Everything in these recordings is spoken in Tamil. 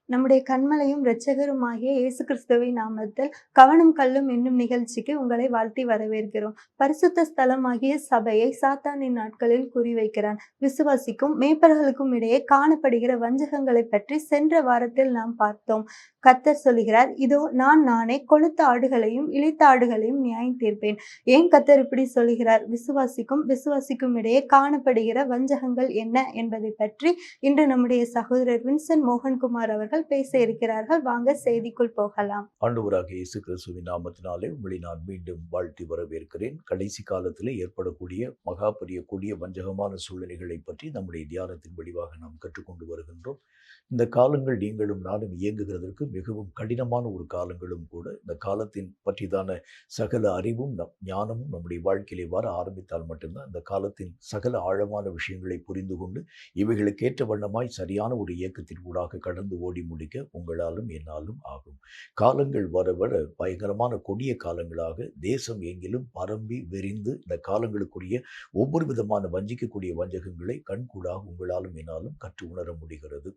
நம்முடைய கன்மலையும் இரட்சகருமாகிய இயேசு கிறிஸ்துவின் நாமத்தில் கவனம் கல்லும் என்னும் நிகழ்ச்சிக்கு உங்களை வாழ்த்தி வரவேற்கிறோம். பரிசுத்த ஸ்தலமாகிய சபையை சாத்தானின் நாட்களில் குறிவைக்கிறான். விசுவாசிக்கும் மேய்ப்பர்களுக்கும் இடையே காணப்படுகிற வஞ்சகங்களை பற்றி சென்ற வாரத்தில் நாம் பார்த்தோம். கர்த்தர் சொல்லுகிறார், இதோ நானே கொழுத்த ஆடுகளையும் இளைத்த ஆடுகளையும் நியாயம் தீர்ப்பேன். ஏன் கர்த்தர் இப்படி சொல்லுகிறார்? விசுவாசிக்கும் இடையே காணப்படுகிற வஞ்சகங்கள் என்ன என்பதை பற்றி இன்று நம்முடைய சகோதரர் வின்சென்ட் மோகன்குமார் அவர்கள் பேச இருக்கிறார்கள். வாங்க செய்திக்குள் போகலாம். ஆண்டவராகிய இயேசு கிறிஸ்துவின் நாமத்தினாலே உங்களை நான் மீண்டும் வாழ்த்தி வரவேற்கிறேன். கடைசி காலத்திலே ஏற்படக்கூடிய மகா பெரிய கொடிய வஞ்சகமான சூழ்நிலைகளை பற்றி நம்முடைய தியானத்தின் வழிவாக நாம் கற்றுக்கொண்டு வருகின்றோம். இந்த காலங்கள் நீங்களும் நானும் இயங்குகிறதற்கு மிகவும் கடினமான ஒரு காலங்களும் கூட. இந்த காலத்தின் பற்றிதான சகல அறிவும் ஞானமும் நம்முடைய வாழ்க்கையிலே வர ஆரம்பித்தால் மட்டும்தான் இந்த காலத்தின் சகல ஆழமான விஷயங்களை புரிந்து கொண்டு இவைகளுக்கேற்ற வண்ணமாய் சரியான ஒரு இயக்கத்தின் ஊடாக கடந்து ஓடி முடிக்க உங்களாலும் என்னாலும் ஆகும். காலங்கள் வர வர பயங்கரமான கொடிய காலங்களாக தேசம் எங்கிலும் பரம்பி விரிந்து இந்த காலங்களுக்குரிய ஒவ்வொரு விதமான வஞ்சிக்கக்கூடிய வஞ்சகங்களை கண்கூடாக உங்களாலும் என்னாலும் கற்று உணர முடிகிறது.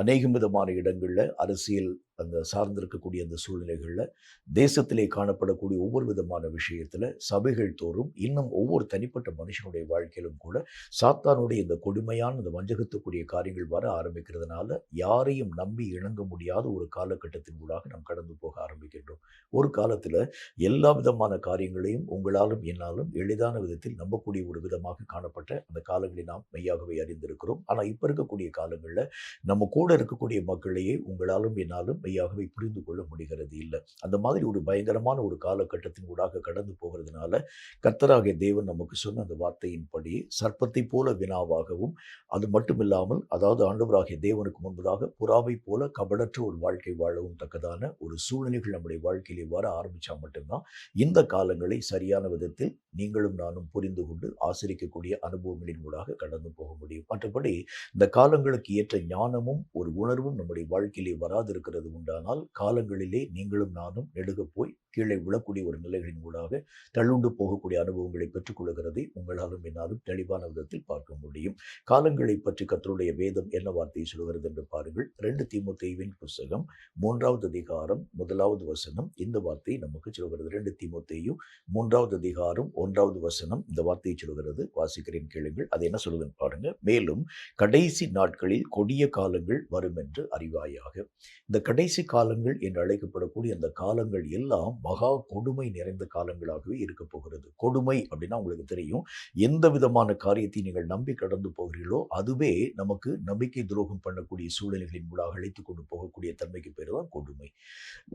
அநேக விதமான இடங்கள்ல அரசியல் அந்த சார்ந்திருக்கக்கூடிய அந்த சூழ்நிலைகள்ல தேசத்திலே காணப்படக்கூடிய ஒவ்வொரு விதமான விஷயத்துல சபைகள் தோறும் இன்னும் ஒவ்வொரு தனிப்பட்ட மனுஷனுடைய வாழ்க்கையிலும் கூட சாத்தானுடைய இந்த கொடுமையான இந்த வஞ்சகத்துக்குரிய காரியங்கள் வர ஆரம்பிக்கிறதுனால யாரையும் நம்பி இணங்க முடியாத ஒரு காலகட்டத்தின் ஊடாக நாம் கடந்து போக ஆரம்பிக்கின்றோம். ஒரு காலத்துல எல்லா விதமான காரியங்களையும் உங்களாலும் என்னாலும் எளிதான விதத்தில் நம்பக்கூடிய ஒரு விதமாக காணப்பட்ட அந்த காலங்களை நாம் மெய்யாகவே அறிந்திருக்கிறோம். ஆனா இப்ப இருக்கக்கூடிய காலங்கள்ல நம்ம கூட இருக்கக்கூடிய மக்களையே உங்களாலும் என்னாலும் மெய்யாகவே புரிந்து கொள்ள முடிகிறது இல்லை. அந்த மாதிரி ஒரு பயங்கரமான ஒரு காலகட்டத்தின் ஊடாக கடந்து போகிறதுனால கர்த்தராகிய தேவன் நமக்கு சொன்ன அந்த வார்த்தையின்படி சர்ப்பத்தை போல வினாவாகவும் அது மட்டும் இல்லாமல் அதாவது ஆண்டவராகிய தேவனுக்கு முன்பதாக புறாவை போல கபடற்ற ஒரு வாழ்க்கை வாழவும் தக்கதான ஒரு சூழ்நிலைகள் நம்முடைய வாழ்க்கையிலே வர ஆரம்பிச்சா மட்டும்தான் இந்த காலங்களை சரியான விதத்தில் நீங்களும் நானும் புரிந்து கொண்டு ஆசிரிக்கக்கூடிய அனுபவங்களின் ஊடாக கடந்து போக முடியும். மற்றபடி இந்த காலங்களுக்கு ஏற்ற ஞானமும் ஒரு உணர்வும் நம்முடைய வாழ்க்கையிலே வராது இருக்கிறது உண்டானால் காலங்களிலே நீங்களும் நானும் நெடுக போய் கீழே விழக்கூடிய ஒரு நிலைகளின் ஊடாக தள்ளுண்டு போகக்கூடிய அனுபவங்களை பெற்றுக்கொள்கிறதை உங்களாலும் என்னாலும் தெளிவான விதத்தில் பார்க்க முடியும். காலங்களை பற்றி கர்த்தருடைய வேதம் என்ன வார்த்தையை சொல்கிறது என்று பாருங்கள். 2 தீமோத்தேயுவின் புஸ்தகம் 3வது அதிகாரம் 1வது வசனம் இந்த வார்த்தையை நமக்கு சொல்கிறது. 2 தீமோத்தேயு 3வது அதிகாரம் 1வது வசனம் இந்த வார்த்தையை சொல்கிறது. வாசிக்கிறேன், கேளுங்கள். அது என்ன சொல்லுதுன்னு பாருங்க. மேலும் கடைசி நாட்களில் கொடிய காலங்கள் வரும் என்று அறிவாயாக. இந்த கடைசி காலங்கள் என்று அழைக்கப்படக்கூடிய அந்த காலங்கள் எல்லாம் மகா கொடுமை நிறைந்த காலங்களாகவே இருக்க போகிறது. கொடுமை அப்படின்னா உங்களுக்கு தெரியும், எந்த விதமான காரியத்தை நீங்கள் நம்பி கடந்து போகிறீர்களோ அதுவே நமக்கு நம்பிக்கை துரோகம் பண்ணக்கூடிய சூழ்நிலைகளின் மூலம் அழைத்துக் கொண்டு போகக்கூடிய தன்மைக்கு பேர் தான் கொடுமை.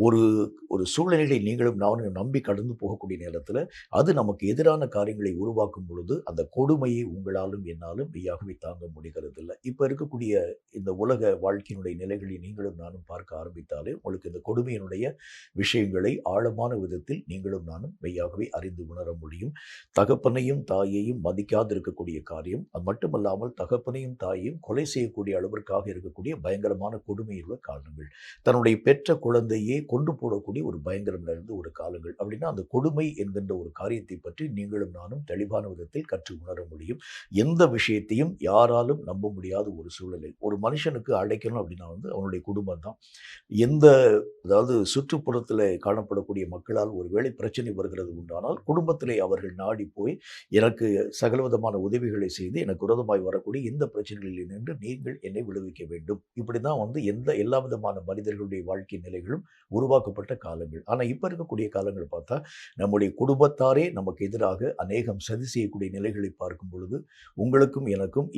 ஒரு ஒரு சூழ்நிலைகளை நீங்களும் நானும் நம்பி கடந்து போகக்கூடிய நேரத்தில் அது நமக்கு எதிரான காரியங்களை உருவாக்கும் பொழுது அந்த கொடுமையை உங்களாலும் என்னாலும் மெய்யாகவே தாங்க முடிகிறது இல்லை. இப்போ இருக்கக்கூடிய இந்த உலக வாழ்க்கையினுடைய நிலைகளை நீங்களும் நானும் பார்க்க ஆரம்பித்தாலே உங்களுக்கு இந்த கொடுமையினுடைய விஷயங்களை ஆழமான விதத்தில் நீங்களும் நானும் மெய்யாகவே அறிந்து உணர முடியும். தகப்பனையும் தாயையும் மதிக்காது இருக்கக்கூடிய காரியம், அது மட்டுமல்லாமல் தகப்பனையும் தாயையும் கொலை செய்யக்கூடிய அளவிற்காக இருக்கக்கூடிய பயங்கரமான கொடுமையுள்ள காலங்கள், தன்னுடைய பெற்ற குழந்தையே கொண்டு போடக்கூடிய ஒரு பயங்கரம் நிறைந்த ஒரு காலங்கள். அப்படின்னா அந்த கொடுமை என்கின்ற ஒரு காரியத்தை பற்றி நீங்களும் நானும் தெளிவான விதத்தில் கற்று உணர முடியும். எந்த விஷயத்தையும் யாராலும் நம்ப முடியாத ஒரு சூழ்நிலை. ஒரு மனுஷனுக்கு அடைக்கணும் அப்படின்னா அவனுடைய குடும்பம் தான். எந்த அதாவது சுற்றுப்புறத்தில் காணப்படக்கூடிய மக்களால் ஒருவேளை பிரச்சனை வருகிறது உண்டானால் குடும்பத்திலே அவர்கள் நாடி போய் எனக்கு சகலவிதமான உதவிகளை செய்து எனக்கு விரோதமாய் வரக்கூடிய இந்த பிரச்சனைகளில் நின்று நீங்கள் என்னை விடுவிக்க வேண்டும். இப்படிதான் எல்லா விதமான மனிதர்களுடைய வாழ்க்கை நிலைகளும் உருவாக்கப்பட்ட காலங்கள். ஆனா இப்ப இருக்கக்கூடிய காலங்கள் பார்த்தா நம்முடைய குடும்பத்தாரே நமக்கு எதிராக அநேகம் சதி செய்யக்கூடிய நிலைகளை பார்க்கும் பொழுது உங்களுக்கும் எனக்கும்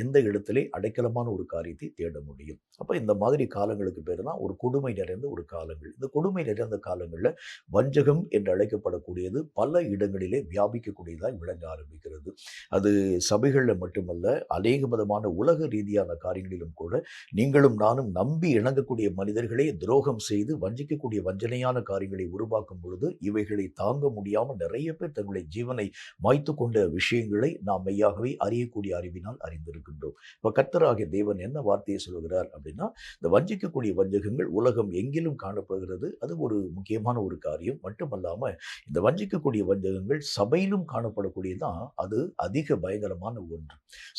எந்த இடத்திலே அடைக்கலமான ஒரு காரியத்தை தேட முடியும். அப்ப இந்த மாதிரி காலங்களுக்கு பேர் தான் ஒரு கொடுமை நிறைந்த ஒரு காலங்கள். இந்த கொடுமை நிறைந்த காலங்கள்ல வஞ்சகம் என்று அழைக்கப்படக்கூடியது பல இடங்களிலே வியாபிக்கக்கூடியதாய் விளங்க ஆரம்பிக்கிறது. அது சபைகளில் மட்டுமல்ல, அநேக விதமான உலக ரீதியான காரியங்களிலும் கூட நீங்களும் நானும் நம்பி இணங்கக்கூடிய மனிதர்களை துரோகம் செய்து வஞ்சிக்கக்கூடிய வஞ்சனையான காரியங்களை உருவாக்கும் பொழுது இவைகளை தாங்க முடியாமல் நிறைய பேர் தங்களுடைய ஜீவனை மாய்த்து கொண்ட விஷயங்களை நாம் மெய்யாகவே அறியக்கூடிய அறிவினால் அறிந்திருக்கின்றோம். இப்ப கர்த்தராகிய தேவன் என்ன வார்த்தையை சொல்கிறார் அப்படின்னா, இந்த வஞ்சிக்கக்கூடிய வஞ்சகங்கள் உலகம் எங்கிலும் காணப்படுகிறது. அது ஒரு முக்கியமான ஒரு காரியம். மட்டுமல்லாம இந்த வஞ்சிக்கக்கூடிய வஞ்சகங்கள் சபையிலும் காணப்படக்கூடியதான் அது அதிக பயங்கரமான ஒன்று.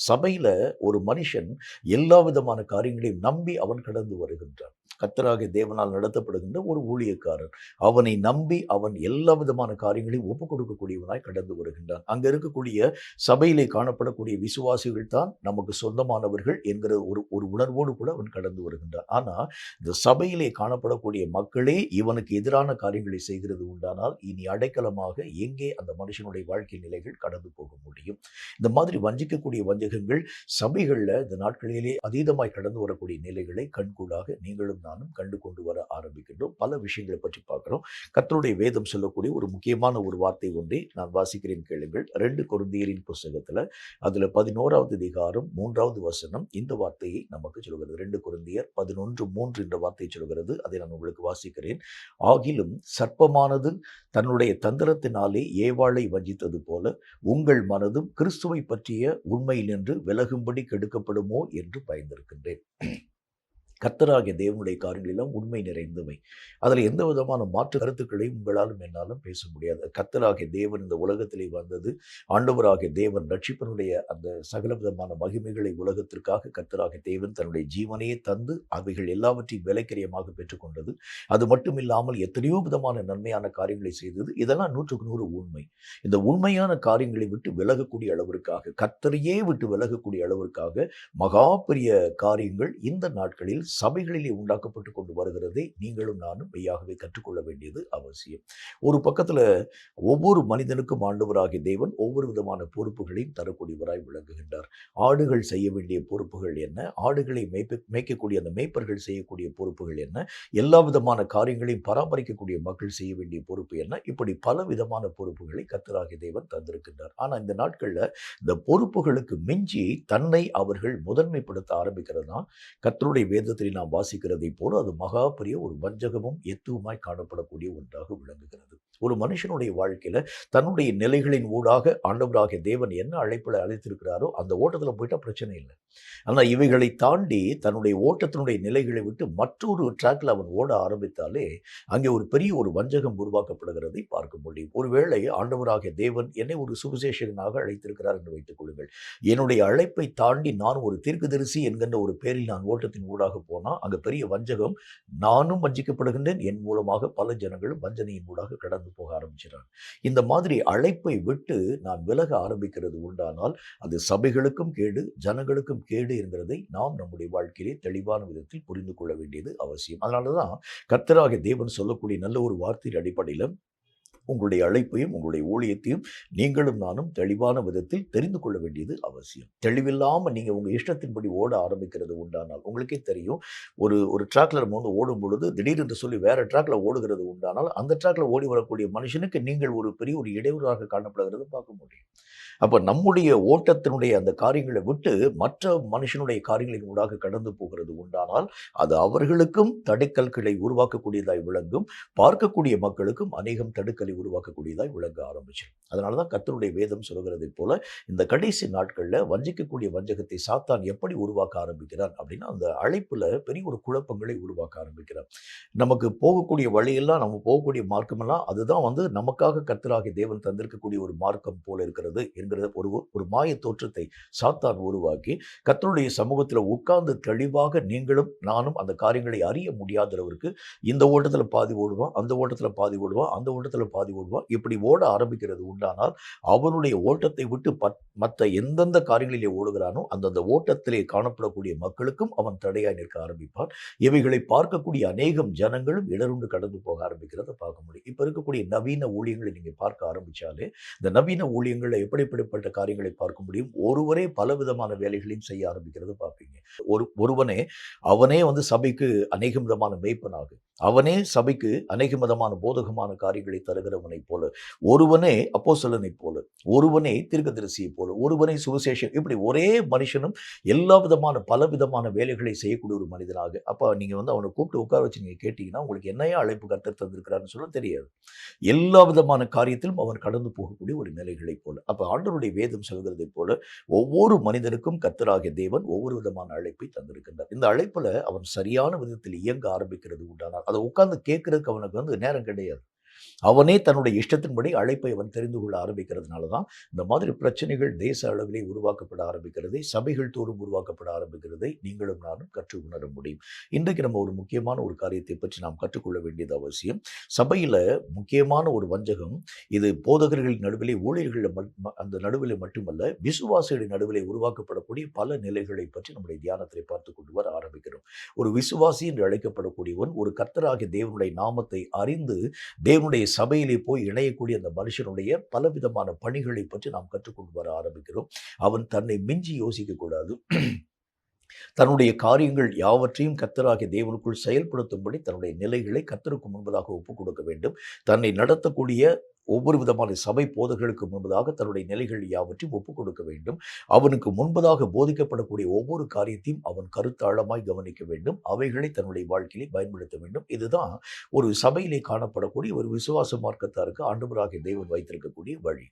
சபையில ஒரு மனுஷன் எல்லா விதமான காரியங்களையும் நம்பி அவன் கடந்து வருகின்றான். கர்த்தராகிய தேவனால் நடத்தப்படுகின்ற ஒரு ஊழியக்காரர். அவனை நம்பி அவன் எல்லா விதமான காரியங்களையும் ஒப்புக் கொடுக்கக்கூடியவனாய் கடந்து வருகின்றான். அங்க இருக்கக்கூடிய சபையிலே காணப்படக்கூடிய விசுவாசிகள் தான் நமக்கு சொந்தமானவர்கள் என்கிற ஒரு ஒரு உணர்வோடு கூட அவன் கடந்து வருகின்றான். ஆனா இந்த சபையிலே காணப்படக்கூடிய மக்களே இவனுக்கு எதிரான காரியங்களை செய்கிறது உண்டானால் இனி அடைக்கலமாக எங்கே அந்த மனுஷனுடைய வாழ்க்கை நிலைகள் கடந்து போக முடியும்? இந்த மாதிரி வஞ்சிக்கக்கூடிய வஞ்சகங்கள் சபைகள்ல இந்த நாட்களிலே அதீதமாய் கடந்து வரக்கூடிய நிலைகளை கண்கூடாக நீங்களும் நானும் கண்டு கொண்டு வர ஆரம்பிக்கின்றோம். பல விஷயங்களை பற்றி பார்க்கிறோம். கர்த்தருடைய வேதம் சொல்லக்கூடிய ஒரு முக்கியமான ஒரு வார்த்தை ஒன்றை நான் வாசிக்கிறேன், கேளுங்கள். 2 கொரிந்தியரின் புஸ்தகத்துல அதுல 11வது அதிகாரம் 3வது வசனம் இந்த வார்த்தையை நமக்கு சொல்கிறது. 2 கொரிந்தியர் 11:3 என்ற வார்த்தை சொல்கிறது. அதை நான் உங்களுக்கு வாசிக்கிறேன். ஆகிலும் சர்ப்பமானது தன்னுடைய தந்திரத்தினாலே ஏவாளை வஞ்சித்தது போல உங்கள் மனதும் கிறிஸ்துவை பற்றிய உண்மையினின்று விலகும்படி கெடுக்கப்படுமோ என்று பயந்திருக்கின்றேன். கர்த்தராகிய தேவனுடைய காரியங்களெல்லாம் உண்மை நிறைந்தவை. அதில் எந்த விதமான மாற்று கருத்துக்களையும் உங்களாலும் என்னாலும் பேச முடியாது. கர்த்தராகிய தேவன் இந்த உலகத்திலே வந்தது, ஆண்டவராகிய தேவன் ரட்சிப்பனுடைய அந்த சகல விதமான மகிமைகளை உலகத்திற்காக கர்த்தராகிய தேவன் தன்னுடைய ஜீவனையே தந்து அவைகள் எல்லாவற்றையும் விலைக்கிரயமாக பெற்றுக்கொண்டது. அது மட்டும் இல்லாமல் எத்தனையோ விதமான நன்மையான காரியங்களை செய்தது. இதெல்லாம் 100க்கு 100 உண்மை. இந்த உண்மையான காரியங்களை விட்டு விலகக்கூடிய அளவிற்காக, கர்த்தரையே விட்டு விலகக்கூடிய அளவிற்காக மகா பெரிய காரியங்கள் இந்த நாட்களில் சபைகளிலே உண்டாக்கப்பட்டு கொண்டு வருகிறதை நீங்களும் நானும் மெய்யாகவே கற்றுக்கொள்ள வேண்டியது அவசியம். ஒரு பக்கத்துல ஒவ்வொரு மனிதனுக்கும் ஆண்டவராகிய தேவன் ஒவ்வொரு விதமான பொறுப்புகளையும் தரக்கூடியவராய் விளங்குகின்றார். ஆடுகள் செய்ய வேண்டிய பொறுப்புகள் என்ன, ஆடுகளை மேய்க்கக்கூடிய அந்த மேய்ப்பர்கள் செய்யக்கூடிய பொறுப்புகள் என்ன, எல்லா விதமான காரியங்களையும் பராமரிக்கக்கூடிய மக்கள் செய்ய வேண்டிய பொறுப்பு என்ன, இப்படி பல விதமான பொறுப்புகளை கர்த்தராகிய தேவன் தந்திருக்கின்றார். ஆனா இந்த நாட்கள்ல இந்த பொறுப்புகளுக்கு மிஞ்சி தன்னை அவர்கள் முதன்மைப்படுத்த ஆரம்பிக்கிறது தான் கர்த்தருடைய வேதத்தை நாம் வாசிக்கிறதை போல அது மகா பெரிய ஒரு வஞ்சகமும் எத்துவமாய் காணப்படக்கூடிய ஒன்றாக விளங்குகிறது. ஒரு மனுஷனுடைய வாழ்க்கையில தன்னுடைய நிலைகளின் ஊடாக ஆண்டவராகிய தேவன் என்ன அழைப்புல அழைத்திருக்கிறாரோ அந்த ஓட்டத்துல போயிட்டா பிரச்சனை இல்லை. ஆனா இவைகளை தாண்டி தன்னுடைய ஓட்டத்தினுடைய நிலைகளை விட்டு மற்றொரு ட்ராக்ல அவன் ஓட ஆரம்பித்தாலே அங்கே ஒரு பெரிய ஒரு வஞ்சகம் உருவாக்கப்படுகிறதை பார்க்க முடியும். ஒருவேளை ஆண்டவராகிய தேவன் என்னை ஒரு சுவிசேஷகனாக அழைத்திருக்கிறார் என்று வைத்துக் கொள்ளுங்கள். என்னுடைய அழைப்பை தாண்டி நான் ஒரு தீர்க்கதரிசி என்கின்ற ஒரு பேரில் நான் ஓட்டத்தின் ஊடாக போனா அங்க பெரிய வஞ்சகம், நானும் வஞ்சிக்கப்படுகின்றேன், என் மூலமாக பல ஜனங்களும் வஞ்சனையின் ஊடாக கடந்து போக ஆரம்பிச்சிடறாங்க. இந்த மாதிரி அழைப்பை விட்டு நான் விலக ஆரம்பிக்கிறது உண்டானால் அது சபைகளுக்கும் கேடு, ஜனங்களுக்கும் கேடு என்கிறதை நாம் நம்முடைய வாழ்க்கையிலே தெளிவான விதத்தில் புரிந்து கொள்ள வேண்டியது அவசியம். அதனாலதான் கர்த்தராகிய தேவன் சொல்லக்கூடிய நல்ல ஒரு வார்த்தையின் அடிப்படையில் உங்களுடைய அழைப்பையும் உங்களுடைய ஊழியத்தையும் நீங்களும் நானும் தெளிவான விதத்தில் தெரிந்து கொள்ள வேண்டியது அவசியம். தெளிவில்லாமல் நீங்க உங்க இஷ்டத்தின்படி ஓட ஆரம்பிக்கிறது உண்டானால் உங்களுக்கே தெரியும். ஒரு ட்ராக்ல நம்ம வந்து ஓடும் பொழுது திடீரென்று சொல்லி வேற ட்ராக்ல ஓடுகிறது உண்டானால் அந்த ட்ராக்ல ஓடி வரக்கூடிய மனுஷனுக்கு நீங்கள் ஒரு பெரிய ஒரு இடையூறாக காணப்படுகிறது பார்க்க முடியும். அப்ப நம்முடைய ஓட்டத்தினுடைய அந்த காரியங்களை விட்டு மற்ற மனுஷனுடைய காரியங்களின் ஊடாக கடந்து போகிறது உண்டானால் அது அவர்களுக்கும் தடுக்கல்களை உருவாக்கக்கூடியதாய் விளங்கும், பார்க்கக்கூடிய மக்களுக்கும் அநேகம் தடுக்கலை உருவாக்கக்கூடியதாய் விளங்க ஆரம்பிச்சிடும். அதனாலதான் கர்த்தருடைய வேதம் சொல்கிறதை போல இந்த கடைசி நாட்கள்ல வஞ்சிக்கக்கூடிய வஞ்சகத்தை சாத்தான் எப்படி உருவாக்க ஆரம்பிக்கிறான் அப்படின்னா அந்த அழைப்புல பெரிய ஒரு குழப்பங்களை உருவாக்க ஆரம்பிக்கிறான். நமக்கு போகக்கூடிய வழியெல்லாம், நம்ம போகக்கூடிய மார்க்கமெல்லாம் அதுதான் வந்து நமக்காக கர்த்தராகிய தேவன் தந்திருக்கக்கூடிய ஒரு மார்க்கம் போல இருக்கிறது என்கிற ஒரு மாய தோற்றத்தை சாத்தான் உருவாக்கி கர்த்தருடைய சமூகத்தில் உட்கார்ந்து தெளிவாக நீங்களும் நானும் அந்த காரியங்களை அறிய முடியாத அளவிற்கு இந்த ஓட்டத்துல பாதி ஓடுவான், அந்த ஓட்டத்துல பாதி ஓடுவான், அந்த ஓட்டத்துல பாதி ஓடுவான், இப்படி ஓட ஆரம்பிக்கிறது உண்டானால் அவனுடைய ஓட்டத்தை விட்டு மற்ற எந்தெந்த காரியங்களிலே ஓடுகிறானோ அந்தந்த ஓட்டத்திலே காணப்படக்கூடிய மக்களுக்கும் அவன் தடையாய் நிற்க ஆரம்பிப்பான். இவைகளை பார்க்கக்கூடிய அநேகம் ஜனங்களும் இடருண்டு கடந்து போக ஆரம்பிக்கிறத பார்க்க முடியும். இப்ப இருக்கக்கூடிய நவீன ஊழியங்களை நீங்க பார்க்க ஆரம்பிச்சாலே இந்த நவீன ஊழியங்களை எப்படிப்பட்ட காரியங்களை பார்க்க முடியும்? ஒருவரே பல விதமான வேலைகளையும் செய்ய ஆரம்பிக்கிறது பார்ப்பீங்க. ஒருவனே அவனே வந்து சபைக்கு அநேக விதமான மேய்ப்பனாக, அவனே சபைக்கு அநேக விதமான போதகமான காரியங்களை தருகிறவனை போல, ஒருவனே அப்போஸ்தலனை போல, ஒருவனே தீர்க்கதரிசியை போல, ஒருவனே சுவிசேஷம், இப்படி ஒரே மனுஷனும் எல்லா விதமான பல விதமான வேலைகளை செய்யக்கூடிய ஒரு மனிதனாக. அப்ப நீங்க வந்து அவனை கூப்பிட்டு உட்கார வச்சு நீங்க கேட்டீங்கன்னா உங்களுக்கு என்னையா அழைப்பு கர்த்தர் தந்திருக்கிறான்னு சொல்ல தெரியாது. எல்லா விதமான காரியத்திலும் அவன் கடந்து போகக்கூடிய ஒரு நிலைகளை போல. அப்ப ஆண்டவருடைய வேதம் சொல்கிறதை போல ஒவ்வொரு மனிதனுக்கும் கர்த்தராகிய தேவன் ஒவ்வொரு விதமான அழைப்பை தந்திருக்கின்றார். இந்த அழைப்புல அவன் சரியான விதத்தில் இயங்க ஆரம்பிக்கிறது உண்டானால் அதை உட்கார்ந்து கேட்கறதுக்கு அவனுக்கு வந்து நேரம் கிடையாது. அவனே தன்னுடைய இஷ்டத்தின்படி அழைப்பை அவன் தெரிந்து கொள்ள ஆரம்பிக்கிறதுனால தான் இந்த மாதிரி பிரச்சனைகள் தேச அளவிலே உருவாக்கப்பட ஆரம்பிக்கிறதை, சபைகள் தோறும் உருவாக்கப்பட ஆரம்பிக்கிறதை நீங்களும் நானும் கற்று உணர முடியும். இன்றைக்கு நம்ம ஒரு முக்கியமான ஒரு காரியத்தை பற்றி நாம் கற்றுக்கொள்ள வேண்டியது அவசியம். சபையில முக்கியமான ஒரு வஞ்சகம், இது போதகர்களின் நடுவிலே, ஊழியர்கள் அந்த நடுவிலே மட்டுமல்ல, விசுவாசிகளின் நடுவிலே உருவாக்கப்படக்கூடிய பல நிலைகளை பற்றி நம்முடைய தியானத்தை பார்த்து கொண்டு வர ஆரம்பிக்கிறோம். ஒரு விசுவாசி என்று அழைக்கப்படக்கூடியவன் ஒரு கர்த்தராகிய தேவனுடைய நாமத்தை அறிந்து தேவனுடைய சபையிலே போய் இணையக்கூடிய அந்த மனுஷனுடைய பலவிதமான பணிகளை பற்றி நாம் கற்றுக்கொண்டு வர ஆரம்பிக்கிறோம். அவன் தன்னை மிஞ்சி யோசிக்க கூடாது. தன்னுடைய காரியங்கள் யாவற்றையும் கர்த்தராகிய தேவனுக்குள் செயல்படுத்தும்படி தன்னுடைய நிலைகளை கர்த்தருக்கு முன்பதாக ஒப்புக் கொடுக்க வேண்டும். தன்னை நடத்தக்கூடிய ஒவ்வொரு விதமான சபை போதர்களுக்கு முன்பதாக தன்னுடைய நிலைகள் யாவற்றையும் ஒப்புக் கொடுக்க வேண்டும். அவனுக்கு முன்பதாக போதிக்கப்படக்கூடிய ஒவ்வொரு காரியத்தையும் அவன் கருத்தாழமாய் கவனிக்க வேண்டும். அவைகளை தன்னுடைய வாழ்க்கையிலே பயன்படுத்த வேண்டும். இதுதான் ஒரு சபையிலே காணப்படக்கூடிய ஒரு விசுவாச மார்க்கத்தாருக்கு ஆண்டவராகிய தேவன் வைத்திருக்கக்கூடிய வழி.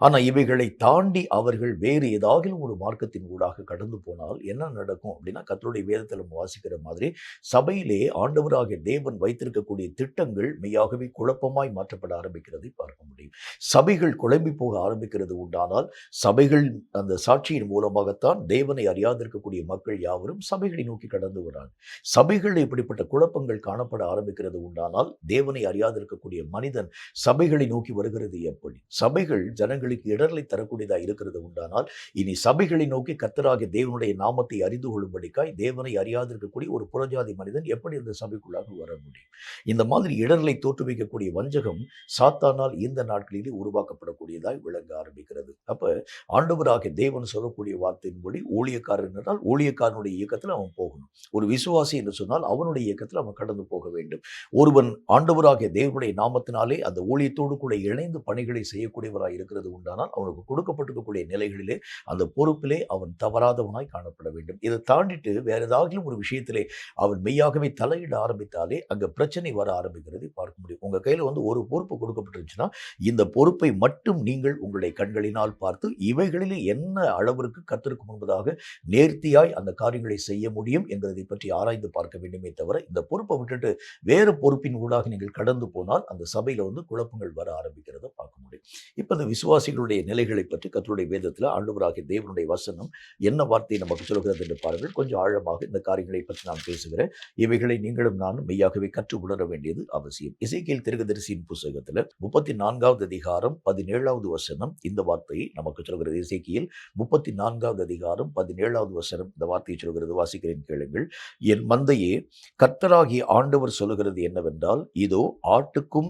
ஆனா இவைகளை தாண்டி அவர்கள் வேறு ஏதாவது ஒரு மார்க்கத்தின் ஊடாக கடந்து போனால் என்ன நடக்கும் அப்படின்னா, கர்த்தருடைய வேதத்தில் நம்ம வாசிக்கிற மாதிரி சபையிலே ஆண்டவராகிய தேவன் வைத்திருக்கக்கூடிய திட்டங்கள் மெய்யாகவே குழப்பமாய் மாற்றப்பட ஆரம்பிக்கிறதை பார்க்க முடியும். சபைகள் குழம்பி போக ஆரம்பிக்கிறது உண்டானால், சபைகள் அந்த சாட்சியின் மூலமாகத்தான் தேவனை அறியாதிருக்கக்கூடிய மக்கள் யாவரும் சபைகளை நோக்கி கடந்து வராங்க. சபைகள் இப்படிப்பட்ட குழப்பங்கள் காணப்பட ஆரம்பிக்கிறது உண்டானால், தேவனை அறியாதிருக்கக்கூடிய மனிதன் சபைகளை நோக்கி வருகிறது எப்படி? சபைகள் ஜனங்களுக்கு இடர்களை தரக்கூடியதாக இருக்கிறது உண்டானால், இனி சபைகளை நோக்கி கர்த்தராகிய தேவனுடைய நாமத்தை அறிந்து கொள்ளும்படிக்காய் தேவனை அறியாதிருக்கக்கூடிய ஒரு புறஜாதி மனிதன் எப்படி அந்த சபைக்குள்ளாக வர முடியும்? இந்த மாதிரி இடர்களை தோற்றுவிக்கக்கூடிய வஞ்சகம் சாத்தானால் இந்த நாட்களிலே உருவாக்கப்படக்கூடியதாய் விளங்க ஆரம்பிக்கிறது. அப்ப ஆண்டவராகிய தேவன் சொல்லக்கூடிய வார்த்தையின்படி ஊழியக்காரன் என்றால் ஊழியக்காரனுடைய இயக்கத்தில் அவன் போகணும். ஒரு விசுவாசி என்று சொன்னால் அவனுடைய இயக்கத்தில் அவன் கடந்து போக வேண்டும். ஒருவன் ஆண்டவராகிய தேவனுடைய நாமத்தினாலே அந்த ஊழியத்தோடு கூட இணைந்து பணிகளை செய்யக்கூடியவராய் இருக்கிறது உண்டானால், அவனுக்கு கொடுக்கப்பட்டிருக்கக்கூடிய நிலைகளிலே அந்த பொறுப்பிலே அவன் தவறாதவனாய் காணப்பட வேண்டும். இதை தாண்டிட்டு வேற ஏதாவது ஒரு விஷயத்திலே அவன் மெய்யாகவே தலையிட ஆரம்பித்தாலே அங்க பிரச்சனை வர ஆரம்பிக்கிறதை பார்க்க முடியும். உங்க கையில ஒரு பொறுப்பு கொடுக்கப்பட்டிருந்துச்சுன்னா, இந்த பொறுப்பை மட்டும் நீங்கள் உங்களுடைய கண்களினால் பார்த்து இவைகளிலே என்ன அளவிற்கு கர்த்தருக்கு முன்பதாக நேர்த்தியாய் அந்த காரியங்களை செய்ய முடியும் என்கிறதை பற்றி ஆராய்ந்து பார்க்க வேண்டுமே தவிர, இந்த பொறுப்பை விட்டுட்டு வேறு பொறுப்பின் ஊடாக நீங்கள் கடந்து போனால் அந்த சபையில குழப்பங்கள் வர ஆரம்பிக்கிறத பார்க்க முடியும். இப்ப இந்த விசுவாசிகளுடைய நிலைகளை பற்றி கர்த்தருடைய வேதத்தில் ஆண்டவராகிய தேவனுடைய வசனம் என்ன வார்த்தை நமக்கு சொல்கிறது என்று பாருங்கள். கொஞ்சம் ஆழமாக இந்த காரியங்களை பற்றி நான் பேசுகிறேன். இவைகளை நீங்களும் நானும் மெய்யாகவே கற்று உணர வேண்டியது அவசியம். எசேக்கியேல் தீர்க்கதரிசியின் புத்தகத்தில் 34வது அதிகாரம் 17வது வசனம் இந்த வார்த்தையை நமக்கு சொல்கிறது. எசேக்கியேல் 34வது அதிகாரம் 17வது வசனம் இந்த வார்த்தையை சொல்கிறது. வாசிக்கிறேன், கேளுங்கள். என் மந்தையே, கர்த்தராகிய ஆண்டவர் சொல்லுகிறது என்னவென்றால், இதோ ஆட்டுக்கும்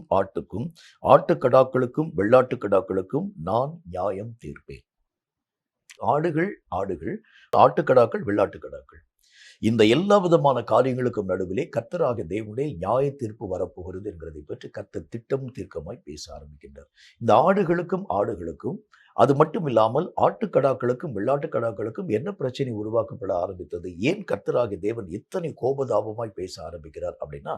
ஆட்டுக்கடாக்களுக்கும் வெள்ளாட்டுக்கடாக்களுக்கும் நான் நியாயம் தீர்ப்பேன். ஆடுகள், ஆட்டுக்கடாக்கள், வெள்ளாட்டுக்கடாக்கள், இந்த எல்லா விதமான காரியங்களுக்கும் நடுவிலே கர்த்தராகிய தேவனுடைய நியாய தீர்ப்பு வரப்போகிறது என்கிறதை பற்றி கர்த்தர் திட்டம் தீர்க்கமாய் பேச ஆரம்பிக்கின்றார். இந்த ஆடுகளுக்கும் அது மட்டும் இல்லாமல் ஆட்டுக்கடாக்களுக்கும் வெள்ளாட்டுக்கடாக்களுக்கும் என்ன பிரச்சனை உருவாக்கப்பட ஆரம்பித்தது? ஏன் கர்த்தராகிய தேவன் இத்தனை கோபதாபமாய் பேச ஆரம்பிக்கிறார் அப்படின்னா,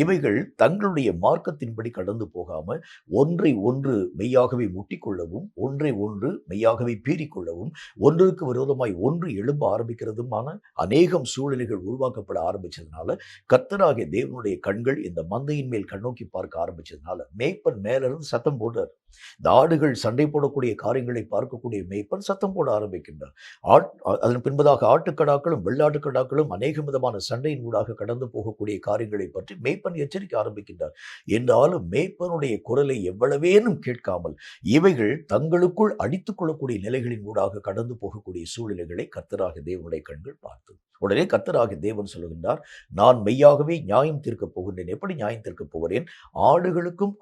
இவைகள் தங்களுடைய மார்க்கத்தின்படி கடந்து போகாம ஒன்றை ஒன்று மெய்யாகவே முட்டிக்கொள்ளவும், ஒன்றை ஒன்று மெய்யாகவே பீறிக்கொள்ளவும், ஒன்றுக்கு விரோதமாய் ஒன்று எழும்ப ஆரம்பிக்கிறதுமான அநேகம் சூழ்நிலைகள் உருவாக்கப்பட ஆரம்பிச்சதுனால, கர்த்தராகிய தேவனுடைய கண்கள் இந்த மந்தையின் மேல் கண்ணோக்கி பார்க்க ஆரம்பிச்சதுனால மேய்ப்பன் மேலிருந்து சத்தம் போடுறார். இந்த ஆடுகள் சண்டை போடக்கூடிய காரியங்களை பார்க்கக்கூடிய மேய்ப்பன் சத்தம் போட ஆரம்பிக்கின்றார். அதன் பின்பதாக ஆட்டுக்கடாக்களும் வெள்ளாட்டுக்கடாக்களும் அநேக விதமான சண்டையின் ஊடாக கடந்து போகக்கூடிய காரியங்களை பற்றி மேய்ப்பன் எச்சரிக்க ஆரம்பிக்கின்றார். என்றாலும் மேய்ப்பனுடைய குரலை எவ்வளவேனும் கேட்காமல் இவைகள் தங்களுக்குள் அடித்துக் கொள்ளக்கூடிய நிலைகளின் ஊடாக கடந்து போகக்கூடிய சூழ்நிலைகளை கர்த்தராகிய தேவனுடைய கண்கள் பார்த்தது. உடனே கர்த்தராகிய தேவன் சொல்லுகின்றார், நான் மெய்யாகவே நியாயம் தீர்க்கப் போகின்றேன். எப்படி நியாயம் தீர்க்கப் போகிறேன்? ஆடுகளுக்கும்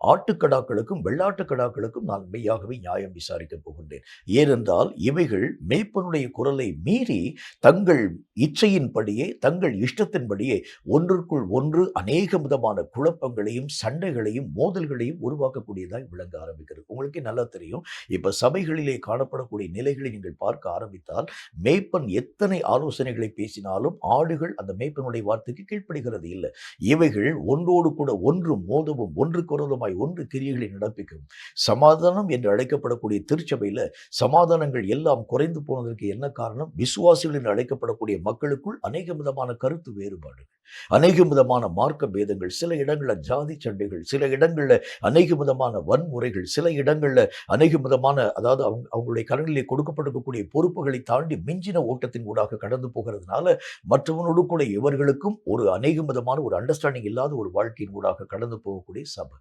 ஆட்டுக்கடாக்களுக்கும் வெள்ளாட்டுக்கடாக்களுக்கும் நான் மெய்யாகவே நியாயம் விசாரிக்கப் போகின்றேன். ஏனென்றால் இவைகள் மேய்ப்பனுடைய குரலை மீறி தங்கள் இச்சையின்படியே, தங்கள் இஷ்டத்தின்படியே ஒன்றுக்குள் ஒன்று அநேக விதமான குழப்பங்களையும் சண்டைகளையும் மோதல்களையும் உருவாக்கக்கூடியதாய் விளங்க ஆரம்பிக்கிறது. உங்களுக்கே நல்லா தெரியும், இப்ப சபைகளிலே காணப்படக்கூடிய நிலைகளை நீங்கள் பார்க்க ஆரம்பித்தால், மேய்ப்பன் எத்தனை ஆலோசனைகளை பேசினாலும் ஆடுகள் அந்த மேய்ப்பனுடைய வார்த்தைக்கு கீழ்ப்படுகிறது இல்லை. இவைகள் ஒன்றோடு கூட ஒன்று மோதவும், ஒன்றுக்கு விரோதமாய் ஒன்று கிரியைகளை நடப்பிக்கும். சமாதானம் என்று அழைக்கப்படக்கூடிய திருச்சபையில சமாதானங்கள் எல்லாம் குறைந்து போனதற்கு என்ன காரணம்? விசுவாசிகள் என்று அழைக்கப்படக்கூடிய மக்களுக்குள் அநேக விதமான கருத்து வேறுபாடுகள், அநேக விதமான மார்க்க பேதங்கள், சில இடங்கள்ல ஜாதி சண்டைகள், சில இடங்கள்ல அநேக விதமான வன்முறைகள், சில இடங்கள்ல அநேக விதமான அதாவது அவங்களுடைய கரங்களிலே கொடுக்கப்பட்டிருக்கக்கூடிய பொறுப்புகளை தாண்டி மிஞ்சின ஓட்டத்தின் ஊடாக கடந்து போகிறதுனால மற்றவனோடு கூட இவர்களுக்கும் ஒரு அநேக விதமான ஒரு அண்டர்ஸ்டாண்டிங் இல்லாத ஒரு வாழ்க்கையின் ஊடாக கடந்து போகக்கூடிய சபை.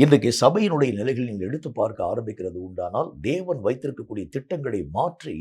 இன்றைக்கு சபையினுடைய நிலைகள் நீங்கள் எடுத்து பார்க்க ஆரம்பிக்கிறது உண்டானால் தேவன் வைத்திருக்கக்கூடிய திட்டங்களை மாற்றி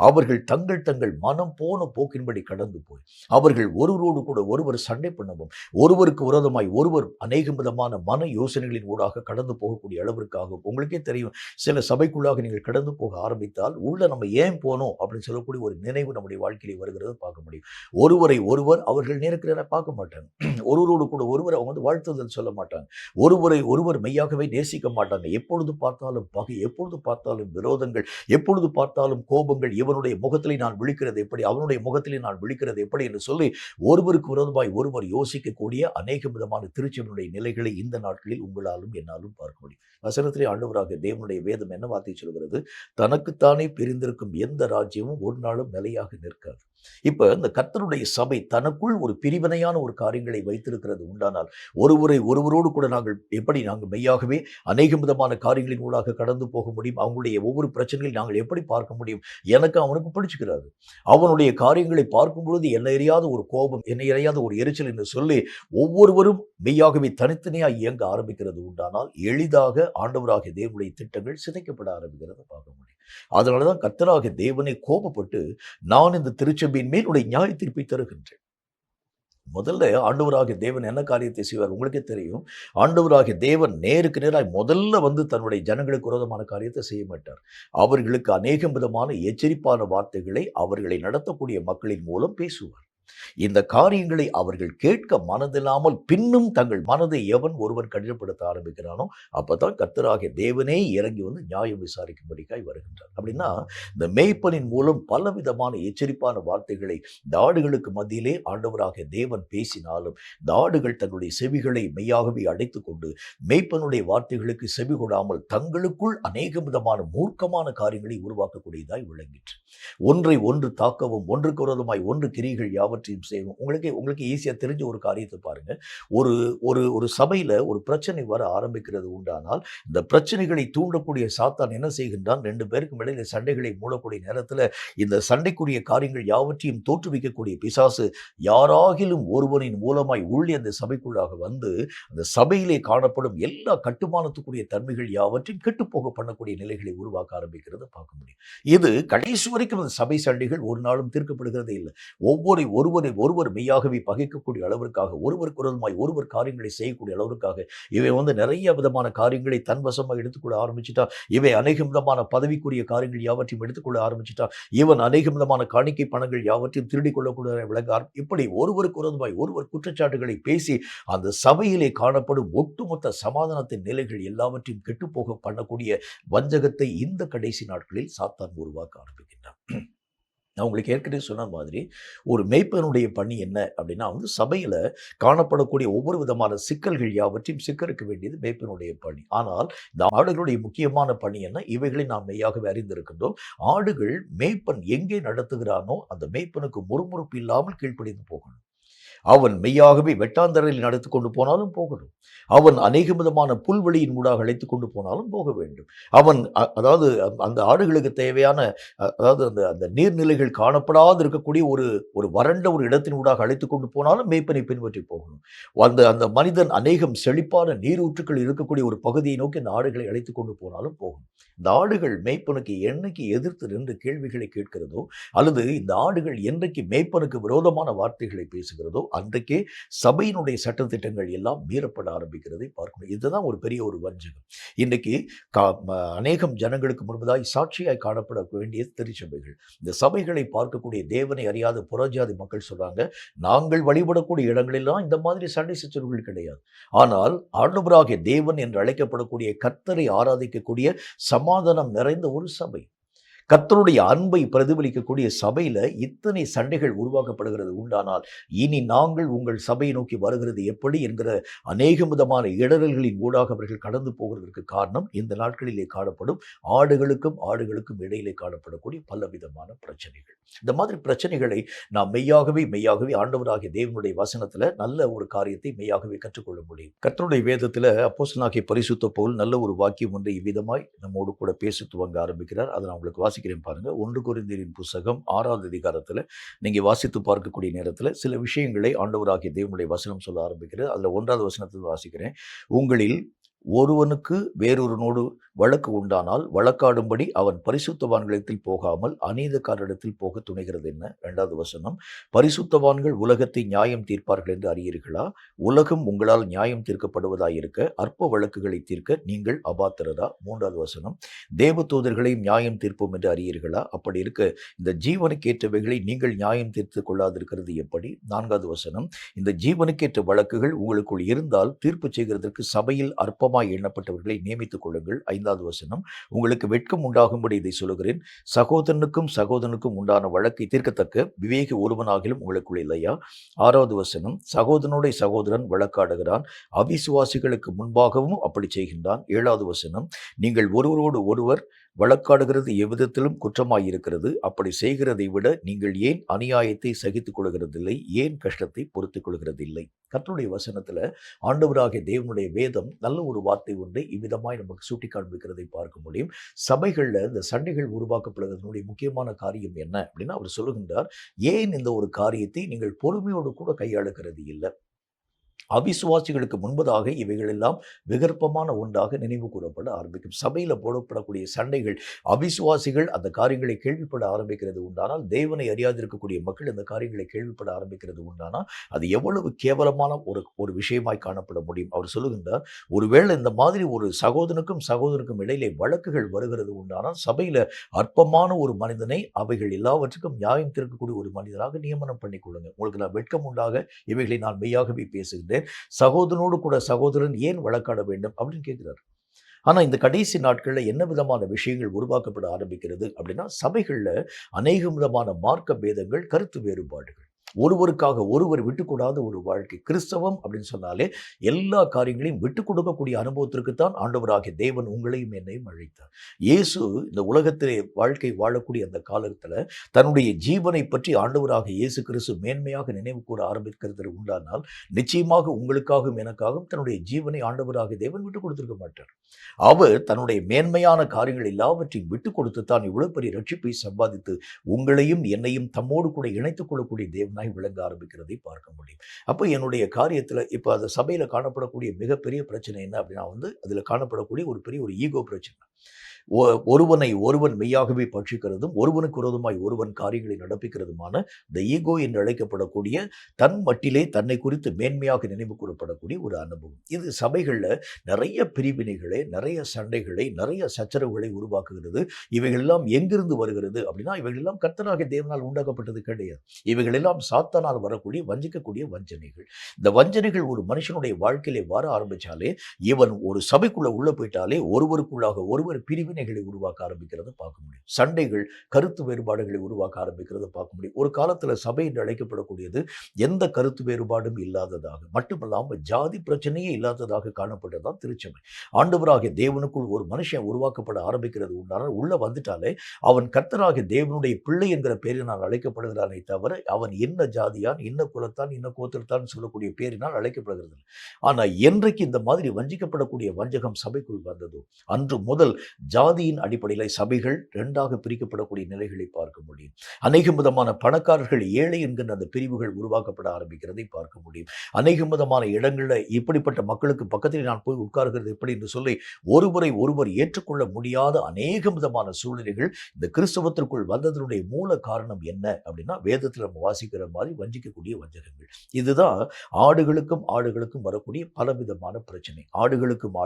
அவர்கள் தங்கள் மனம் போன போக்கின்படி கடந்து போய் அவர்கள் ஒருவரோடு கூட ஒருவர் சண்டை பண்ணவும், ஒருவருக்கு விரோதமாய் ஒருவர் அநேக விதமான மன யோசனைகளின் ஊடாக கடந்து போகக்கூடிய அளவிற்காகும். உங்களுக்கே தெரியும், சில சபைக்குள்ளாக நீங்கள் கடந்து போக ஆரம்பித்தால் உள்ள நம்ம ஏன் போனோம் அப்படின்னு சொல்லக்கூடிய ஒரு நினைவு நம்முடைய வாழ்க்கையிலே வருகிறது பார்க்க முடியும். ஒருவரை ஒருவர் அவர்கள் நேருக்கு நேராக பார்க்க மாட்டாங்க. ஒருவரோடு கூட ஒருவர் அவங்க வந்து வாழ்த்துதல் சொல்ல மாட்டாங்க. ஒருவரை ஒருவர் மெய்யாகவே நேசிக்க மாட்டாங்க. எப்பொழுது பார்த்தாலும் பகை, எப்பொழுது பார்த்தாலும் விரோதங்கள், எப்பொழுது பார்த்தாலும் கோபங்கள். இவனுடைய முகத்திலே நான் விழிக்கிறது எப்படி, அவனுடைய முகத்திலே நான் விழிக்கிறது எப்படி என்று சொல்லி ஒருவருக்கு விரோதமாய் ஒருவர் யோசிக்கக்கூடிய அநேக விதமான திருச்சபையினுடைய நிலைகளை இந்த நாட்களில் உங்களாலும் என்னாலும் பார்க்க முடியும். வசனத்திலே ஆண்டவராக தேவனுடைய வேதம் என்ன வார்த்தை சொல்கிறது? தனக்குத்தானே பிரிந்திருக்கும் எந்த ராஜ்யமும் ஒரு நாளும் நிலையாக நிற்காது. இப்ப இந்த கர்த்தருடைய சபை தனக்குள் ஒரு பிரிவினையான ஒரு காரியங்களை வைத்திருக்கிறது உண்டானால் ஒருவரோடு கூட நாங்கள் மெய்யாகவே அநேக விதமான காரியங்களின் ஊடாக கடந்து போக முடியும். அவங்களுடைய ஒவ்வொரு பிரச்சனைகளை நாங்கள் எப்படி பார்க்க முடியும்? எனக்கு அவனுக்கு பிடிச்சுக்கிறாரு. அவனுடைய காரியங்களை பார்க்கும் பொழுது என்னை அறியாத ஒரு கோபம், என்னை அறியாத ஒரு எரிச்சல் என்று சொல்லி ஒவ்வொருவரும் மெய்யாகவே தனித்தனியாக இயங்க ஆரம்பிக்கிறது உண்டானால் எளிதாக ஆண்டவராகிய தேவனுடைய திட்டங்கள் சிதைக்கப்பட ஆரம்பிக்கிறத பார்க்க முடியும். அதனாலதான் கர்த்தராகிய தேவனை கோபப்பட்டு நான் இந்த திருச்சபையின் மேல் உடைய நியாய தீர்ப்பை தருகின்றேன். முதல்ல ஆண்டவராகிய தேவன் என்ன காரியத்தை செய்வார்? உங்களுக்கே தெரியும். ஆண்டவராகிய தேவன் நேருக்கு நேராக முதல்ல வந்து தன்னுடைய ஜனங்களுக்கு விரோதமான காரியத்தை செய்ய மாட்டார். அவர்களுக்கு அநேக விதமான எச்சரிப்பான வார்த்தைகளை அவர்களை நடத்தக்கூடிய மக்களின் மூலம் பேசுவார். இந்த காரியங்களை அவர்கள் கேட்க மனதில்லாமல் பின்னும் தங்கள் மனதை எவன் ஒருவன் கடினப்படுத்த ஆரம்பிக்கிறானோ அப்பதான் கர்த்தராகிய தேவனே இறங்கி வந்து நியாயம் விசாரிக்கும்படிக்காய் வருகின்றார். அப்படின்னா இந்த மேய்ப்பனின் மூலம் பலவிதமான எச்சரிப்பான வார்த்தைகளை இந்த ஆடுகளுக்கு மத்தியிலே ஆண்டவராகிய தேவன் பேசினாலும் இந்த ஆடுகள் தங்களுடைய செவிகளை மெய்யாகவே அடைத்து கொண்டு மேய்ப்பனுடைய வார்த்தைகளுக்கு செவி கொடாமல் தங்களுக்குள் அநேக விதமான மூர்க்கமான காரியங்களை உருவாக்கக்கூடியதாய் விளங்கிற்று. ஒன்றை ஒன்று தாக்கவும், ஒன்றுக்கு விரோதமாய் ஒன்று கிரிகள் யாவற்றையும் செய்வோம். உங்களுக்கு ஈஸியா தெரிஞ்ச ஒரு காரியத்தை பாருங்க. ஒரு ஒரு ஒரு சபையில ஒரு பிரச்சனை வர ஆரம்பிக்கிறது உண்டானால் இந்த பிரச்சனைகளை தூண்டக்கூடிய சாத்தான் என்ன செய்கின்றான்? 2 பேருக்கும் இடையில சண்டைகளை மூடக்கூடிய நேரத்துல இந்த சண்டைக்குரிய காரியங்கள் யாவற்றையும் தோற்றுவிக்கக்கூடிய பிசாசு யாராகிலும் ஒருவனின் மூலமாய் உள்ளே அந்த சபைக்குள்ளாக வந்து அந்த சபையிலே காணப்படும் எல்லா கட்டுமானத்துக்குரிய தன்மைகள் யாவற்றையும் கெட்டுப்போக பண்ணக்கூடிய நிலைகளை உருவாக்க ஆரம்பிக்கிறத பார்க்க முடியும். இது கடைசி வரைக்கும் அந்த சபை சண்டைகள் ஒரு நாளும் தீர்க்கப்படுகிறதே இல்லை. ஒருவர் மெய்யாகவே பகைக்கக்கூடிய அளவிற்காக, ஒருவருக்கு விரோதமாய் ஒருவர் காரியங்களை செய்யக்கூடிய அளவிற்காக இவை வந்து நிறைய விதமான காரியங்களை தன்வசமாக எடுத்துக்கொள்ள ஆரம்பிச்சுட்டா, இவை அநேக விதமான பதவிக்குரிய காரியங்கள் யாவற்றையும் எடுத்துக்கொள்ள ஆரம்பிச்சுட்டா, இவன் அநேக விதமான காணிக்கை பணங்கள் யாவற்றையும் திருடிக் கொள்ளக்கூடிய விளங்க இப்படி ஒருவருக்கு விரோதமாய் ஒருவர் குற்றச்சாட்டுகளை பேசி அந்த சபையிலே காணப்படும் ஒட்டுமொத்த சமாதானத்தின் நிலைகள் எல்லாவற்றையும் கெட்டுப்போக பண்ணக்கூடிய வஞ்சகத்தை இந்த கடைசி நாட்களில் சாத்தான் உருவாக்க ஆரம்பிக்கின்றான். நான் உங்களுக்கு ஏற்கனவே சொன்ன மாதிரி ஒரு மேய்ப்பனுடைய பணி என்ன அப்படின்னா வந்து சபையில காணப்படக்கூடிய ஒவ்வொரு விதமான சிக்கல்கள் யாவற்றையும் சிக்கறுக்க வேண்டியது மேய்ப்பனுடைய பணி. ஆனால் இந்த ஆடுகளுடைய முக்கியமான பணி என்ன? இவைகளை நாம் மெய்யாகவே அறிந்திருக்கின்றோம். ஆடுகள் மேய்ப்பன் எங்கே நடத்துகிறானோ அந்த மேய்ப்பனுக்கு முறுமுறுப்பு இல்லாமல் கீழ்ப்படிந்து போகணும். அவன் மெய்யாகவே வெட்டாந்தரையில் நடத்தி கொண்டு போனாலும் போகணும். அவன் அநேக விதமான புல்வெளியின் ஊடாக அழைத்து கொண்டு போனாலும் போக வேண்டும். அவன் அதாவது அந்த ஆடுகளுக்கு தேவையான அதாவது அந்த அந்த நீர்நிலைகள் காணப்படாது இருக்கக்கூடிய ஒரு வறண்ட ஒரு இடத்தின் ஊடாக அழைத்து கொண்டு போனாலும் மேய்ப்பனை பின்பற்றி போகணும். அந்த மனிதன் அநேகம் செழிப்பான நீரூற்றுக்கள் இருக்கக்கூடிய ஒரு பகுதியை நோக்கி அந்த ஆடுகளை அழைத்து கொண்டு போனாலும் போகணும். இந்த ஆடுகள் மேய்ப்பனுக்கு என்னைக்கு எதிர்த்து நின்று கேள்விகளை கேட்கிறதோ அல்லது இந்த ஆடுகள் என்றைக்கு மேய்ப்பனுக்கு விரோதமான வார்த்தைகளை பேசுகிறதோ அன்றைக்கே சபையினுடைய சட்டத்திட்டங்கள் எல்லாம் மீறப்பட ஆரம்பிக்கிறதை பார்க்கணும். இதுதான் ஒரு பெரிய ஒரு வஞ்சகம். இன்றைக்கு அநேகம் ஜனங்களுக்கு முன்பதாய் சாட்சியாய் காணப்பட வேண்டிய திருச்சபைகள், இந்த சபைகளை பார்க்கக்கூடிய தேவனை அறியாத புறஜாதி மக்கள் சொல்றாங்க, நாங்கள் வழிபடக்கூடிய இடங்களெல்லாம் இந்த மாதிரி சண்டை சச்சரவுகள் கிடையாது. ஆனால் ஆண்டவராகிய தேவன் என்று அழைக்கப்படக்கூடிய கர்த்தரை ஆராதிக்கக்கூடிய சமாதானம் நிறைந்த ஒரு சபை, கர்த்தருடைய அன்பை பிரதிபலிக்கக்கூடிய சபையில இத்தனை சண்டைகள் உருவாக்கப்படுகிறது உண்டானால் இனி நாங்கள் உங்கள் சபையை நோக்கி வருகிறது எப்படி என்கிற அநேக விதமான இடரல்களின் ஊடாக அவர்கள் கடந்து போகிறதற்கு காரணம் இந்த நாட்களிலே காணப்படும் ஆடுகளுக்கும் இடையிலே காணப்படக்கூடிய பலவிதமான பிரச்சனைகள். இந்த மாதிரி பிரச்சனைகளை நாம் மெய்யாகவே ஆண்டவராகிய தேவனுடைய வசனத்துல நல்ல ஒரு காரியத்தை மெய்யாகவே கற்றுக்கொள்ள முடியும். கர்த்தருடைய வேதத்துல அப்போஸ்தலனாகிய பரிசுத்த பவுல் நல்ல ஒரு வாக்கியம் ஒன்றை இவ்விதமாய் நம்மோடு கூட பேச துவங்க ஆரம்பிக்கிறார். அதை நான் உங்களுக்கு வாசிக்கிறேன் பாருங்க. 1 கொரிந்தியரின் புத்தகம் 6வது அதிகாரத்துல நீங்க வாசித்து பார்க்கக்கூடிய நேரத்துல சில விஷயங்களை ஆண்டவராகிய தேவனுடைய வசனம் சொல்ல ஆரம்பிக்கிறது. அதுல 1வது வசனத்தில் வாசிக்கிறேன். உங்களில் ஒருவனுக்கு வேறொருவனோடு வழக்கு உண்டானால் வழக்காடும்படி அவன் பரிசுத்தவான்களிடத்தில் போகாமல் அநீதக்காரரிடத்தில் போக துணைகிறது என்ன? 2வது வசனம், பரிசுத்தவான்கள் உலகத்தை நியாயம் தீர்ப்பார்கள் என்று அறியீர்களா? உலகம் உங்களால் நியாயம் தீர்க்கப்படுவதாயிருக்க அற்ப வழக்குகளை தீர்க்க நீங்கள் அபாத்திரரா? 3வது வசனம், தேவதூதர்களை நியாயம் தீர்ப்போம் என்று அறியீர்களா? அப்படி இருக்க இந்த ஜீவனுக்கேற்றவைகளை நீங்கள் நியாயம் தீர்த்து கொள்ளாதிருக்கிறது எப்படி? 4வது வசனம், இந்த ஜீவனுக்கேற்ற வழக்குகள் உங்களுக்குள் இருந்தால் தீர்ப்பு செய்கிறதற்கு சபையில் அற்பமாய் எண்ணப்பட்டவர்களை நியமித்துக் கொள்ளுங்கள். 5வது வசனம், உங்களுக்கு வெட்கம் உண்டாகும்படி இதை சொல்லுகிறேன். சகோதரனுக்கும் உண்டான வழக்கை தீர்க்கத்தக்க விவேக ஒருவனாகிலும் உங்களுக்குள் இல்லையா? 6வது வசனம், சகோதரன் வழக்காடுகிறான், அவிசுவாசிகளுக்கு முன்பாகவும் அப்படி செய்கின்றான். 7வது வசனம், நீங்கள் ஒருவரோடு ஒருவர் வழக்காடுகிறது எவ்விதத்திலும் குற்றமாயிருக்கிறது. அப்படி செய்கிறதை விட நீங்கள் ஏன் அநியாயத்தை சகித்துக் கொள்கிறதில்லை? ஏன் கஷ்டத்தை பொறுத்துக் கொள்கிறதில்லை? கர்த்தருடைய வசனத்துல ஆண்டவராகிய தேவனுடைய வேதம் நல்ல ஒரு வார்த்தை ஒன்றை இவ்விதமாய் நமக்கு சுட்டி காண்பிக்கிறதை பார்க்க முடியும். சபைகள்ல இந்த சண்டைகள் உருவாக்கப்படுவதனுடைய முக்கியமான காரியம் என்ன அப்படின்னா, அவர் சொல்லுகின்றார், ஏன் இந்த ஒரு காரியத்தை நீங்கள் பொறுமையோடு கூட கையாளுகிறது இல்லை? அவிசுவாசிகளுக்கு முன்பதாக இவைகளெல்லாம் விகற்பமான ஒன்றாக நினைவு கூறப்பட ஆரம்பிக்கும். சபையில் போடப்படக்கூடிய சண்டைகள் அவிசுவாசிகள் அந்த காரியங்களை கேள்விப்பட ஆரம்பிக்கிறது உண்டானால், தேவனை அறியாதிருக்கக்கூடிய மக்கள் இந்த காரியங்களை கேள்விப்பட ஆரம்பிக்கிறது உண்டானால் அது எவ்வளவு கேவலமான ஒரு விஷயமாய் காணப்பட முடியும். அவர் சொல்லுகின்றார், ஒருவேளை இந்த மாதிரி ஒரு சகோதரனுக்கும் இடையிலே வழக்குகள் வருகிறது உண்டானால் சபையில் அற்பமான ஒரு மனிதனை அவைகள் எல்லாவற்றுக்கும் நியாயம் தீர்க்கக்கூடிய ஒரு மனிதராக நியமனம் பண்ணிக் கொள்ளுங்க. உங்களுக்கு நான் வெட்கம் உண்டாக இவைகளை நான் மெய்யாகவே பேசுகின்றேன். சகோதரனோடு கூட சகோதரன் ஏன் வழக்காட வேண்டும் அப்படின்னு கேட்கிறார். ஆனா இந்த கடைசி நாட்கள்ல என்ன விதமான விஷயங்கள் உருவாக்கப்பட ஆரம்பிக்கிறது அப்படின்னா, சபைகள்ல அநேக விதமான மார்க்க பேதங்கள், கருத்து வேறுபாடுகள், ஒருவருக்காக ஒருவர் விட்டுக்கூடாத ஒரு வாழ்க்கை. கிறிஸ்தவம் அப்படின்னு சொன்னாலே எல்லா காரியங்களையும் விட்டு கொடுக்கக்கூடிய அனுபவத்திற்குத்தான் ஆண்டவராகிய தேவன் உங்களையும் என்னையும் அழைத்தார். இயேசு இந்த உலகத்திலே வாழ்க்கை வாழக்கூடிய அந்த காலத்துல தன்னுடைய ஜீவனை பற்றி ஆண்டவராகிய இயேசு கிறிஸ்து மேன்மையாக நினைவு கூற ஆரம்பிக்கிறது உண்டானால் நிச்சயமாக உங்களுக்காகவும் எனக்காகவும் தன்னுடைய ஜீவனை ஆண்டவராகிய தேவன் விட்டு கொடுத்திருக்க மாட்டார். அவர் தன்னுடைய மேன்மையான காரியங்கள் எல்லாவற்றையும் விட்டு கொடுத்து தான் இவ்வளவு பெரிய ரட்சிப்பை சம்பாதித்து உங்களையும் என்னையும் தம்மோடு கூட இணைத்துக் கொள்ளக்கூடிய தேவனாய் விளங்க ஆரம்பிக்கிறதை பார்க்க முடியும். அப்போ என்னுடைய காரியத்துல இப்போ அந்த சபையில காணப்படக்கூடிய மிகப்பெரிய பிரச்சனை என்ன அப்படின்னா, அதுல காணப்படக்கூடிய ஒரு பெரிய ஒரு ஈகோ பிரச்சனை. ஒருவனை ஒருவன் மெய்யாகவே பட்சிக்கிறதும் ஒருவனுக்கு விரோதமாய் ஒருவன் காரியங்களை நடப்பிக்கிறதுமான இந்த ஈகோ என்று அழைக்கப்படக்கூடிய தன் மட்டிலே தன்னை குறித்து மேன்மையாக நினைவு கூறப்படக்கூடிய ஒரு அனுபவம். இது சபைகளில் நிறைய பிரிவினைகளை, நிறைய சண்டைகளை, நிறைய சச்சரவுகளை உருவாக்குகிறது. இவைகளெல்லாம் எங்கிருந்து வருகிறது அப்படின்னா, இவைகளெல்லாம் கர்த்தராகிய தேவனால் உண்டாக்கப்பட்டது கிடையாது. இவைகளெல்லாம் சாத்தானால் வரக்கூடிய வஞ்சிக்கக்கூடிய வஞ்சனைகள். இந்த வஞ்சனைகள் ஒரு மனுஷனுடைய வாழ்க்கையிலே வர ஆரம்பிச்சாலே, இவன் ஒரு சபைக்குள்ள உள்ள போயிட்டாலே ஒருவருக்குள்ளாக ஒருவர் பிரிவினை உருவாக்க ஆரம்பிக்கிறத பார்க்க முடியும். சண்டைகள், கருத்து வேறுபாடுகளை உருவாக்க ஆரம்பிக்கிறத பார்க்க முடியும். ஒரு காலத்துல சபை என்று அழைக்கப்படக்கூடியது எந்த கருத்து வேறுபாடும் இல்லாததாக, மட்டுமல்லாமல் ஜாதி பிரச்சனையே இல்லாததாக காணப்பட்டதான் திருச்சபை. ஆண்டவராகிய தேவனுக்குள் ஒரு மனுஷன் உருவாக்கப்பட ஆரம்பிக்கிறது உண்டான உள்ள வந்துட்டாலே அவன் கர்த்தராகிய தேவனுடைய பிள்ளை என்கிற பேரினால் அழைக்கப்படுகிறானே தவிர அவன் என்ன ஜாதியான், என்ன குலத்தான், என்ன கோத்திரத்தான் சொல்லக்கூடிய பேரினால் அழைக்கப்படுகிறது. ஆனா என்றைக்கு இந்த மாதிரி வஞ்சிக்கப்படக்கூடிய வஞ்சகம் சபைக்குள் வந்ததோ அன்று முதல் ஜாதியின் அடிப்படையில் சபைகள் இரண்டாக பிரிக்கப்படக்கூடிய நிலைகளை பார்க்க முடியும். அநேக விதமான பணக்காரர்கள், ஏழை என்கின்ற அந்த பிரிவுகள் உருவாக்கப்பட ஆரம்பிக்கிறதை பார்க்க முடியும். அநேக விதமான இடங்களில் இப்படிப்பட்ட மக்களுக்கு பக்கத்தில் நான் போய் உட்கார்கிறது எப்படி என்று சொல்லி ஒருவரை ஒருவர் ஏற்றுக்கொள்ள முடியாத அநேக விதமான சூழ்நிலைகள் இந்த கிறிஸ்தவத்திற்குள் வந்ததனுடைய மூல காரணம் என்ன அப்படின்னா, வேதத்தில் நம்ம வாசிக்கிற மாதிரி வஞ்சிக்கக்கூடிய வஞ்சகங்கள். இதுதான் ஆடுகளுக்கும் வரக்கூடிய பலவிதமான பிரச்சனை. ஆடுகளுக்கும்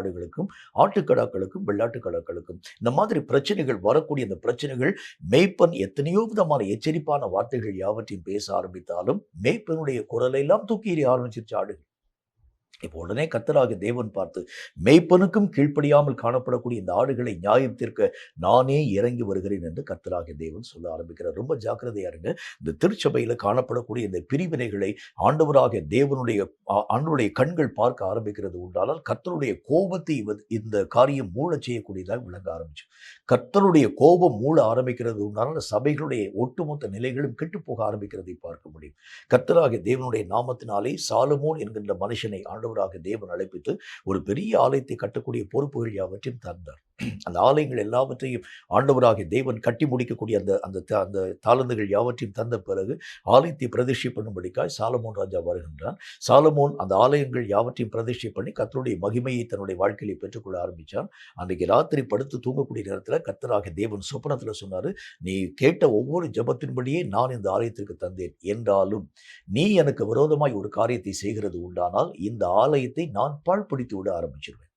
ஆட்டுக்கடாக்களுக்கும் வெள்ளாட்டுக்கடாக்களுக்கும் இந்த மாதிரி பிரச்சனைகள் வரக்கூடிய அந்த பிரச்சனைகள், மேய்ப்பன் எத்தனையோ விதமான எச்சரிப்பான வார்த்தைகள் யாவற்றையும் பேச ஆரம்பித்தாலும் மேய்ப்பனுடைய குரலை எல்லாம் தூக்கி எறிய ஆரம்பிச்சிருச்சு ஆடுகள். இப்போ உடனே கர்த்தராகிய தேவன் பார்த்து, மேய்ப்பனுக்கும் கீழ்ப்படியாமல் காணப்படக்கூடிய இந்த ஆடுகளை நியாயம் தீர்க்க நானே இறங்கி வருகிறேன் என்று கர்த்தராகிய தேவன் சொல்ல ஆரம்பிக்கிறார். ரொம்ப ஜாக்கிரதையா இருங்க. இந்த திருச்சபையில காணப்படக்கூடிய இந்த பிரிவினைகளை ஆண்டவராகிய தேவனுடைய ஆண்டவருடைய கண்கள் பார்க்க ஆரம்பிக்கிறது உண்டானால் கர்த்தருடைய கோபத்தை இந்த காரியம் மூளச் செய்யக்கூடியதாக விளங்க ஆரம்பிச்சு. கர்த்தருடைய கோபம் மூள ஆரம்பிக்கிறது உண்டானால் சபைகளுடைய ஒட்டுமொத்த நிலைகளும் கெட்டுப்போக ஆரம்பிக்கிறதை பார்க்க முடியும். கர்த்தராகிய தேவனுடைய நாமத்தினாலே சாலமோன் என்கின்ற மனுஷனை ஆண்டவராகிய தேவன் அழைப்பித்து ஒரு பெரிய ஆலயத்தை கட்டக்கூடிய பொறுப்புகள் யாவற்றையும் தந்தார். அந்த ஆலயங்கள் எல்லாவற்றையும் ஆண்டவராகிய தேவன் கட்டி முடிக்கக்கூடிய அந்த அந்த அந்த தாளந்துகள் யாவற்றையும் தந்த பிறகு ஆலயத்தை பிரதிஷ்டை பண்ணும்படிக்காய் சாலமோன் ராஜா வருகின்றான். சாலமோன் அந்த ஆலயங்கள் யாவற்றையும் பிரதிஷ்டை பண்ணி கர்த்தருடைய மகிமையை தன்னுடைய வாழ்க்கையை பெற்றுக்கொள்ள ஆரம்பித்தான். அன்றைக்கு ராத்திரி படுத்து தூங்கக்கூடிய நேரத்தில் கர்த்தராகிய தேவன் சொப்பனத்தில் சொன்னார், நீ கேட்ட ஒவ்வொரு ஜெபத்தின்படியே நான் இந்த ஆலயத்திற்கு தந்தேன். என்றாலும் நீ எனக்கு விரோதமாய் ஒரு காரியத்தை செய்கிறது உண்டானால் இந்த ஆலயத்தை நான் பாழ்படுத்தி விட ஆரம்பிச்சிருவேன்.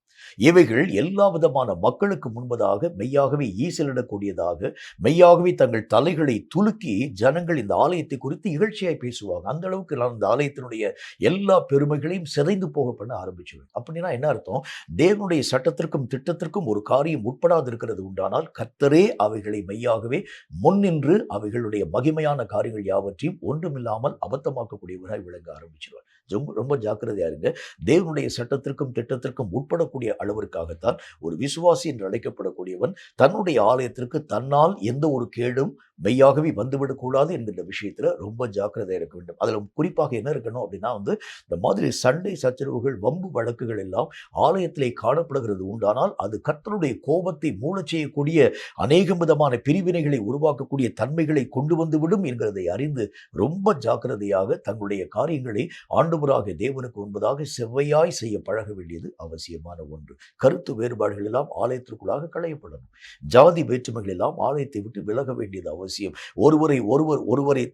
இவைகள் எல்லா விதமான மக்களுக்கு முன்பதாக மெய்யாகவே ஈசலிடக்கூடியதாக, மெய்யாகவே தங்கள் தலைகளை துலுக்கி ஜனங்கள் இந்த ஆலயத்தை குறித்து இகழ்ச்சியாய் பேசுவாங்க. அந்த அளவுக்கு நான் இந்த ஆலயத்தினுடைய எல்லா பெருமைகளையும் சிதைந்து போக பண்ண ஆரம்பிச்சுவேன். அப்படின்னா என்ன அர்த்தம்? தேவனுடைய சட்டத்திற்கும் திட்டத்திற்கும் ஒரு காரியம் உட்படாது இருக்கிறது உண்டானால் கர்த்தரே அவைகளை மெய்யாகவே முன்னின்று அவைகளுடைய மகிமையான காரியங்கள் யாவற்றையும் ஒன்றுமில்லாமல் அபத்தமாக்கக்கூடியவராய் விளங்க ஆரம்பிச்சிருவார். ரொம்ப ரொம்ப ஜாக்கிரதையா இருங்க. தேவனுடைய சட்டத்திற்கும் திட்டத்திற்கும் உட்படக்கூடிய அளவிற்காகத்தான் ஒரு விசுவாசி என்று அழைக்கப்படக்கூடியவன் தன்னுடைய ஆலயத்திற்கு தன்னால் எந்த ஒரு கேடும் மெய்யாகவே வந்துவிடக்கூடாது என்கின்ற விஷயத்துல ரொம்ப ஜாக்கிரதையா இருக்க வேண்டும். அதுல குறிப்பாக என்ன இருக்கணும் அப்படின்னா இந்த மாதிரி சண்டை சச்சரவுகள் வம்பு வழக்குகள் எல்லாம் ஆலயத்திலே காணப்படுகிறது உண்டானால் அது கர்த்தருடைய கோபத்தை மூளச் செய்யக்கூடிய அநேக விதமான பிரிவினைகளை உருவாக்கக்கூடிய தன்மைகளை கொண்டு வந்துவிடும் என்கிறதை அறிந்து ரொம்ப ஜாக்கிரதையாக தங்களுடைய காரியங்களை ஆண்டவராகிய தேவனுக்கு முன்பதாக செவ்வையாய் செய்ய பழக வேண்டியது அவசியமான ஒன்று. கருத்து வேறுபாடுகள் எல்லாம் ஆலயத்திற்குள்ளாக களையப்படணும். ஜாதி வேற்றுமைகள் எல்லாம் ஆலயத்தை விட்டு விலக வேண்டியது அவசியம். ஒருவரை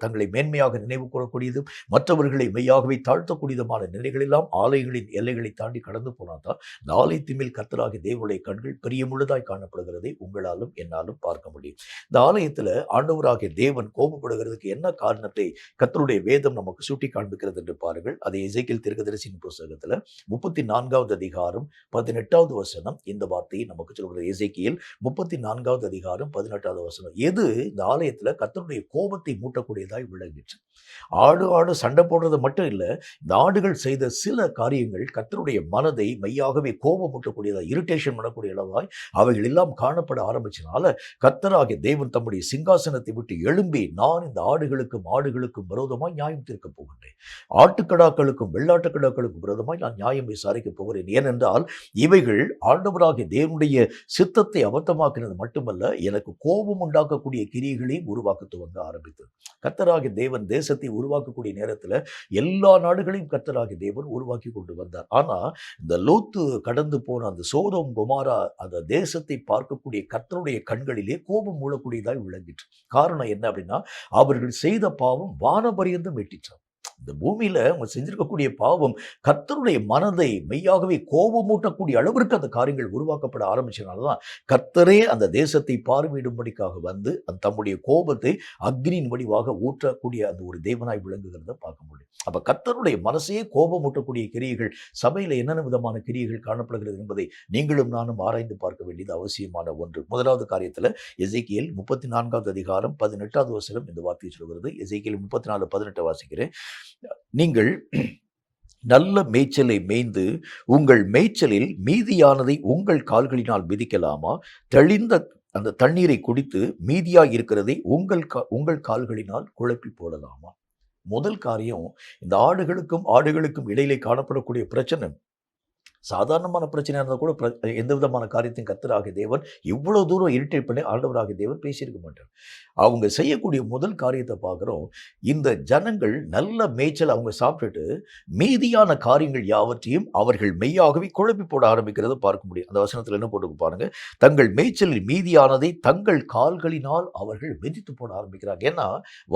தங்களை மேன்மையாக நினைவு கூறக்கூடியதும் மற்றவர்களை மெய்யாகவே தாழ்த்தக்கூடியதுமான நிலைகள் எல்லாம் ஆலயங்களின் எல்லைகளை தாண்டி கடந்து போனால்தான் இந்த ஆலயத்தின் மேல் கர்த்தராகிய தேவனுடைய கண்கள் பிரியமுள்ளதாய் காணப்படுகிறதை உங்களாலும் என்னாலும் பார்க்க முடியும். இந்த ஆலயத்துல ஆண்டவராகிய தேவன் கோபப்படுகிறதுக்கு என்ன காரணத்தை கர்த்தருடைய வேதம் நமக்கு சுட்டி காண்பிக்கிறது என்று பாருங்கள். அது எசேக்கியேல் தீர்க்கதரிசியின் புத்தகத்துல 34வது அதிகாரம் 18வது வசனம் இந்த வார்த்தையை நமக்கு சொல்கிறது. எசேக்கியேல் 34வது அதிகாரம் 18வது வசனம். எது இந்த ஆலயத்துல கர்த்தருடைய கோபத்தை மூட்டக்கூடியதாய் விளங்கிற்று? ஆடு சண்டை போடுறது மட்டும் இல்ல, இந்த ஆடுகள் செய்த சில காரியங்கள் கர்த்தருடைய மனதை மெய்யாகவே கோபம் மூட்டக்கூடியதாய், இரிட்டேஷன் பண்ணக்கூடிய அளவாய் அவைகள் எல்லாம் காணப்பட ஆரம்பிச்சனால கர்த்தராகிய தேவன் தம்முடைய சிங்காசனத்தை விட்டு எழும்பி, நான் இந்த ஆடுகளுக்கும் விரோதமாய் நியாயம் தீர்க்க போகின்றேன், ஆட்டுக்கடாக்களுக்கும் வெள்ளாட்டுக்கடாக்களுக்கும் விரோதமாய் நான் நியாயம் விசாரிக்க போகிறேன். ஏனென்றால் இவைகள் ஆண்டவராகிய தேவனுடைய சித்தத்தை அபத்தமாக்கினது மட்டுமல்ல, எனக்கு கோபம் உண்டாக்கக்கூடிய கிரியைகளையும் உருவாக்க துவங்க ஆரம்பித்தது. கர்த்தராகிய தேவன் தேசத்தை உருவாக்கக்கூடிய நேரத்துல எல்லா நாடுகளையும் கர்த்தராகிய தேவன் உருவாக்கி கொண்டு வந்தார். ஆனா இந்த லோத்து கடந்து போன அந்த சோதோம் கொமோரா அந்த தேசத்தை பார்க்கக்கூடிய கர்த்தருடைய கண்களிலே கோபம் மூழக்கூடியதாய் விளங்கிற்று. காரணம் என்ன அப்படின்னா, அவர்கள் செய்த பாவம் வானபரியந்தம் எட்டிற்றார். இந்த பூமியில அவங்க செஞ்சிருக்கக்கூடிய பாவம் கர்த்தருடைய மனதை மெய்யாகவே கோபமூட்டக்கூடிய அளவிற்கு அந்த காரியங்கள் உருவாக்கப்பட ஆரம்பிச்சனால்தான் கர்த்தரே அந்த தேசத்தை பார்வையிடும்படிக்காக வந்து அந்த தம்முடைய கோபத்தை அக்னியின் வடிவாக ஊற்றக்கூடிய அந்த ஒரு தேவனாய் விளங்குகிறத பார்க்க முடியும். அப்ப கர்த்தருடைய மனசையே கோபமூட்டக்கூடிய கிரியைகள் சபையில என்னென்ன விதமான கிரியைகள் காணப்படுகிறது என்பதை நீங்களும் நானும் ஆராய்ந்து பார்க்க வேண்டியது அவசியமான ஒன்று. முதலாவது காரியத்துல எசேக்கியேல் 34வது அதிகாரம் 18வது வசனம் இந்த வார்த்தையை சொல்கிறது. எசேக்கியேல் 34:18 வாசிக்கிறேன். நீங்கள் நல்ல மேய்ச்சலை மேய்ந்து உங்கள் மேய்ச்சலில் மீதியானதை உங்கள் கால்களினால் மிதிக்கலாமா? தெளிந்த அந்த தண்ணீரை குடித்து மீதியாய் இருக்கிறதை உங்கள் கால்களினால் குழப்பி போடலாமா? முதல் காரியம், இந்த ஆடுகளுக்கும் இடையிலே காணப்படக்கூடிய பிரச்சனை சாதாரணமான பிரச்சனையாக இருந்தால் கூட எந்த விதமான காரியத்தையும் கர்த்தராகிய தேவன் இவ்வளவு தூரம் இரிட்டேட் பண்ணி ஆண்டவராகிய தேவன் பேசியிருக்க மாட்டார். அவங்க செய்யக்கூடிய முதல் காரியத்தை பார்க்குறோம், இந்த ஜனங்கள் நல்ல மேய்ச்சல் அவங்க சாப்பிட்டுட்டு மீதியான காரியங்கள் யாவற்றையும் அவர்கள் மெய்யாகவே குழப்பி போட ஆரம்பிக்கிறத பார்க்க முடியும். அந்த வசனத்தில் என்ன போட்டு பாருங்க, தங்கள் மேய்ச்சலில் மீதியானதை தங்கள் கால்களினால் அவர்கள் மிதித்து போட ஆரம்பிக்கிறாங்க. ஏன்னா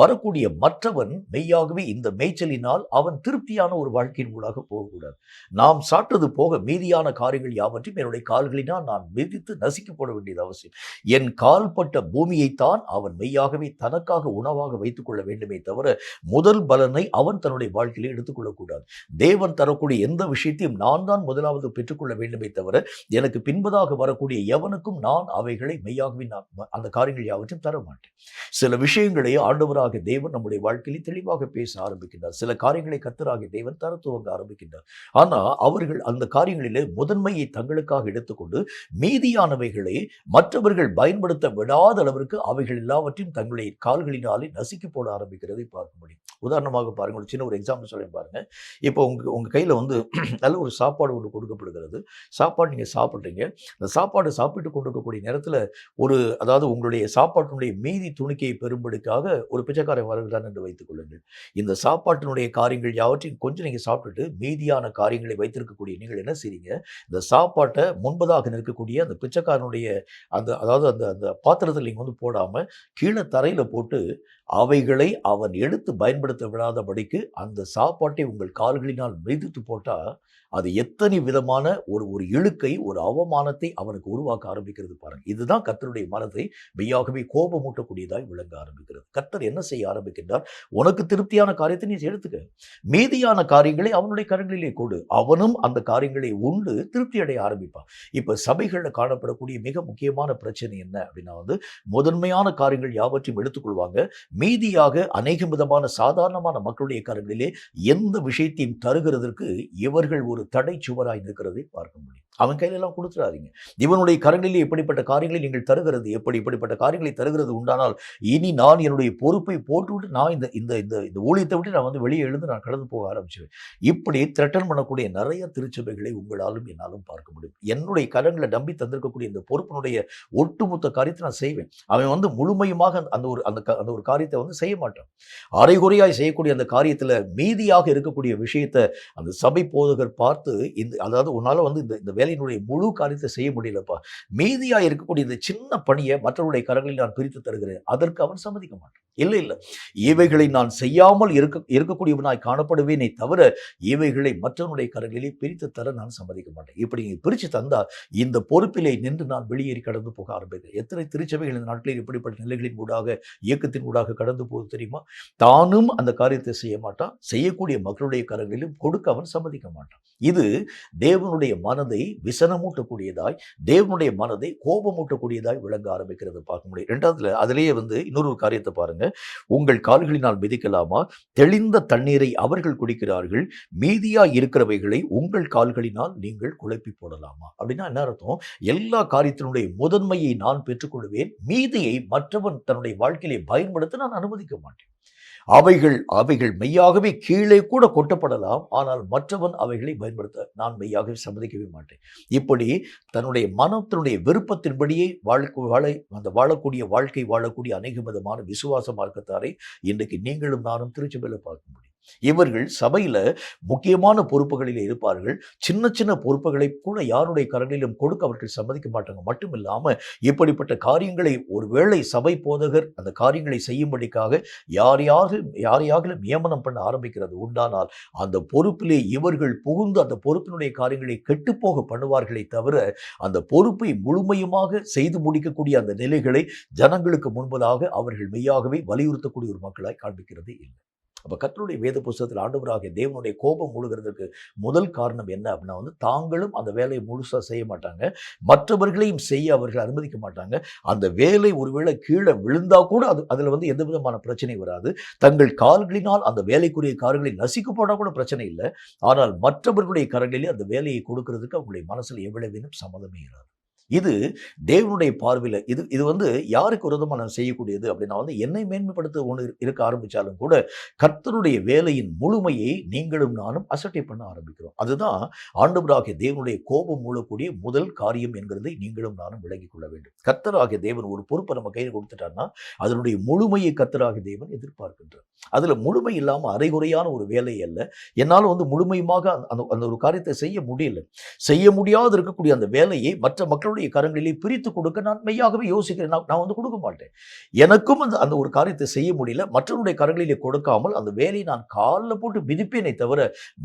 வரக்கூடிய மற்றவன் மெய்யாகவே இந்த மேய்ச்சலினால் அவன் திருப்தியான ஒரு வாழ்க்கையின் ஊடாக போகக்கூடாது. நாம் சாப்பிட்டது போக மீதியான காரியங்கள் யாவற்றையும் என்னுடைய கால்களினால் நான் மிதித்து நசுக்கி போட வேண்டியது அவசியம். என் கால்பட்ட பூமியைத்தான் அவன் மெய்யாகவே தனக்காக உணவாக வைத்துக் கொள்ள வேண்டுமே தவிர முதல் பலனை அவன் தன்னுடைய வாழ்க்கையிலே எடுத்துக்கொள்ளக்கூடாது. தேவன் தரக்கூடிய எந்த விஷயத்தையும் நான் தான் முதலாவது பெற்றுக்கொள்ள வேண்டுமே தவிர எனக்கு பின்பதாக வரக்கூடிய எவனுக்கும் நான் அவைகளை மெய்யாகவே அந்த காரியங்கள் யாவற்றையும் தர மாட்டேன். சில விஷயங்களை ஆண்டவராக தேவன் நம்முடைய வாழ்க்கையில் தெளிவாக பேச ஆரம்பிக்கின்றார். சில காரியங்களை கர்த்தராகிய தேவன் தர துவங்க ஆரம்பிக்கின்றார். ஆனா அவர்கள் அந்த காரியங்களிலே முதன்மையை தங்களுக்காக எடுத்துக்கொண்டு மீதியானவைகளை மற்றவர்கள் பயன்படுத்த விடாத அளவிற்கு அவைகள் எல்லாவற்றையும் தங்களுடைய கால்களினாலே நசுக்கி போட ஆரம்பிக்கிறதை பார்க்க முடியும். உதாரணமாக பாருங்க, ஒரு சின்ன ஒரு எக்ஸாம்பிள் சொல்ல பாருங்க. இப்போ உங்க கையில வந்து நல்ல ஒரு சாப்பாடு ஒன்று கொடுக்கப்படுகிறது. சாப்பாடு நீங்க சாப்பிட்றீங்க. அந்த சாப்பாடு சாப்பிட்டு கொண்டிருக்கக்கூடிய நேரத்தில் அதாவது உங்களுடைய சாப்பாட்டினுடைய மீதி துணிக்கையை பெறும்படிக்காக ஒரு பிச்சைக்காரன் வருகிறான் என்று வைத்துக் கொள்ளுங்கள். இந்த சாப்பாட்டினுடைய காரியங்கள் யாவற்றையும் கொஞ்சம் நீங்க சாப்பிட்டுட்டு மீதியான காரியங்களை வைத்திருக்கக்கூடிய நீங்கள் என்ன செய்றீங்க, இந்த சாப்பாட்டை முன்பதாக நிற்கக்கூடிய அந்த பிச்சைக்காரனுடைய அதாவது அந்த அந்த பாத்திரத்தில் நீங்க வந்து போடாம கீழே தரையில போட்டு அவைகளை அவன் எடுத்து பயன்படுத்த விடாதபடிக்கு அந்த சாப்பாட்டை உங்கள் கால்களினால் மிதித்து போட்டா அது எத்தனை விதமான ஒரு இழுக்கை, ஒரு அவமானத்தை அவனுக்கு உருவாக்க ஆரம்பிக்கிறது பாருங்க. இதுதான் கர்த்தருடைய மனதை மெய்யாகவே கோபமூட்டக்கூடியதாய் விளங்க ஆரம்பிக்கிறது. கர்த்தர் என்ன செய்ய ஆரம்பிக்கின்றார், உனக்கு திருப்தியான காரியத்தை நீ எடுத்துக்க, மீதியான காரியங்களை அவனுடைய கரங்களிலே கொடு, அவனும் அந்த காரியங்களை உண்டு திருப்தி அடைய ஆரம்பிப்பான். இப்ப சபைகளில் காணப்படக்கூடிய மிக முக்கியமான பிரச்சனை என்ன அப்படின்னா முதன்மையான காரியங்கள் யாவற்றையும் எடுத்துக்கொள்வாங்க, மீதியாக அநேக விதமான சாதாரணமான மக்களுடைய கரங்களிலே எந்த விஷயத்தையும் தருகிறதற்கு இவர்கள் ஒரு தடை சுவராய் இருக்கிறதை பார்க்க முடியும். அவன் கையிலெல்லாம் கொடுத்துடாதீங்க. இவனுடைய கரங்களிலே இப்படிப்பட்ட காரியங்களை நீங்கள் தருகிறது இப்படிப்பட்ட காரியங்களை தருகிறது உண்டானால் இனி நான் என்னுடைய பொறுப்பை போட்டுவிட்டு நான் இந்த இந்த இந்த ஊழியத்தை விட்டு நான் வந்து வெளியே எழுந்து நான் கடந்து போக ஆரம்பிச்சிருவேன். இப்படி த்ரெட்டன் பண்ணக்கூடிய நிறைய திருச்சபைகளை உங்களாலும் என்னாலும் பார்க்க முடியும். என்னுடைய கரங்களை நம்பி தந்திருக்கக்கூடிய இந்த பொறுப்பினுடைய ஒட்டுமொத்த காரியத்தை நான் செய்வேன். அவன் வந்து முழுமையுமாக அந்த ஒரு காரியத்தை வந்து செய்ய மாட்டான். அரைகுறையாய் செய்யக்கூடிய அந்த காரியத்தில் மீதியாக இருக்கக்கூடிய விஷயத்தை அந்த சபை போதகர் பார்த்து அதாவது உன்னால வந்து இந்த வேலையினுடைய முழு காரியத்தை செய்ய முடியலப்பா, மீதியா இருக்கக்கூடிய இந்த சின்ன பணியை மற்றவருடைய கரங்களில் நான் பிரித்து தருகிறேன், அதற்கு அவன் சம்மதிக்க மாட்டான். இல்லை இவைகளை நான் செய்யாமல் இருக்கக்கூடியவனாய் காணப்படுவேனே தவிர இவைகளை மற்றவனுடைய கரங்களிலே பிரித்து தர நான் சம்மதிக்க மாட்டேன். இப்படி நீங்க பிரித்து தந்தா இந்த பொறுப்பிலே நின்று நான் வெளியேறி கடந்து போக ஆரம்பிக்கிறேன். எத்தனை திருச்சபைகள் இந்த நாட்களில் இப்படிப்பட்ட நிலைகளின் ஊடாக இயக்கத்தின் ஊடாக கடந்து போகுது தெரியுமா? தானும் அந்த காரியத்தை செய்ய மாட்டான், செய்யக்கூடிய மக்களுடைய கரங்களிலும் கொடுக்க அவன் சம்மதிக்க மாட்டான். இது தேவனுடைய மனதை விசனமூட்டக்கூடியதாய், தேவனுடைய மனதை கோபமூட்டக்கூடியதாய் விளங்க ஆரம்பிக்கிறது பார்க்க முடியும். இரண்டாவதுல அதிலேயே வந்து இன்னொரு காரியத்தை பாருங்க, உங்கள் கால்களினால் மிதிக்கலாமா, தெளிந்த தண்ணீரை அவர்கள் குடிக்கிறார்கள், மீதியா இருக்கிறவைகளை உங்கள் கால்களினால் நீங்கள் குழப்பி போடலாமா? அப்படின்னா என்ன அர்த்தம்? எல்லா காரியத்தினுடைய முதன்மையை நான் பெற்றுக்கொள்வேன், மீதியை மற்றவன் தன்னுடைய வாழ்க்கையிலே பயன்படுத்த நான் அனுமதிக்க மாட்டேன். அவைகள் மெய்யாகவே கீழே கூட கொட்டப்படலாம், ஆனால் மற்றவன் அவைகளை பயன்படுத்த நான் மெய்யாகவே சம்மதிக்கவே மாட்டேன். இப்படி தன்னுடைய மனத்தினுடைய விருப்பத்தின்படியே வாழக்கூடிய வாழ்க்கை வாழக்கூடிய அநேக விதமான விசுவாச மார்க்கத்தாரை இன்றைக்கு நீங்களும் நானும் திருச்சபையில் பார்க்க முடியும். இவர்கள் சபையில முக்கியமான பொறுப்புகளில் இருப்பார்கள். சின்ன சின்ன பொறுப்புகளை கூட யாருடைய கரங்களிலும் கொடுக்க அவர்கள் சம்மதிக்க மாட்டாங்க. மட்டுமில்லாம இப்படிப்பட்ட காரியங்களை ஒருவேளை சபை போதகர் அந்த காரியங்களை செய்யும்படிக்காக யாரையாகிலும் நியமனம் பண்ண ஆரம்பிக்கிறது உண்டானால் அந்த பொறுப்பிலே இவர்கள் புகுந்து அந்த பொறுப்பினுடைய காரியங்களை கெட்டுப்போக பண்ணுவார்களே தவிர அந்த பொறுப்பை முழுமையுமாக செய்து முடிக்கக்கூடிய அந்த நிலைகளை ஜனங்களுக்கு முன்பதாக அவர்கள் மெய்யாகவே வலியுறுத்தக்கூடிய ஒரு மக்களாய் காண்பிக்கிறதே இல்லை. அப்போ கர்த்தருடைய வேத புஸ்தகத்தில் ஆண்டவராகிய தேவனுடைய கோபம் மூழ்கிறதுக்கு முதல் காரணம் என்ன அப்படின்னா தாங்களும் அந்த வேலையை முழுசாக செய்ய மாட்டாங்க, மற்றவர்களையும் செய்ய அவர்கள் அனுமதிக்க மாட்டாங்க. அந்த வேலை ஒருவேளை கீழே விழுந்தா கூட அதில் எந்த விதமான பிரச்சனை வராது. தங்கள் கால்களினால் அந்த வேலைக்குரிய காரியங்களை நசிக்க போனால் கூட பிரச்சனை இல்லை. ஆனால் மற்றவர்களுடைய கரங்களிலே அந்த வேலையை கொடுக்கறதுக்கு அவங்களுடைய மனசில் எவ்வளவேனும் சம்மதமே இராது. இது தேவனுடைய பார்வையில் இது யாருக்கு விரோதமாக நான் செய்யக்கூடியது அப்படின்னா என்னை மேன்மைப்படுத்த ஒன்று இருக்க ஆரம்பித்தாலும் கூட கர்த்தருடைய வேலையின் முழுமையை நீங்களும் நானும் அசட்டை பண்ண ஆரம்பிக்கிறோம். அதுதான் ஆண்டவராகிய தேவனுடைய கோபம் மூலக்கூடிய முதல் காரியம் என்கிறதை நீங்களும் நானும் விளங்கிக் கொள்ள வேண்டும். கர்த்தராகிய தேவன் ஒரு பொறுப்பை நம்ம கையில் கொடுத்துட்டார்னா அதனுடைய முழுமையை கர்த்தராகிய தேவன் எதிர்பார்க்கின்றார். அதில் முழுமை இல்லாமல் அரைகுறையான ஒரு வேலை அல்ல. என்னால் முழுமையுமாக அந்த ஒரு காரியத்தை செய்ய முடியல, செய்ய முடியாது இருக்கக்கூடிய அந்த வேலையை மற்ற மக்களுடைய கர்த்தருடைய கரங்களிலே பிரித்து கொடுக்க நான் மெய்யாகவே யோசிக்கிறேன். நான் வந்து கொடுக்க மாட்டேன். எனக்கும் அந்த அந்த ஒரு காரியத்தை செய்ய முடியல. மற்றவருடைய கரங்களிலே கொடுக்காமல் அந்த வேலையை நான் காலில் போட்டு மிதிப்பேனே தவிர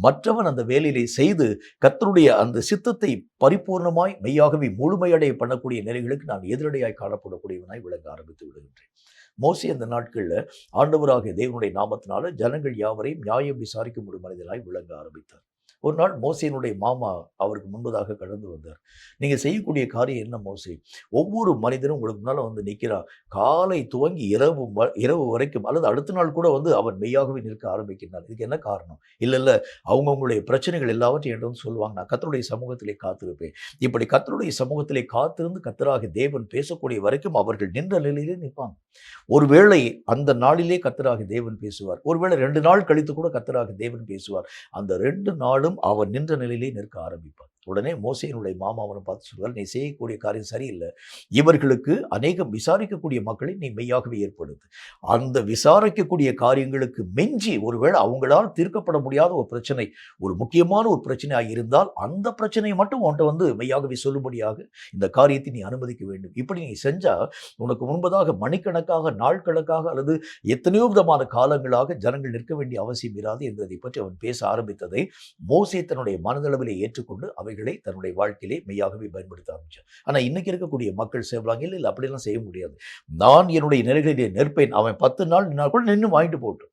மற்றவன் அந்த வேலையிலே செய்து கர்த்தருடைய அந்த சித்தத்தை பரிபூர்ணமாய் மெய்யாகவே முழுமையடைய பண்ணக்கூடிய நிலைகளுக்கு நான் எதிரடையாய் காணப்படக்கூடியவனாய் விளங்க ஆரம்பித்து விடுகின்றேன். மோசே அந்த நாட்களில் ஆண்டவராகிய தேவனுடைய நாமத்தினால ஜனங்கள் யாவரையும் நியாயம் விசாரிக்கும் ஒரு மனிதனாய் விளங்க ஆரம்பித்தார். ஒரு நாள் மோசேயினுடைய மாமா அவருக்கு முன்பதாக கடந்து வந்தார். நீங்கள் செய்யக்கூடிய காரியம் என்ன மோசே? ஒவ்வொரு மனிதனும் உங்களுக்கு முன்னால் வந்து நிற்கிறான். காலை துவங்கி இரவு வரைக்கும் அல்லது அடுத்த நாள் கூட வந்து அவன் மெய்யாகவே நிற்க ஆரம்பிக்கிறான். இதுக்கு என்ன காரணம்? இல்லை அவங்களுடைய பிரச்சனைகள் எல்லாவற்றையும் என்று சொல்லுவாங்க, நான் கர்த்தருடைய சமூகத்திலே காத்திருப்பேன். இப்படி கர்த்தருடைய சமூகத்திலே காத்திருந்து கர்த்தராகிய தேவன் பேசக்கூடிய வரைக்கும் அவர்கள் நின்ற நிலையிலே நிற்பாங்க. ஒருவேளை அந்த நாளிலே கர்த்தராகிய தேவன் பேசுவார். ஒருவேளை 2 நாள் கழித்து கூட கர்த்தராகிய தேவன் பேசுவார். அந்த 2 நாளும் அவன் நின்ற நிலையிலே நிற்க ஆரம்பிப்பான். உடனே மோசேயினுடைய மாமா அவனை பார்த்து சொல்வார், நீ செய்யக்கூடிய காரியம் சரியில்லை. இவர்களுக்கு அநேகம் விசாரிக்கக்கூடிய மக்களை நீ மெய்யாகவே ஏற்படுத்து. அந்த விசாரிக்கக்கூடிய காரியங்களுக்கு மிஞ்சி ஒருவேளை அவங்களால் தீர்க்கப்பட முடியாத ஒரு பிரச்சனை, ஒரு முக்கியமான ஒரு பிரச்சனையாக இருந்தால் அந்த பிரச்சனையை மட்டும் உன்கிட்ட வந்து மெய்யாகவே சொல்லும்படியாக இந்த காரியத்தை நீ அனுமதிக்க வேண்டும். இப்படி நீ செஞ்சா உனக்கு முன்பதாக மணிக்கணக்காக, நாள் கணக்காக அல்லது எத்தனையோ விதமான காலங்களாக ஜனங்கள் நிற்க வேண்டிய அவசியம் இராது என்பதை பற்றி அவன் பேச ஆரம்பித்ததை மோசே தன்னுடைய மனதளவிலே ஏற்றுக்கொண்டு அவைகளை தன்னுடைய வாழ்க்கையிலே மெய்யாகவே பயன்படுத்த ஆரம்பிச்சார். ஆனால் இன்னைக்கு இருக்கக்கூடிய மக்கள் செய்வாங்க, இல்லை அப்படிலாம் செய்ய முடியாது, நான் என்னுடைய நிலைகளிலே நிற்பேன், அவன் 10 நாள் நின்னால் கூட நின்று வாங்கிட்டு போட்டு,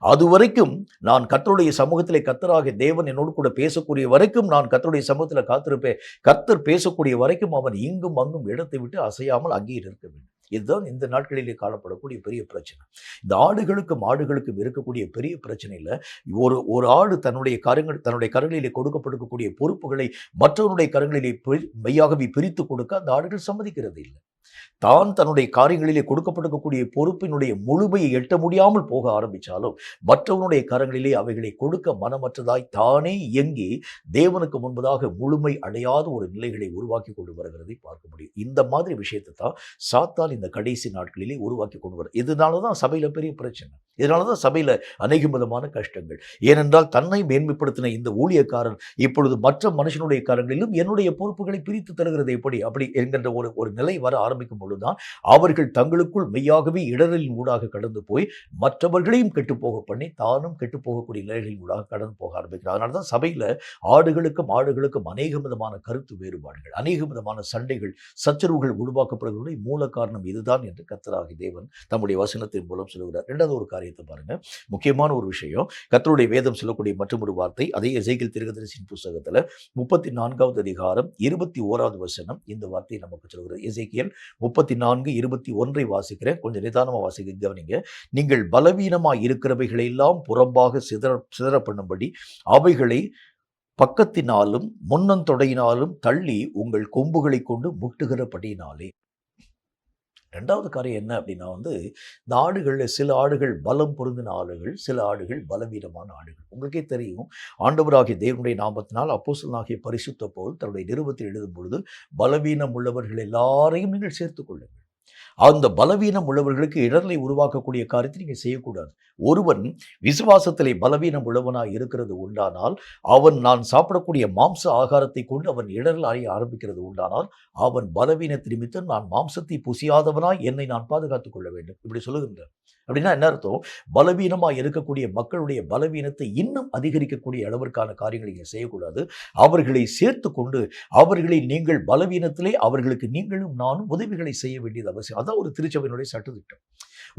அது வரைக்கும் நான் கர்த்தருடைய சமூகத்திலே கர்த்தராகிய தேவன் என்னோடு கூட பேசக்கூடிய வரைக்கும் நான் கர்த்தருடைய சமூகத்தில் காத்திருப்பேன். கர்த்தர் பேசக்கூடிய வரைக்கும் அவன் இங்கும் அங்கும் இடத்தை விட்டு அசையாமல் அங்கேயே இருக்க வேண்டும். இதுதான் இந்த நாட்களிலே காணப்படக்கூடிய பெரிய பிரச்சனை. இந்த ஆடுகளுக்கும் மாடுகளுக்கும் இருக்கக்கூடிய பெரிய பிரச்சனையில் ஒரு ஆடு தன்னுடைய கரங்களிலே கொடுக்கப்பட்டிருக்கக்கூடிய பொறுப்புகளை மற்றவருடைய கரங்களிலே மெய்யாகவே பிரித்து கொடுக்க அந்த ஆடுகள் சம்மதிக்கிறது இல்லை. தான் தன்னுடைய காரியங்களிலே கொடுக்கப்பட்டிருக்கக்கூடிய பொறுப்பினுடைய முழுமையை எட்ட முடியாமல் போக ஆரம்பித்தாலும் மற்றவனுடைய கரங்களிலே அவைகளை கொடுக்க மனமற்றதாய் தானே இயங்கி தேவனுக்கு முன்பதாக முழுமை அடையாத ஒரு நிலைகளை உருவாக்கி கொண்டு வருகிறதை பார்க்க முடியும். இந்த மாதிரி விஷயத்தை தான் சாத்தான் இந்த கடைசி நாட்களிலே உருவாக்கி கொண்டு வர. இதனால தான் சபையில் பெரிய பிரச்சனை, இதனால தான் சபையில் அநேக விதமான கஷ்டங்கள். ஏனென்றால் தன்னை மேன்மைப்படுத்தின இந்த ஊழியக்காரன் இப்பொழுது மற்ற மனுஷனுடைய கரங்களிலும் என்னுடைய பொறுப்புகளை பிரித்து தருகிறது எப்படி அப்படி என்கின்ற ஒரு நிலை வர ஆரம்பிக்கும் பொழுதுதான் அவர்கள் தங்களுக்குள் மெய்யாகவே இடரின் ஊடாக கடந்து போய் மற்றவர்களையும் கெட்டுப்போக பண்ணி தானும் கெட்டுப்போகக்கூடிய நிலைகளின் ஊடாக கடந்து போக ஆரம்பிக்கிறார். அதனால தான் சபையில் ஆடுகளுக்கும் அநேக விதமான கருத்து வேறுபாடுகள், அநேக விதமான சண்டைகள், சச்சரவுகள் உருவாக்கப்படுவதனுடைய மூல காரணம் இதுதான் என்று கர்த்தராகிய தேவன் தம்முடைய வசனத்தின் மூலம் சொல்கிறார். இரண்டாவது ஒரு காரியத்தை பாருங்க, முக்கியமான ஒரு விஷயம், கர்த்தருடைய வேதம் சொல்லக்கூடிய மற்றொரு வார்த்தை அதே எசேக்கியேல் தீர்க்கதரிசியின் புத்தகத்தில் 34வது அதிகாரம் 21வது வசனம் இந்த வார்த்தையை நமக்கு சொல்கிறது. எசேக்கியேல் 34:21 வாசிக்கிறேன், கொஞ்சம் நிதானமாக வாசிக்க கவனிங்க. நீங்கள் பலவீனமாக இருக்கிறவைகளை எல்லாம் புறம்பாக சிதற பண்ணும்படி அவைகளை பக்கத்தினாலும் முன்னந்தொடையினாலும் தள்ளி உங்கள் கொம்புகளை கொண்டு முட்டுகிறபடினாலே. ரெண்டாவது காரியம் என்ன அப்படின்னா இந்த ஆடுகளில் சில ஆடுகள் பலம் பொருந்தின ஆடுகள், சில ஆடுகள் பலவீனமான ஆடுகள். உங்களுக்கே தெரியும், ஆண்டவராகிய தேவனுடைய நாமத்தினால் அப்போஸ்தலனாகிய பரிசுத்த பவுல் தன்னுடைய நிருபத்தில் எழுதும் பொழுது பலவீனம் உள்ளவர்கள் எல்லாரையும் நீங்கள் சேர்த்துக் கொள்ளுங்கள். அந்த பலவீனம் உள்ளவர்களுக்கு இடர்களை உருவாக்கக்கூடிய காரியத்தை நீங்கள் செய்யக்கூடாது. ஒருவன் விசுவாசத்திலே பலவீனம் உள்ளவனாக இருக்கிறது உண்டானால், அவன் நான் சாப்பிடக்கூடிய மாம்ச ஆகாரத்தை கொண்டு அவன் இடர்கள் அடைய ஆரம்பிக்கிறது உண்டானால், அவன் பலவீனத்தை நிமித்தம் நான் மாம்சத்தை புசியாதவனாய் என்னை நான் பாதுகாத்துக் கொள்ள வேண்டும் இப்படி சொல்லுகின்றார். அப்படின்னா என்ன அர்த்தம்? பலவீனமாக இருக்கக்கூடிய மக்களுடைய பலவீனத்தை இன்னும் அதிகரிக்கக்கூடிய அளவிற்கான காரியங்களை நீங்கள் செய்யக்கூடாது. அவர்களை சேர்த்து கொண்டு அவர்களை நீங்கள் பலவீனத்திலே அவர்களுக்கு நீங்களும் நானும் உதவிகளை செய்ய வேண்டியது அவசியம். அதான் ஒரு திருச்சபையினுடைய சட்டத்திட்டம்.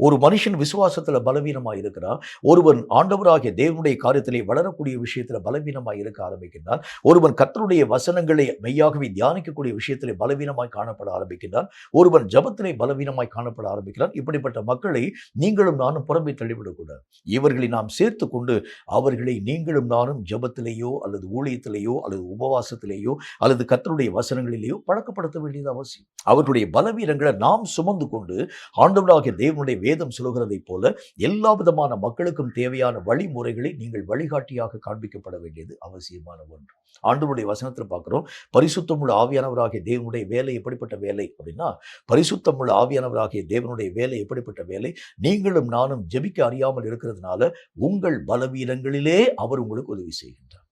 ஒரு மனுஷன் விசுவாசத்தில் பலவீனமாக இருக்கிறான், ஒருவன் ஆண்டவராகிய தேவனுடைய காரியத்திலே வளரக்கூடிய விஷயத்தில் பலவீனமாக இருக்க ஆரம்பிக்கின்றான், ஒருவன் கர்த்தருடைய வசனங்களை மெய்யாகவே தியானிக்கக்கூடிய விஷயத்திலே பலவீனமாய் காணப்பட ஆரம்பிக்கின்றான், ஒருவன் ஜபத்திலே பலவீனமாய் காணப்பட ஆரம்பிக்கிறான். இப்படிப்பட்ட மக்களை நீங்களும் நானும் புறம்பே தள்ளிவிடக்கூடாது. இவர்களை நாம் சேர்த்து கொண்டு அவர்களை நீங்களும் நானும் ஜபத்திலேயோ அல்லது ஊழியத்திலேயோ அல்லது உபவாசத்திலேயோ அல்லது கர்த்தருடைய வசனங்களிலேயோ பழக்கப்படுத்த வேண்டியது அவசியம். அவர்களுடைய பலவீனங்களை நாம் சுமந்து கொண்டு ஆண்டவராகிய தேவனுடைய வேதம் சொல்கிறதை போல எல்லா விதமான மக்களுக்கும் தேவையான வழிமுறைகளை நீங்கள் வழிகாட்டியாக காண்பிக்கப்பட வேண்டியது அவசியமான ஒன்று. ஆண்டவருடைய வசனத்தில் பார்க்கிறோம், பரிசுத்தமுள்ள ஆவியானவராகிய தேவனுடைய வேலை எப்படிப்பட்ட வேலை அப்படின்னா, பரிசுத்தமுள்ள ஆவியானவராகிய தேவனுடைய வேலை எப்படிப்பட்ட வேலை? நீங்களும் நானும் ஜெபிக்க அறியாமல் இருக்கிறதுனால உங்கள் பலவீனங்களிலே அவர் உங்களுக்கு உதவி செய்கின்றார்.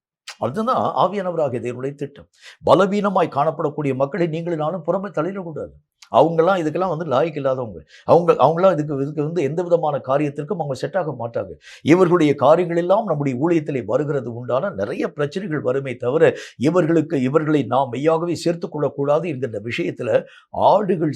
அதுதான் ஆவியானவராகிய தேவனுடைய திட்டம். பலவீனமாய் காணப்படக்கூடிய மக்களை நீங்களும் நானும் புறமே தள்ளிடக்கூடாது. அவங்கெல்லாம் இதுக்கெல்லாம் வந்து லாயக்கு இல்லாதவங்க. அவங்களாம் இதுக்கு இதுக்கு வந்து எந்த விதமான காரியத்திற்கும் அவங்க செட் ஆக மாட்டாங்க. இவர்களுடைய காரியங்கள் எல்லாம் நம்முடைய ஊழியத்திலே வருகிறது உண்டான நிறைய பிரச்சனைகள் வருமே தவிர, இவர்களை நாம் மெய்யாகவே சேர்த்துக் கொள்ளக்கூடாது என்கின்ற விஷயத்துல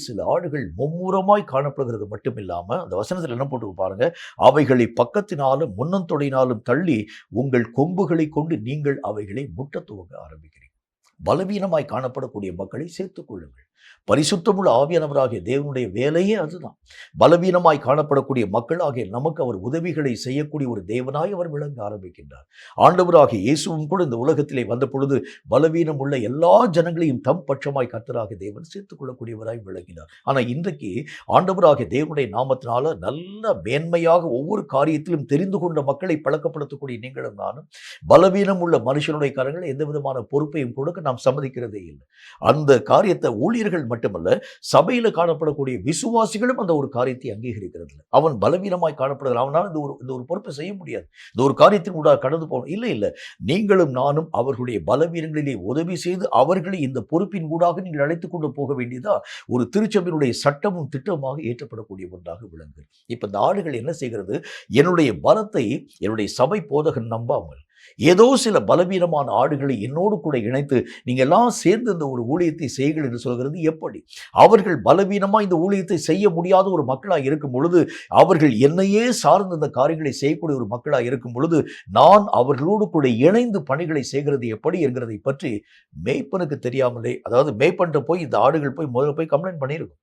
சில ஆடுகள் மும்முரமாய் காணப்படுகிறது மட்டும் இல்லாம, அந்த வசனத்தில் என்ன போட்டு பாருங்க, அவைகளை பக்கத்தினாலும் முன்னந்தொடையினாலும் தள்ளி உங்கள் கொம்புகளை கொண்டு நீங்கள் அவைகளை முட்டத் துவங்க ஆரம்பிக்கிறீங்க. பலவீனமாய் காணப்படக்கூடிய மக்களை சேர்த்துக் கொள்ளுங்கள். பரிசுத்தமுள்ள ஆவியானவராகிய தேவனுடைய வேலையே அதுதான். பலவீனமாய் காணப்படக்கூடிய மக்களாகிய நமக்கு அவர் உதவிகளை செய்யக்கூடிய ஒரு தேவனாய் அவர் விளங்க ஆரம்பிக்கின்றார். ஆண்டவராகிய இயேசுவும் கூட இந்த உலகத்திலே வந்த பொழுது பலவீனம் உள்ள எல்லா ஜனங்களையும் தம் பட்சமாய் கர்த்தராகிய தேவன் சேர்த்துக் கொள்ளக்கூடியவராய் விளங்கினார். ஆனால் இன்றைக்கு ஆண்டவராகிய தேவனுடைய நாமத்தினால நல்ல மேன்மையாக ஒவ்வொரு காரியத்திலும் தெரிந்து கொண்ட மக்களை பழக்கப்படுத்தக்கூடிய நீங்களும் நானும் பலவீனம் உள்ள மனுஷனுடைய கரங்களை எந்த விதமான பொறுப்பையும் கொடுக்க நாம் சம்மதிக்கிறதே இல்லை. அந்த காரியத்தை ஊழியர்கள் மட்டுமல்ல, சபையில காணப்படக்கூடிய விசுவாசிகளும் அந்த ஒரு காரியத்தை அங்கீகரிக்கிறது. அவன் பலவீனமாய் காணப்படுகிறான், அவனால் இந்த ஒரு பொறுப்பை செய்ய முடியாது, இந்த ஒரு காரியத்தின் கூட கடந்து போகணும். இல்லை, நீங்களும் நானும் அவர்களுடைய பலவீனங்களிலே உதவி செய்து அவர்களை இந்த பொறுப்பின் கூடாக நீங்கள் அழைத்துக் கொண்டு போக வேண்டியதா ஒரு திருச்சபையினுடைய சட்டமும் திட்டமாக ஏற்றப்படக்கூடிய ஒன்றாக விளங்கு. இப்ப இந்த ஆடுகள் என்ன செய்கிறது? என்னுடைய பலத்தை என்னுடைய சபை போதகன் நம்பாமல் ஏதோ சில பலவீனமான ஆடுகளை என்னோடு கூட இணைத்து நீங்க எல்லாம் சேர்ந்து இந்த ஒரு ஊழியத்தை செய்யுங்கள் என்று சொல்கிறது எப்படி? அவர்கள் பலவீனமா இந்த ஊழியத்தை செய்ய முடியாத ஒரு மக்களாக இருக்கும் பொழுது, அவர்கள் என்னையே சார்ந்த இந்த காரியங்களை செய்யக்கூடிய ஒரு மக்களாக இருக்கும் பொழுது, நான் அவர்களோடு கூட இணைந்து பணிகளை செய்கிறது எப்படி என்கிறதை பற்றி மேய்ப்பனுக்கு தெரியாமலே, அதாவது மேய்ப்பன்ட்ட போய் இந்த ஆடுகள் போய் முதல்ல போய் கம்ப்ளைண்ட் பண்ணியிருக்கும்.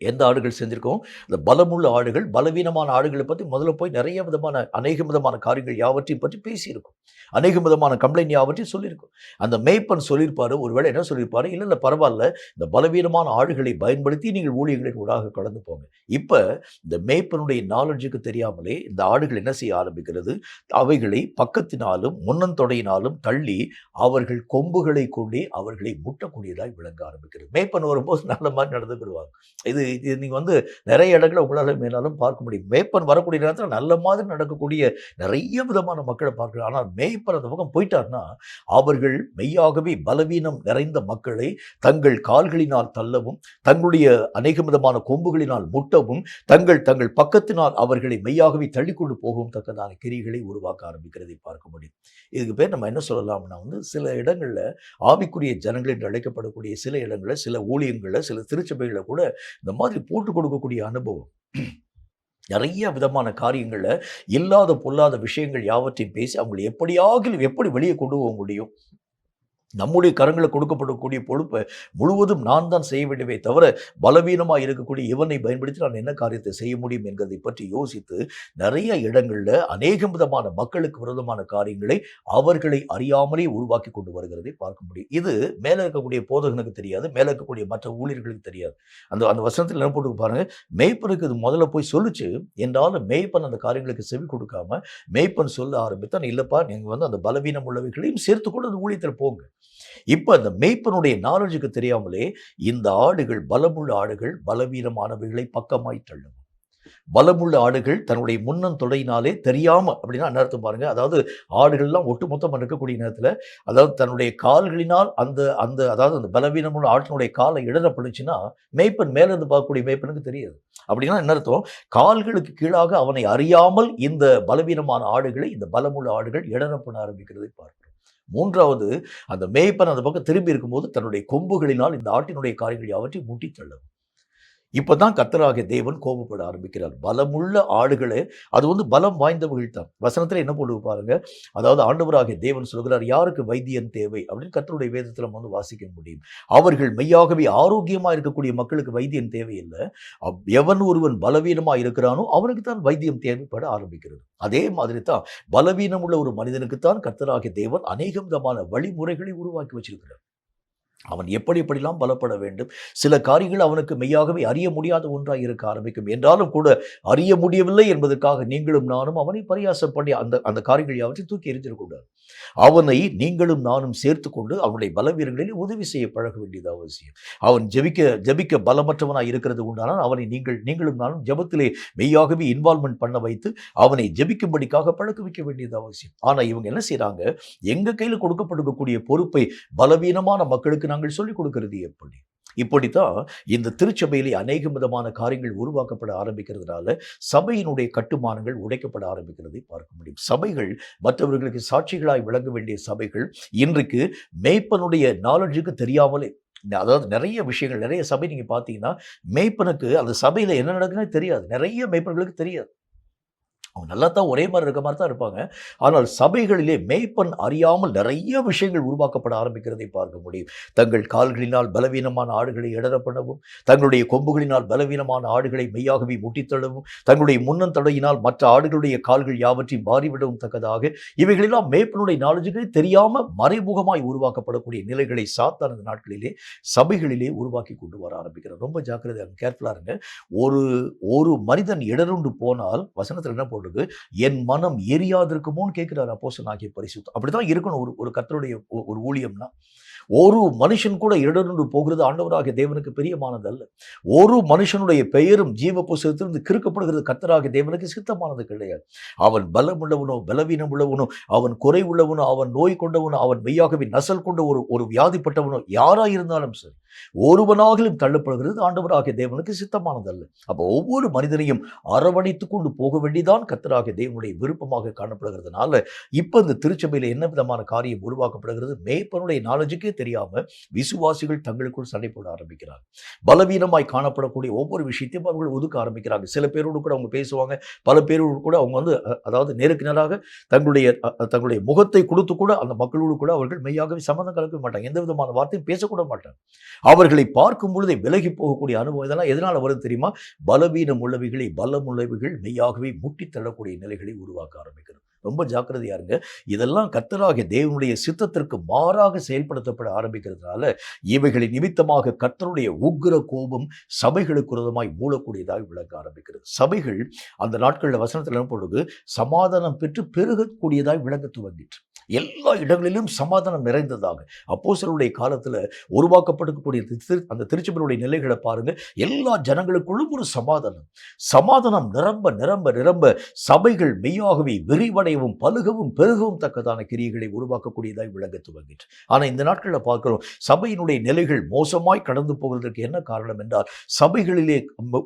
எந்த ஆடுகள் செஞ்சிருக்கோம்? இந்த பலமுள்ள ஆடுகள், பலவீனமான ஆடுகளை பற்றி முதல்ல போய் நிறைய விதமான அநேக விதமான காரியங்கள் யாவற்றையும் பற்றி பேசியிருக்கும். அநேக விதமான கம்ப்ளைண்ட் யாவற்றையும் சொல்லியிருக்கும். அந்த மேய்ப்பன் சொல்லியிருப்பாரு, ஒருவேளை என்ன சொல்லியிருப்பாரு, இல்லை பரவாயில்ல, இந்த பலவீனமான ஆடுகளை பயன்படுத்தி நீங்கள் ஊழியர்களின் ஊடாக கடந்து போங்க. இப்போ இந்த மேய்ப்பனுடைய நாலெட்ஜுக்கு தெரியாமலே இந்த ஆடுகள் என்ன செய்ய ஆரம்பிக்கிறது? அவைகளை பக்கத்தினாலும் முன்னந்தொடையினாலும் தள்ளி அவர்கள் கொம்புகளை கொண்டே அவர்களை முட்டக்கூடியதாய் விளங்க ஆரம்பிக்கிறது. மேய்ப்பன் வரும்போது நல்ல மாதிரி நடந்துக்கிடுவாங்க. இது நீங்கள் வந்து நிறைய இடங்களை உங்களால் மேலாலும் பார்க்க முடியும். மேய்ப்பன் வரக்கூடிய நேரத்தில் நல்ல மாதிரி நடக்கக்கூடிய நிறைய விதமான மக்களை பார்க்கலாம். ஆனால் மேய்ப்பன் அந்த பக்கம் போயிட்டார்னா அவர்கள் மெய்யாகவே பலவீனம் நிறைந்த மக்களை தங்கள் கால்களினால் தள்ளவும், தங்களுடைய அநேக விதமான கொம்புகளினால் முட்டவும், தங்கள் பக்கத்தினால் அவர்களை மெய்யாகவே தள்ளிக்கொண்டு போகவும் தக்கதான கிரிகளை உருவாக்க ஆரம்பிக்கிறதை பார்க்க முடியும். இதுக்கு பேர் நம்ம என்ன சொல்லலாம்னா வந்து, சில இடங்களில் ஆவிக்குரிய ஜனங்கள் என்று அழைக்கப்படக்கூடிய சில இடங்களில், சில ஊழியங்களில், சில திருச்சபைகளை கூட இந்த மாதிரி போட்டு கொடுக்கக்கூடிய அனுபவம். நிறைய விதமான காரியங்களில் இல்லாத பொல்லாத விஷயங்கள் யாவற்றையும் பேசி அவங்களை எப்படி வெளியே கொண்டு போக முடியும்? நம்முடைய கரங்களை கொடுக்கப்படக்கூடிய பொறுப்பை முழுவதும் நான் தான் செய்ய வேண்டுமே தவிர, பலவீனமாக இருக்கக்கூடிய இவனை பயன்படுத்தி நான் என்ன காரியத்தை செய்ய முடியும் என்கிறதை பற்றி யோசித்து நிறைய இடங்களில் அநேக விதமான மக்களுக்கு விரோதமான காரியங்களை அவர்களை அறியாமலே உருவாக்கி கொண்டு வருகிறதை பார்க்க முடியும். இது மேலே இருக்கக்கூடிய போதகனுக்கு தெரியாது, மேலே இருக்கக்கூடிய மற்ற ஊழியர்களுக்கு தெரியாது. அந்த வசனத்தில் என்ன போட்டு பாருங்க, மேய்ப்பனுக்கு இது முதல்ல போய் சொல்லிச்சு என்றாலும் மேய்ப்பன் அந்த காரியங்களுக்கு செவி கொடுக்காம மேய்ப்பன் சொல்ல ஆரம்பித்தான், இல்லப்பா நீங்கள் வந்து அந்த பலவீனம் உள்ளவைகளையும் சேர்த்து கொண்டு அந்த ஊழியத்தில் போங்க. இப்ப அந்த மேய்ப்பனுடைய நாலேஜுக்கு தெரியாமலே இந்த ஆடுகள், பலமுள்ள ஆடுகள் பலவீனமானவைகளை பக்கமாய் தள்ளும். பலமுள்ள ஆடுகள் தன்னுடைய முன்னந்தொடையினாலே தெரியாம, அப்படின்னா என்ன அர்த்தம் பாருங்க, அதாவது ஆடுகள்லாம் ஒட்டுமொத்தமாக இருக்கக்கூடிய நேரத்தில், அதாவது தன்னுடைய கால்களினால் அதாவது அந்த பலவீனமுள்ள ஆட்டினுடைய காலை இடறப்படுச்சுன்னா மேய்ப்பன் மேலிருந்து பார்க்கக்கூடிய மேய்ப்பனுக்கு தெரியாது. அப்படின்னா என்ன அர்த்தம்? கால்களுக்கு கீழாக அவனை அறியாமல் இந்த பலவீனமான ஆடுகளை இந்த பலமுள்ள ஆடுகள் இடறப்பட ஆரம்பிக்கிறதை பார்க்கிறோம். மூன்றாவது, அந்த மேய்ப்பன் அந்த பக்கம் திரும்பி இருக்கும்போது தன்னுடைய கொம்புகளினால் இந்த ஆட்டினுடைய காரியங்கள் யாவற்றையும் முட்டி தள்ளும். இப்பதான் கர்த்தராகிய தேவன் கோபப்பட ஆரம்பிக்கிறார். பலமுள்ள ஆடுகளே, அது வந்து பலம் வாய்ந்தவர்கள் தான். வசனத்துல என்ன போட்டு பாருங்க, அதாவது ஆண்டவராகிய தேவன் சொல்கிறார், யாருக்கு வைத்தியன் தேவை அப்படின்னு கர்த்தருடைய வேதத்துல வந்து வாசிக்க முடியும். அவர்கள் மெய்யாகவே ஆரோக்கியமா இருக்கக்கூடிய மக்களுக்கு வைத்தியன் தேவையில்லை. எவன் ஒருவன் பலவீனமா இருக்கிறானோ அவனுக்கு தான் வைத்தியம் தேவைப்பட ஆரம்பிக்கிறது. அதே மாதிரி தான் பலவீனம் உள்ள ஒரு மனிதனுக்குத்தான் கர்த்தராகிய தேவன் அநேக விதமான வழிமுறைகளை உருவாக்கி வச்சிருக்கிறார். அவன் எப்படியெல்லாம் பலப்பட வேண்டும். சில காரியங்கள் அவனுக்கு மெய்யாகவே அறிய முடியாத ஒன்றாய் இருக்க ஆரம்பிக்கும். என்றாலும் கூட அறிய முடியவில்லை என்பதற்காக நீங்களும் நானும் அவனை பரியாசம் பண்ணி அந்த அந்த காரியங்கள் யாவற்றையும் தூக்கி எறிஞ்சிடக்கூடாது. அவனை நீங்களும் நானும் சேர்த்து கொண்டு அவனுடைய பலவீனங்களில் உதவி செய்ய பழக வேண்டியது அவசியம். அவன் ஜெபிக்க பலமற்றவனாய் இருக்கிறது உண்டானால் அவனை நீங்களும் நானும் ஜெபத்திலே மெய்யாகவே இன்வால்வ்மெண்ட் பண்ண வைத்து அவனை ஜெபிக்கும்படிக்காக பழக்க வைக்க வேண்டியது அவசியம். ஆனா இவங்க என்ன செய்றாங்க, எங்க கையில் கொடுக்கப்பட்டிருக்கக்கூடிய பொறுப்பை பலவீனமான மக்களுக்கு நாங்கள் சொல்லிக் கொடுக்கிறது எப்படி? இப்படித்தான் இந்த திருச்சபையிலே அநேக விதமான காரியங்கள் உருவாக்கப்பட ஆரம்பிக்கிறதுனால சபையினுடைய கட்டுமானங்கள் உடைக்கப்பட ஆரம்பிக்கிறதை பார்க்க முடியும். சபைகள் மற்றவர்களுக்கு சாட்சிகளாய் விளங்க வேண்டிய சபைகள் இன்றைக்கு மேய்ப்பனுடைய நாலெட்ஜுக்கு தெரியாமலே, அதாவது நிறைய விஷயங்கள், நிறைய சபை நீங்க பார்த்தீங்கன்னா மேய்ப்பனுக்கு அந்த சபையில என்ன நடக்குதுன்னே தெரியாது. நிறைய மேய்ப்பர்களுக்கு தெரியாது. அவங்க நல்லா தான் ஒரே மாதிரி இருக்க மாதிரி தான் இருப்பாங்க. ஆனால் சபைகளிலே மேய்ப்பன் அறியாமல் நிறைய விஷயங்கள் உருவாக்கப்பட ஆரம்பிக்கிறதை பார்க்க முடியும். தங்கள் கால்களினால் பலவீனமான ஆடுகளை இடற பண்ணவும், தங்களுடைய கொம்புகளினால் பலவீனமான ஆடுகளை மெய்யாகவே முட்டித்தள்ளவும், தங்களுடைய முன்னந்தடையினால் மற்ற ஆடுகளுடைய கால்கள் யாவற்றையும் மாறிவிடவும் தக்கதாக இவைகளெல்லாம் மேய்ப்பனுடைய நாலேஜுக்கு தெரியாமல் மறைமுகமாய் உருவாக்கப்படக்கூடிய நிலைகளை சாத்தான் அந்த நாட்களிலே சபைகளிலே உருவாக்கி கொண்டு வர ஆரம்பிக்கிறார். ரொம்ப ஜாக்கிரதையாக கேர்ஃபுல்லாக இருங்க. ஒரு மனிதன் இடருண்டு போனால் வசனத்தில் என்ன போடுறது, என் மனம் எரியாதிருக்குமோன்னு கேட்கிறார் அப்போஸ்தலனாகிய பரிசுத்தர். அப்படித்தான் இருக்கணும் ஒரு கர்த்தருடைய ஒரு ஊழியம்னா. ஒரு மனுஷன் கூட இடர்ந்து போகிறது ஆண்டவராகிய தேவனுக்கு பிரியமானது அல்ல. ஒரு மனுஷனுடைய பெயரும் ஜீவ புஸ்தகத்திலிருந்து கிறுக்கப்படுகிறது கர்த்தராகிய தேவனுக்கு சித்தமானது கிடையாது. அவன் பலமுள்ளவனோ பலவீனம் உள்ளவனோ, அவன் குறை உள்ளவனோ, அவன் நோய் கொண்டவனோ, அவன் மெய்யாகவே நசல் கொண்ட ஒரு வியாதிப்பட்டவனோ யாராயிருந்தாலும் சரி, ஒருவனாகிலும் தள்ளப்படுகிறது ஆண்டவராகிய தேவனுக்கு சித்தமானதல்ல. அப்போ ஒவ்வொரு மனிதனையும் அரவணைத்துக் கொண்டு போக வேண்டியதான் கர்த்தராகிய தேவனுடைய விருப்பமாக காணப்படுகிறதுனால இப்ப இந்த திருச்சபையில என்ன விதமான காரியம் உருவாக்கப்படுகிறது, மேய்ப்பனுடைய நாலேஜுக்கே தெரியாம விசுவாசிகள் தங்களுக்குள் சண்டை போட ஆரம்பிக்கிறாங்க. பலவீனமாய் காணப்படக்கூடிய ஒவ்வொரு விஷயத்தையும் அவர்கள் ஒதுக்க ஆரம்பிக்கிறாங்க. சில பேரோடு கூட அவங்க பேசுவாங்க, பல பேரோடு கூட அவங்க அதாவது நேருக்கு நேராக தங்களுடைய முகத்தை கொடுத்து கூட அந்த மக்களோடு கூட அவர்கள் மெய்யாகவே சம்மந்தம் கலக்க மாட்டாங்க. எந்த விதமான வார்த்தையும் பேசக்கூட மாட்டாங்க. அவர்களை பார்க்கும் பொழுதே விலகி போகக்கூடிய அனுபவம் இதெல்லாம் எதனால வருது தெரியுமா? பலவீனம் உள்ளவைகளை பலமுள்ளவைகள் மெய்யாகவே முட்டி தள்ளக்கூடிய நிலைகளை உருவாக்க ஆரம்பிக்கிறது. ரொம்ப ஜாக்கிரதையா இருங்க. இதெல்லாம் கர்த்தராகிய தேவனுடைய சித்தத்திற்கு மாறாக செயல்படுத்தப்பட ஆரம்பிக்கிறதுனால இவைகளின் நிமித்தமாக கர்த்தருடைய உக்கிர கோபம் சபைகளுக்கு விரோதமாய் மூலக்கூடியதாக விளக்க ஆரம்பிக்கிறது. சபைகள் அந்த நாட்களில் வசனத்தில் என்ன போடுது, சமாதானம் பெற்று பெருகக்கூடியதாய் விளங்க துவங்கிற்று. எல்லா இடங்களிலும் சமாதானம் நிறைந்ததாக அப்போஸ்தலருடைய காலத்தில் உருவாக்கப்பட்டிருக்கக்கூடிய அந்த திருச்சபையுடைய நிலைகளை பாருங்க. எல்லா ஜனங்களுக்குள்ளும் ஒரு சமாதானம் நிரம்ப நிரம்ப நிரம்ப சபைகள் மெய்யாகவே விரிவடையவும் பலுகவும் பெருகவும் தக்கதான கிரியைகளை உருவாக்கக்கூடியதாய் விளங்க துவங்கிற்று. ஆனால் இந்த நாட்களில் பார்க்கிறோம், சபையினுடைய நிலைகள் மோசமாய் கடந்து போவதற்கு என்ன காரணம் என்றால் சபைகளிலே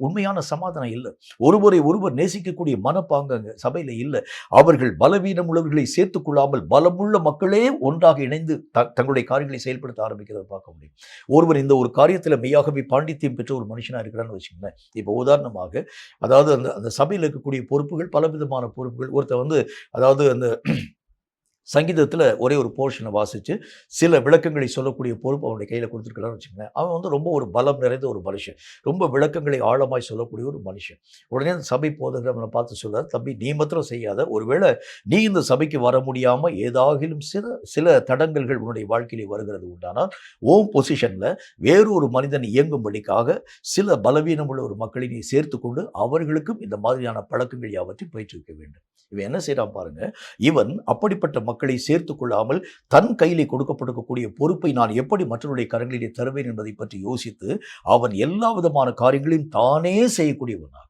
உண்மையான சமாதானம் இல்லை. ஒருவரை ஒருவர் நேசிக்கக்கூடிய மனப்பாங்க சபையில இல்லை. அவர்கள் பலவீனம் உள்ளவர்களை சேர்த்துக் கொள்ளாமல் பலமுள்ள மக்களே ஒன்றாக இணைந்து தங்களுடைய காரியங்களை செயல்படுத்த ஆரம்பிக்கிறத பார்க்க முடியும். ஒருவர் இந்த ஒரு காரியத்தில் மெய்யாகவே பாண்டித்தியம் பெற்ற ஒரு மனுஷனா இருக்கிறான்னு வச்சுக்கோங்க. இப்போ உதாரணமாக, அதாவது அந்த சபையில் இருக்கக்கூடிய பொறுப்புகள் பலவிதமான பொறுப்புகள். ஒருத்தர் அதாவது அந்த சங்கீதத்தில் ஒரே ஒரு போர்ஷனை வாசித்து சில விளக்கங்களை சொல்லக்கூடிய பொறுப்பு அவனுடைய கையில் கொடுத்துருக்கிறான்னு வச்சுக்கோங்களேன். அவன் ரொம்ப ஒரு பலம் நிறைந்த ஒரு மனுஷன், ரொம்ப விளக்கங்களை ஆழமாய் சொல்லக்கூடிய ஒரு மனுஷன். உடனே அந்த சபை போதகரை பார்த்து சொல்றார், தம்பி நீ மாத்திரம் செய்யாத, ஒருவேளை நீ இந்த சபைக்கு வர முடியாமல் ஏதாகிலும் சில தடங்கல்கள் உன்னுடைய வாழ்க்கையிலே வருகிறது உண்டானால் ஓம் பொசிஷனில் வேறொரு மனிதன் இயங்கும்படிக்காக சில பலவீனம் உள்ள ஒரு மக்களை நீ சேர்த்து கொண்டு அவர்களுக்கும் இந்த மாதிரியான பழக்கங்கள் யாவற்றையும் பயிற்றுவிக்க வேண்டும். இவன் என்ன செய்யறான் பாருங்க, இவன் அப்படிப்பட்ட மக்களை சேர்த்து கொள்ளாமல் தன் கையிலே கொடுக்கப்பட்டிருக்கக்கூடிய பொறுப்பை நான் எப்படி மற்றவருடைய கரங்களிலே தருவேன் என்பதை பற்றி யோசித்து அவன் எல்லா விதமான காரியங்களையும் தானே செய்யக்கூடியவனாக.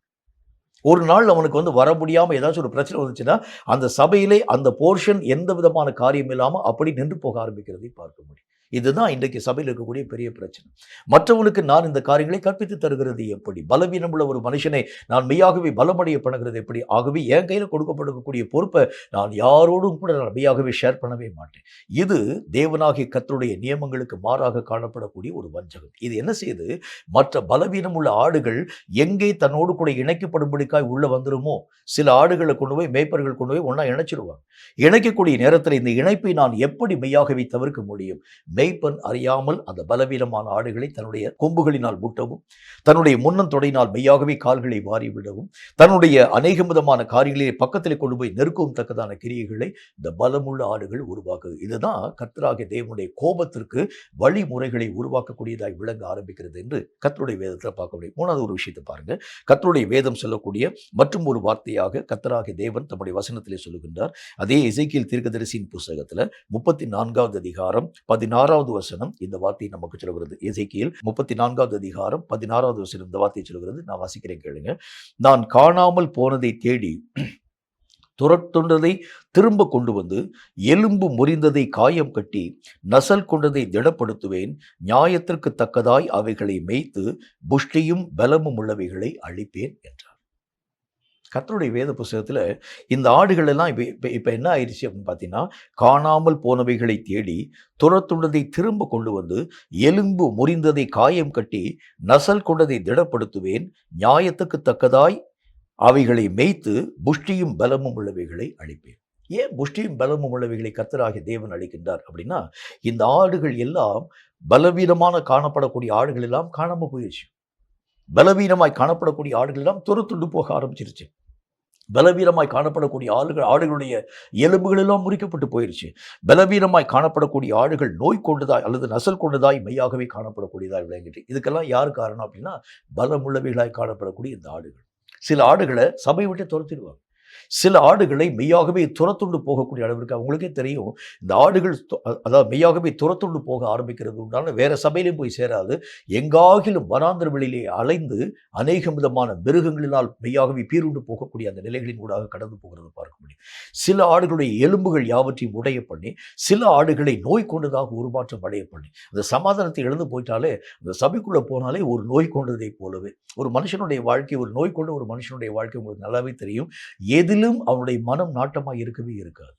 ஒரு நாள் அவனுக்கு வர முடியாமல் ஏதாச்சும் ஒரு பிரச்சனை வந்துச்சுன்னா அந்த சபையிலே அந்த போர்ஷன் எந்த விதமான காரியம் இல்லாமல் அப்படி நின்று போக ஆரம்பிக்கிறதை பார்க்க முடியும். இதுதான் இன்றைக்கு சபையில் இருக்கக்கூடிய பெரிய பிரச்சனை. மற்றவனுக்கு நான் இந்த காரியங்களை கற்பித்து தருகிறது எப்படி? பலவீனம் உள்ள ஒரு மனுஷனை நான் மெய்யாகவே பலமடைய பண்ணுகிறது எப்படி? ஆகவே என் கையில் கொடுக்கப்படக்கூடிய பொறுப்பை நான் யாரோடும் கூட நான் மெய்யாகவே ஷேர் பண்ணவே மாட்டேன். இது தேவனாகிய கர்த்தருடைய நியமங்களுக்கு மாறாக காணப்படக்கூடிய ஒரு வஞ்சகம். இது என்ன செய்யுது, மற்ற பலவீனம் உள்ள ஆடுகள் எங்கே தன்னோடு கூட இணைக்கப்படும்படிக்காய் உள்ள வந்துருமோ சில ஆடுகளை கொண்டு போய் மேய்ப்பர்கள் கொண்டு போய் ஒன்றா இணைச்சிருவாங்க. இணைக்கக்கூடிய நேரத்தில் இந்த இணைப்பை நான் எப்படி மெய்யாகவே தவிர்க்க முடியும்? மேய்ப்பன் அறியாமல் அந்த பலவீனமான ஆடுகளை தன்னுடைய கொம்புகளினால் முட்டவும், தன்னுடைய முன்னந்தொடையினால் மெய்யாகவே கால்களை வாரிவிடவும், தன்னுடைய அநேக விதமான காரியங்களிலே பக்கத்திலே கொண்டு போய் நெருக்கவும் தக்கதான கிரியைகளை இந்த பலமுள்ள ஆடுகள் உருவாக்குது. இதுதான் கர்த்தராகிய தேவனுடைய கோபத்திற்கு வழிமுறைகளை உருவாக்கக்கூடியதாய் விளங்க ஆரம்பிக்கிறது என்று கர்த்தருடைய வேதத்தில் பார்க்க முடியும். மூணாவது ஒரு விஷயத்தை பாருங்க. கர்த்தருடைய வேதம் சொல்லக்கூடிய மற்றும் ஒரு வார்த்தையாக கர்த்தராகிய தேவன் தம்முடைய வசனத்திலே சொல்லுகின்றார். அதே எசேக்கியேல் தீர்க்கதரிசியின் புத்தகத்தில் 34வது அதிகாரம் 16வது வசனம் இந்த வார்த்தையை நமக்கு சொல்கிறது. எசேக்கியேல் 34வது அதிகாரம் 16வது வசனம் இந்த வார்த்தையை சொல்கிறது. நான் வாசிக்கிறேன், கேளுங்க. நான் காணாமல் போனதை தேடி துரத்துண்டதை திரும்ப கொண்டு வந்து, எலும்பு முறிந்ததை காயம் கட்டி, நசல் கொண்டதை திடப்படுத்துவேன், நியாயத்திற்கு தக்கதாய் அவைகளை மேய்த்து புஷ்டியும் பலமும் உள்ளவைகளை அழிப்பேன் என்றார். கர்த்தருடைய வேத புஸ்தகத்தில் இந்த ஆடுகள் எல்லாம் இப்போ என்ன ஆயிடுச்சு அப்படின்னு பார்த்தீங்கன்னா, காணாமல் போனவைகளை தேடி துரத்துண்டதை திரும்ப கொண்டு வந்து, எலும்பு முறிந்ததை காயம் கட்டி, நசல் கொண்டதை திடப்படுத்துவேன், நியாயத்துக்கு தக்கதாய் அவைகளை மேய்த்து புஷ்டியும் பலமும் உள்ளவைகளை அழிப்பேன். ஏன் புஷ்டியும் பலமும் உள்ளவைகளை கர்த்தராகிய தேவன் அளிக்கின்றார் அப்படின்னா, இந்த ஆடுகள் எல்லாம் பலவீனமான காணப்படக்கூடிய ஆடுகள் எல்லாம் காணாமல் போயிடுச்சு. பலவீனமாய் காணப்படக்கூடிய ஆடுகள் எல்லாம் துரத்துண்டு போக ஆரம்பிச்சிருச்சு. பலவீனமாய் காணப்படக்கூடிய ஆடுகளுடைய எலும்புகள் எல்லாம் முறிக்கப்பட்டு போயிடுச்சு. பலவீனமாய் காணப்படக்கூடிய ஆடுகள் நோய் கொண்டதாய் அல்லது நசல் கொண்டதாய் மெய்யாகவே காணப்படக்கூடியதாய் விளங்கிட்டு. இதுக்கெல்லாம் யார் காரணம் அப்படின்னா, பலமுள்ளவைகளாய் காணப்படக்கூடிய இந்த ஆடுகள். சில ஆடுகளை சபை விட்டு துரத்திடுவாங்க. சில ஆடுகளை மெய்யாகவே துரத்துண்டு போகக்கூடிய அளவிற்கு அவங்களுக்கே தெரியும். இந்த ஆடுகள் அதாவது மெய்யாகவே துரத்துண்டு போக ஆரம்பிக்கிறது உண்டான வேற சபையிலும் போய் சேராது. எங்காகிலும் வனாந்தர வெளியிலே அலைந்து அநேக விதமான மிருகங்களினால் மெய்யாகவே பீருண்டு போகக்கூடிய அந்த நிலைகளின் ஊடாக கடந்து போகிறது பார்க்க முடியும். சில ஆடுகளுடைய எலும்புகள் யாவற்றையும் உடைய பண்ணி, சில ஆடுகளை நோய் கொண்டதாக உருமாற்றம் அடைய பண்ணி, அந்த சமாதானத்தை இழந்து போயிட்டாலே, அந்த சபைக்குள்ளே போனாலே ஒரு நோய் கொண்டதை போலவே ஒரு மனுஷனுடைய வாழ்க்கை, ஒரு நோய் கொண்ட ஒரு மனுஷனுடைய வாழ்க்கை உங்களுக்கு நல்லாவே தெரியும். எதிலும் அவனுடைய மனம் நாட்டமாக இருக்கவே இருக்காது.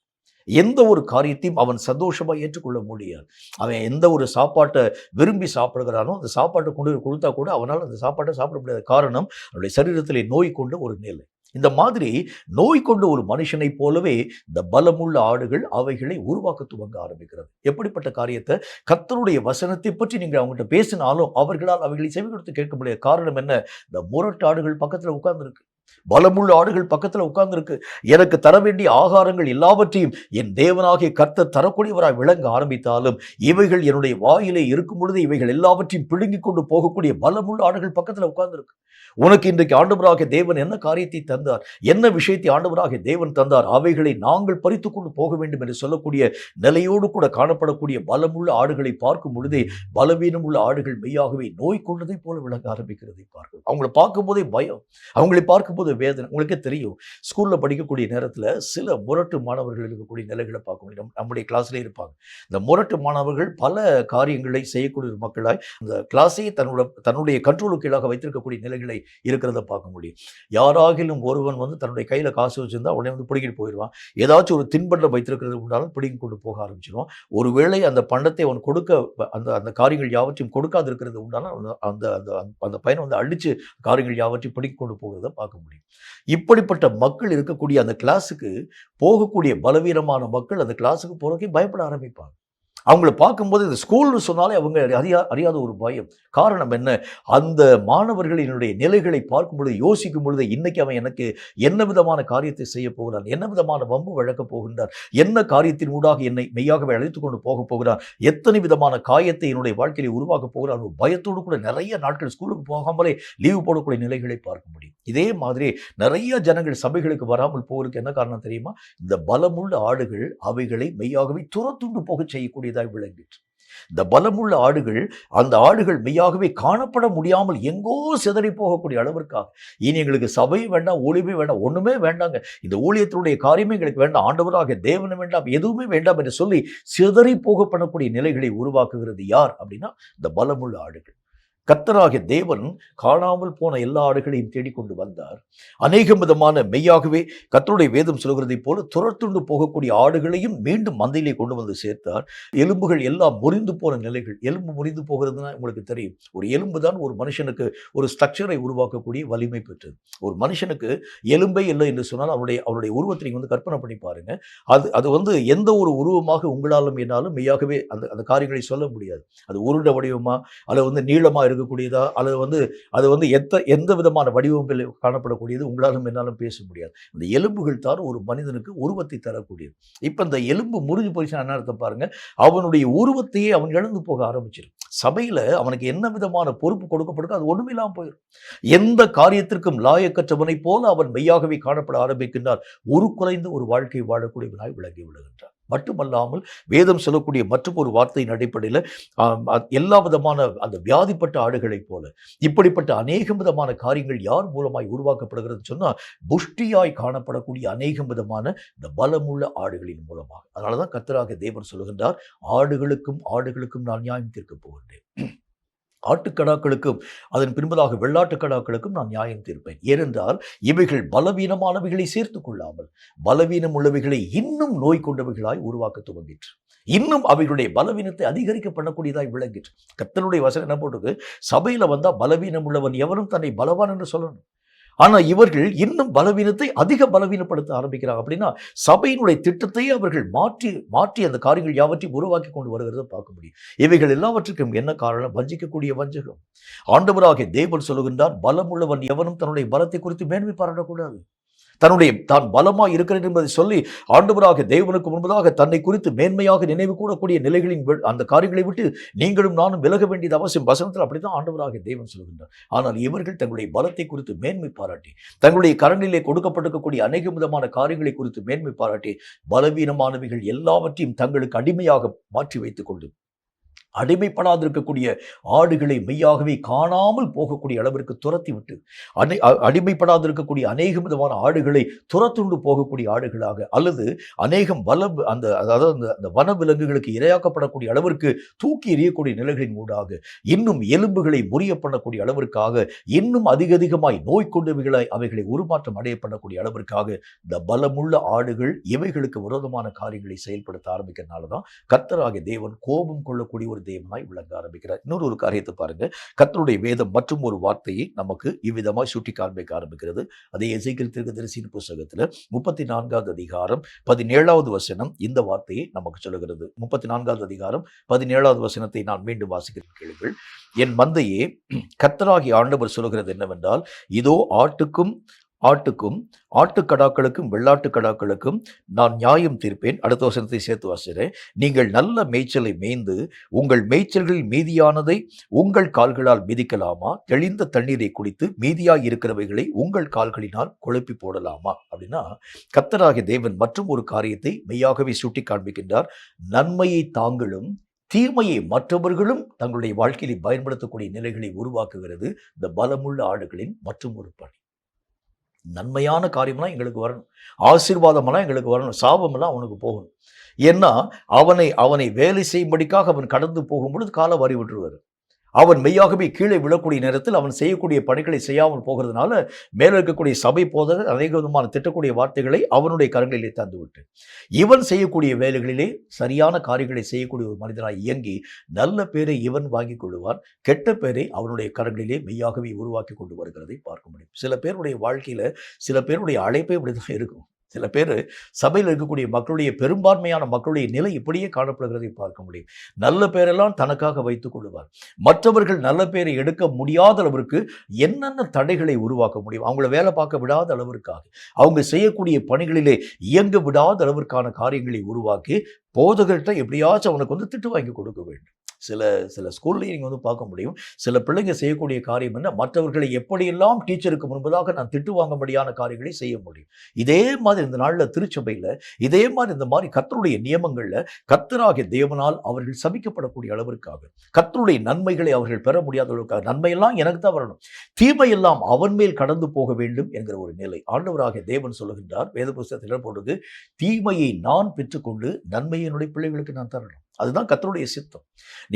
எந்த ஒரு காரியத்தையும் அவன் சந்தோஷமா ஏற்றுக்கொள்ள முடியாது. அவன் எந்த ஒரு சாப்பாட்டை விரும்பி சாப்பிடுகிறானோ அந்த சாப்பாட்டை கொண்டு கொடுத்தா கூட அவனால் அந்த சாப்பாட்டை சாப்பிட முடியாத காரணம் அவனுடைய சரீரத்திலே நோய் கொண்ட ஒரு நிலை. இந்த மாதிரி நோய் கொண்ட ஒரு மனுஷனை போலவே இந்த பலமுள்ள ஆடுகள் அவைகளை உருவாக்க துவங்க ஆரம்பிக்கிறது. எப்படிப்பட்ட காரியத்தை கர்த்தருடைய வசனத்தை பற்றி நீங்கள் அவங்ககிட்ட பேசினாலும் அவர்களால் அவைகளை செவி கொடுத்து கேட்க முடியாது. காரணம் என்ன? இந்த முரட்டு ஆடுகள் பக்கத்தில் உட்கார்ந்துருக்கு. பலமுள்ள ஆடுகள் பக்கத்தில் உட்கார்ந்துருக்கு. எனக்கு தர வேண்டிய ஆகாரங்கள் எல்லாவற்றையும் என் தேவனாகிய கர்த்தர் தரக்கூடியவராய் விளங்க ஆரம்பித்தாலும் இவைகள் என்னுடைய வாயிலே இருக்கும் பொழுது இவைகள் எல்லாவற்றையும் பிடுங்கிக் கொண்டு போகக்கூடிய பலமுள்ள ஆடுகள் பக்கத்தில் உட்கார்ந்துருக்கு. உனக்கு இன்றைக்கு ஆண்டவராகிய தேவன் என்ன காரியத்தை தந்தார், என்ன விஷயத்தை ஆண்டவராகிய தேவன் தந்தார், அவைகளை நாங்கள் பறித்து கொண்டு போக வேண்டும் என்று சொல்லக்கூடிய நிலையோடு கூட காணப்படக்கூடிய பலமுள்ள ஆடுகளை பார்க்கும் பொழுதே பலவீனம் உள்ள ஆடுகள் மெய்யாகவே நோய் கொண்டதை போல விளங்க ஆரம்பிக்கிறதை பார்க்கும். அவங்களை பார்க்கும் போதே பயம், அவங்களை பார்க்கும்போது வேதனை. உங்களுக்கே தெரியும், ஸ்கூல்ல படிக்கக்கூடிய நேரத்தில் சில முரட்டு மாணவர்கள் இருக்கக்கூடிய நிலைகளை பார்க்க முடியும். நம்முடைய கிளாஸ்லேயே இருப்பாங்க. இந்த முரட்டு மாணவர்கள் பல காரியங்களை செய்யக்கூடிய மக்களாய் அந்த கிளாஸை தன்னுடைய கண்ட்ரோலுக்கு கீழாக வைத்திருக்கக்கூடிய நிலைகளை இருக்கிறத பார்க்க முடியும். யாராகிலும் ஒருவன் தன்னுடைய கையில காசு வச்சிருந்தா உடனே பிடிக்கிட்டு போயிடுவான். ஏதாச்சும் ஒரு தின்பண்டம் வைத்திருக்கிறது உண்டாலும் பிடிங்கி கொண்டு போக ஆரம்பிச்சிடுவான். ஒருவேளை அந்த பண்டத்தை அவன் கொடுக்க அந்த காரியங்கள் யாவற்றையும் கொடுக்காது இருக்கிறது உண்டாலும் அந்த பையனை அடிச்சு காரியங்கள் யாவற்றையும் பிடிங்கி கொண்டு போகிறத பார்க்க முடியும். இப்படிப்பட்ட மக்கள் இருக்கக்கூடிய அந்த கிளாஸுக்கு போகக்கூடிய பலவீனமான மக்கள் அந்த கிளாஸுக்கு போறதுக்கே பயப்பட ஆரம்பிப்பாங்க. அவங்கள பார்க்கும்போது இந்த ஸ்கூல்னு சொன்னாலே அவங்க அறியாத ஒரு பயம். காரணம் என்ன? அந்த மாணவர்களினுடைய நிலைகளை பார்க்கும் பொழுது, யோசிக்கும் பொழுது, இன்னைக்கு அவன் எனக்கு என்ன விதமான காரியத்தை செய்ய போகிறான், என்ன விதமான வம்பு வழக்க போகின்றார், என்ன காரியத்தின் ஊடாக என்னை மெய்யாகவே அழைத்து கொண்டு போக போகிறான், எத்தனை விதமான காயத்தை என்னுடைய வாழ்க்கையை உருவாக்க போகிறான், ஒரு பயத்தோடு கூட நிறைய நாட்கள் ஸ்கூலுக்கு போகாமலே லீவு போடக்கூடிய நிலைகளை பார்க்க முடியும். இதே மாதிரி நிறைய ஜனங்கள் சபைகளுக்கு வராமல் போவதற்கு என்ன காரணம் தெரியுமா? இந்த பலமுள்ள ஆடுகள் அவைகளை மெய்யாகவே துரத்துண்டு போக செய்யக்கூடிய விளங்கிற்று. இந்த பலமுள்ள ஆடுகள், அந்த ஆடுகள் மெய்யாகவே காணப்பட முடியாமல் எங்கோ சிதறி போகக்கூடிய அளவிற்காக இனி எங்களுக்கு சபையும் வேண்டாம், ஊழியமே வேண்டாம், ஒண்ணுமே வேண்டாங்க, இந்த ஊழியத்தினுடைய காரியமே எங்களுக்கு வேண்டாம், ஆண்டவராக தேவனை வேண்டாம், எதுவுமே வேண்டாம் என்று சொல்லி சிதறி போக பண்ணக்கூடிய நிலைகளை உருவாக்குகிறது யார் அப்படின்னா இந்த பலமுள்ள ஆடுகள். கர்த்தராகிய தேவன் காணாமல் போன எல்லா ஆடுகளையும் தேடிக்கொண்டு வந்தார். அநேகம் விதமான மெய்யாகவே கர்த்தருடைய வேதம் சொல்கிறதைப் போல துரத்துண்டு போகக்கூடிய ஆடுகளையும் மீண்டும் மந்தையிலே கொண்டு வந்து சேர்த்தார். எலும்புகள் எல்லாம் முறிந்து போன நிலைகள். எலும்பு முறிந்து போகிறதுனா உங்களுக்கு தெரியும். ஒரு எலும்பு தான் ஒரு மனுஷனுக்கு ஒரு ஸ்ட்ரக்சரை உருவாக்கக்கூடிய வலிமை பெற்றது. ஒரு மனுஷனுக்கு எலும்பே இல்லை என்று சொன்னால் அவருடைய உருவத்தை நீங்கள் வந்து கற்பனை பண்ணி பாருங்க. அது வந்து எந்த ஒரு உருவமாக உங்களாலும் என்னாலும் மெய்யாகவே அந்த காரியங்களை சொல்ல முடியாது. அது உருண்ட வடிவமா, அல்லது வந்து நீளமா இருக்கக்கூடியதா, அல்லது வந்து அது வந்து எந்த விதமான வடிவமைப்பில் காணப்படக்கூடியது உங்களாலும் என்னாலும் பேச முடியாது. இந்த எலும்புகள் தான் ஒரு மனிதனுக்கு உருவத்தை தரக்கூடியது. இப்ப இந்த எலும்பு முறிஞ்சு போயிடுச்சுன்னா என்ன அர்த்தம் பாருங்க, அவனுடைய உருவத்தையே அவன் இழந்து போக ஆரம்பிச்சிடும். சபையில அவனுக்கு என்ன விதமான பொறுப்பு கொடுக்கப்படுதோ அது ஒண்ணுமில்லாம போயிடும். எந்த காரியத்திற்கும் லாயக்கற்றவனை போல அவன் மெய்யாகவே காணப்பட ஆரம்பிக்கின்றார். குறைந்த ஒரு வாழ்க்கை வாழக்கூடியவனாய் விளங்கி விடுகின்றார். மட்டுமல்லாமல் வேதம் சொல்லக்கூடிய மற்றும் ஒரு வார்த்தையின் அடிப்படையில் எல்லா விதமான அந்த வியாதிப்பட்ட ஆடுகளைப் போல இப்படிப்பட்ட அநேகம் விதமான காரியங்கள் யார் மூலமாய் உருவாக்கப்படுகிறது சொன்னால், புஷ்டியாய் காணப்படக்கூடிய அநேகம் விதமான இந்த பலமுள்ள ஆடுகளின் மூலமாக. அதனாலதான் கர்த்தராகிய தேவன் சொல்லுகின்றார், ஆடுகளுக்கும் நான் நியாயம் தீர்க்கப் போகின்றேன். ஆட்டுக்கடாக்களுக்கும் அதன் பின்பதாக வெள்ளாட்டுக்கடாக்களுக்கும் நான் நியாயம் தீர்ப்பேன். ஏனென்றால் இவைகள் பலவீனமானவைகளை சேர்த்துக் கொள்ளாமல் பலவீனம் உள்ளவைகளை இன்னும் நோய் கொண்டவைகளாய் உருவாக்க துவங்கிற்று. இன்னும் அவைகளுடைய பலவீனத்தை அதிகரிக்க பண்ணக்கூடியதாய் விளங்கிற்று. கர்த்தருடைய வசனம் என்ன போட்டுக்கு, சபையில வந்தா பலவீனம் உள்ளவன் எவரும் தன்னை பலவான் என்று சொல்லணும். ஆனா இவர்கள் இன்னும் பலவீனத்தை அதிக பலவீனப்படுத்த ஆரம்பிக்கிறாங்க. அப்படின்னா சபையினுடைய திட்டத்தையே அவர்கள் மாற்றி அந்த காரியங்கள் யாவற்றையும் உருவாக்கி கொண்டு வருகிறத பார்க்க முடியும். இவைகள் எல்லாவற்றுக்கும் என்ன காரணம்? வஞ்சிக்கக்கூடிய வஞ்சகம். ஆண்டவராகிய தேவன் சொல்லுகின்றார், பலமுள்ளவன் எவனும் தன்னுடைய பலத்தை குறித்து மேன்மை பாராட்டக்கூடாது. தான் பலமாய் இருக்கிறேன் என்பதை சொல்லி ஆண்டவராகிய தேவனுக்கு முன்பதாக தன்னை குறித்து மேன்மையாக நினைவு கூடக்கூடிய நிலைகளின் அந்த காரியங்களை விட்டு நீங்களும் நானும் விலக வேண்டியது அவசியம். வசனத்தில் அப்படித்தான் ஆண்டவராகிய தேவன் சொல்கின்றார். ஆனால் இவர்கள் தங்களுடைய பலத்தை குறித்து மேன்மை பாராட்டி, தங்களுடைய கரங்களிலே கொடுக்கப்பட்டிருக்கக்கூடிய அநேக விதமான காரியங்களை குறித்து மேன்மை பாராட்டி, பலவீனமானவைகள் எல்லாவற்றையும் தங்களுக்கு அடிமையாக மாற்றி வைத்துக் கொண்டு அடிமைப்படாதிருக்கக்கூடிய ஆடுகளை மெய்யாகவே காணாமல் போகக்கூடிய அளவிற்கு துரத்தி விட்டு, அடிமைப்படாதிருக்கக்கூடிய அநேக விதமான ஆடுகளை துரத்துண்டு போகக்கூடிய ஆடுகளாக, அல்லது அநேகம் அந்த வனவிலங்குகளுக்கு இரையாக்கப்படக்கூடிய அளவிற்கு தூக்கி எறியக்கூடிய நிலைகளின் ஊடாக இன்னும் எலும்புகளை முறிய பண்ணக்கூடிய அளவிற்காக, இன்னும் அதிகமாய் நோய் கொண்டவைகளாய் அவைகளை உருமாற்றம் அடைய பண்ணக்கூடிய அளவிற்காக இந்த பலமுள்ள ஆடுகள் இவைகளுக்கு விரோதமான காரியங்களை செயல்படுத்த ஆரம்பிக்கிறதுனாலதான் கர்த்தராகிய தேவன் கோபம் கொள்ளக்கூடிய ஒரு தேவனாய் விளங்க ஆரம்பிக்கிறார். இன்னொரு ஒரு காரியத்தை பாருங்க, கர்த்தருடைய வேதம் மற்றும் ஒரு வார்த்தையை நமக்கு இவ்விதமாய் சுட்டி காண்பிக்க ஆரம்பிக்கிறது. அதே எசேக்கியேல் தீர்க்கதரிசியின் புத்தகத்துல 34வது அதிகாரம் 17வது வசனம் இந்த வார்த்தையை நமக்கு சொல்லுகிறது. 34வது அதிகாரம் 17வது வசனத்தை நான் மீண்டும் வாசிக்கிறேன், கேளுங்கள். என் மந்தையே, கர்த்தராகிய ஆண்டவர் சொல்லுகிறது என்னவென்றால், இதோ ஆட்டுக்கடாக்களுக்கும் வெள்ளாட்டுக்கடாக்களுக்கும் நான் நியாயம் தீர்ப்பேன். அடுத்த வசனத்தை சேர்த்து வாசிக்கிறேன். நீங்கள் நல்ல மேய்ச்சலை மேய்ந்து உங்கள் மேய்ச்சல்களில் மீதியானதை உங்கள் கால்களால் மிதிக்கலாமா? தெளிந்த தண்ணீரை குடித்து மீதியாய் இருக்கிறவைகளை உங்கள் கால்களினால் குழப்பி போடலாமா? அப்படின்னா கர்த்தராகிய தேவன் மற்றும் ஒரு காரியத்தை மெய்யாகவே சுட்டி காண்பிக்கின்றார். நன்மையை தாங்களும் தீமையை மற்றவர்களும் தங்களுடைய வாழ்க்கையை பயன்படுத்தக்கூடிய நிலைகளை உருவாக்குகிறது இந்த பலமுள்ள ஆடுகளின் மற்றும் ஒரு பணி. நன்மையான காரியம்லாம் எங்களுக்கு வரணும், ஆசீர்வாதமெல்லாம் எங்களுக்கு வரணும், சாபமெல்லாம் அவனுக்கு போகணும். ஏன்னா அவனை வேலை செய்யும்படிக்காக அவன் கடந்து போகும் பொழுது காலை வாரி விட்டுருவார். அவன் மெய்யாகவே கீழே விழக்கூடிய நேரத்தில் அவன் செய்யக்கூடிய பணிகளை செய்யாமல் போகிறதுனால மேலே இருக்கக்கூடிய சபை போதகர் அநேக விதமான திட்டக்கூடிய வார்த்தைகளை அவனுடைய கரங்களிலே தந்துவிட்டு, இவன் செய்யக்கூடிய வேலைகளிலே சரியான காரியங்களை செய்யக்கூடிய ஒரு மனிதனாய் இயங்கி நல்ல பேரை இவன் வாங்கி கொள்ளுவான், கெட்ட பேரை அவனுடைய கரங்களிலே மெய்யாகவே உருவாக்கி கொண்டு வருகிறதை பார்க்க முடியும். சில பேருடைய வாழ்க்கையில சில பேருடைய அழைப்பே இப்படிதான் இருக்கும். சில பேர் சபையில் இருக்கக்கூடிய மக்களுடைய பெரும்பான்மையான மக்களுடைய நிலை இப்படியே காணப்படுகிறதை பார்க்க முடியும். நல்ல பேரெல்லாம் தனக்காக வைத்துக் கொள்வார். மற்றவர்கள் நல்ல பேரை எடுக்க முடியாத அளவிற்கு என்னென்ன தடைகளை உருவாக்க முடியும், அவங்கள வேலை பார்க்க விடாத அளவிற்காக, அவங்க செய்யக்கூடிய பணிகளிலே இயங்க விடாத அளவிற்கான காரியங்களை உருவாக்கி போதகர்கிட்ட எப்படியாச்சும் அவனுக்கு வந்து திட்டு வாங்கி கொடுக்க வேண்டும். சில ஸ்கூல்லையும் நீங்கள் வந்து பார்க்க முடியும். சில பிள்ளைங்க செய்யக்கூடிய காரியம் என்ன, மற்றவர்களை எப்படியெல்லாம் டீச்சருக்கு முன்பதாக நான் திட்டு வாங்கும்படியான காரியங்களை செய்ய முடியும். இதே மாதிரி இந்த நாளில் திருச்சபையில் இதே மாதிரி இந்த மாதிரி கர்த்தருடைய நியமங்களில் கர்த்தராகிய தேவனால் அவர்கள் சபிக்கப்படக்கூடிய அளவிற்காக, கர்த்தருடைய நன்மைகளை அவர்கள் பெற முடியாத அளவுக்காக, நன்மையெல்லாம் எனக்கு தான் வரணும், தீமையெல்லாம் அவன் மேல் கடந்து போக வேண்டும் என்கிற ஒரு நிலை ஆண்டவராகிய தேவன் சொல்லுகின்றார். வேத புஸ்தகத்தில் போடுறது, தீமையை நான் பெற்றுக்கொண்டு நன்மையை என்னுடைய பிள்ளைகளுக்கு நான் தரணும். அதுதான் கர்த்தருடைய சித்தம்.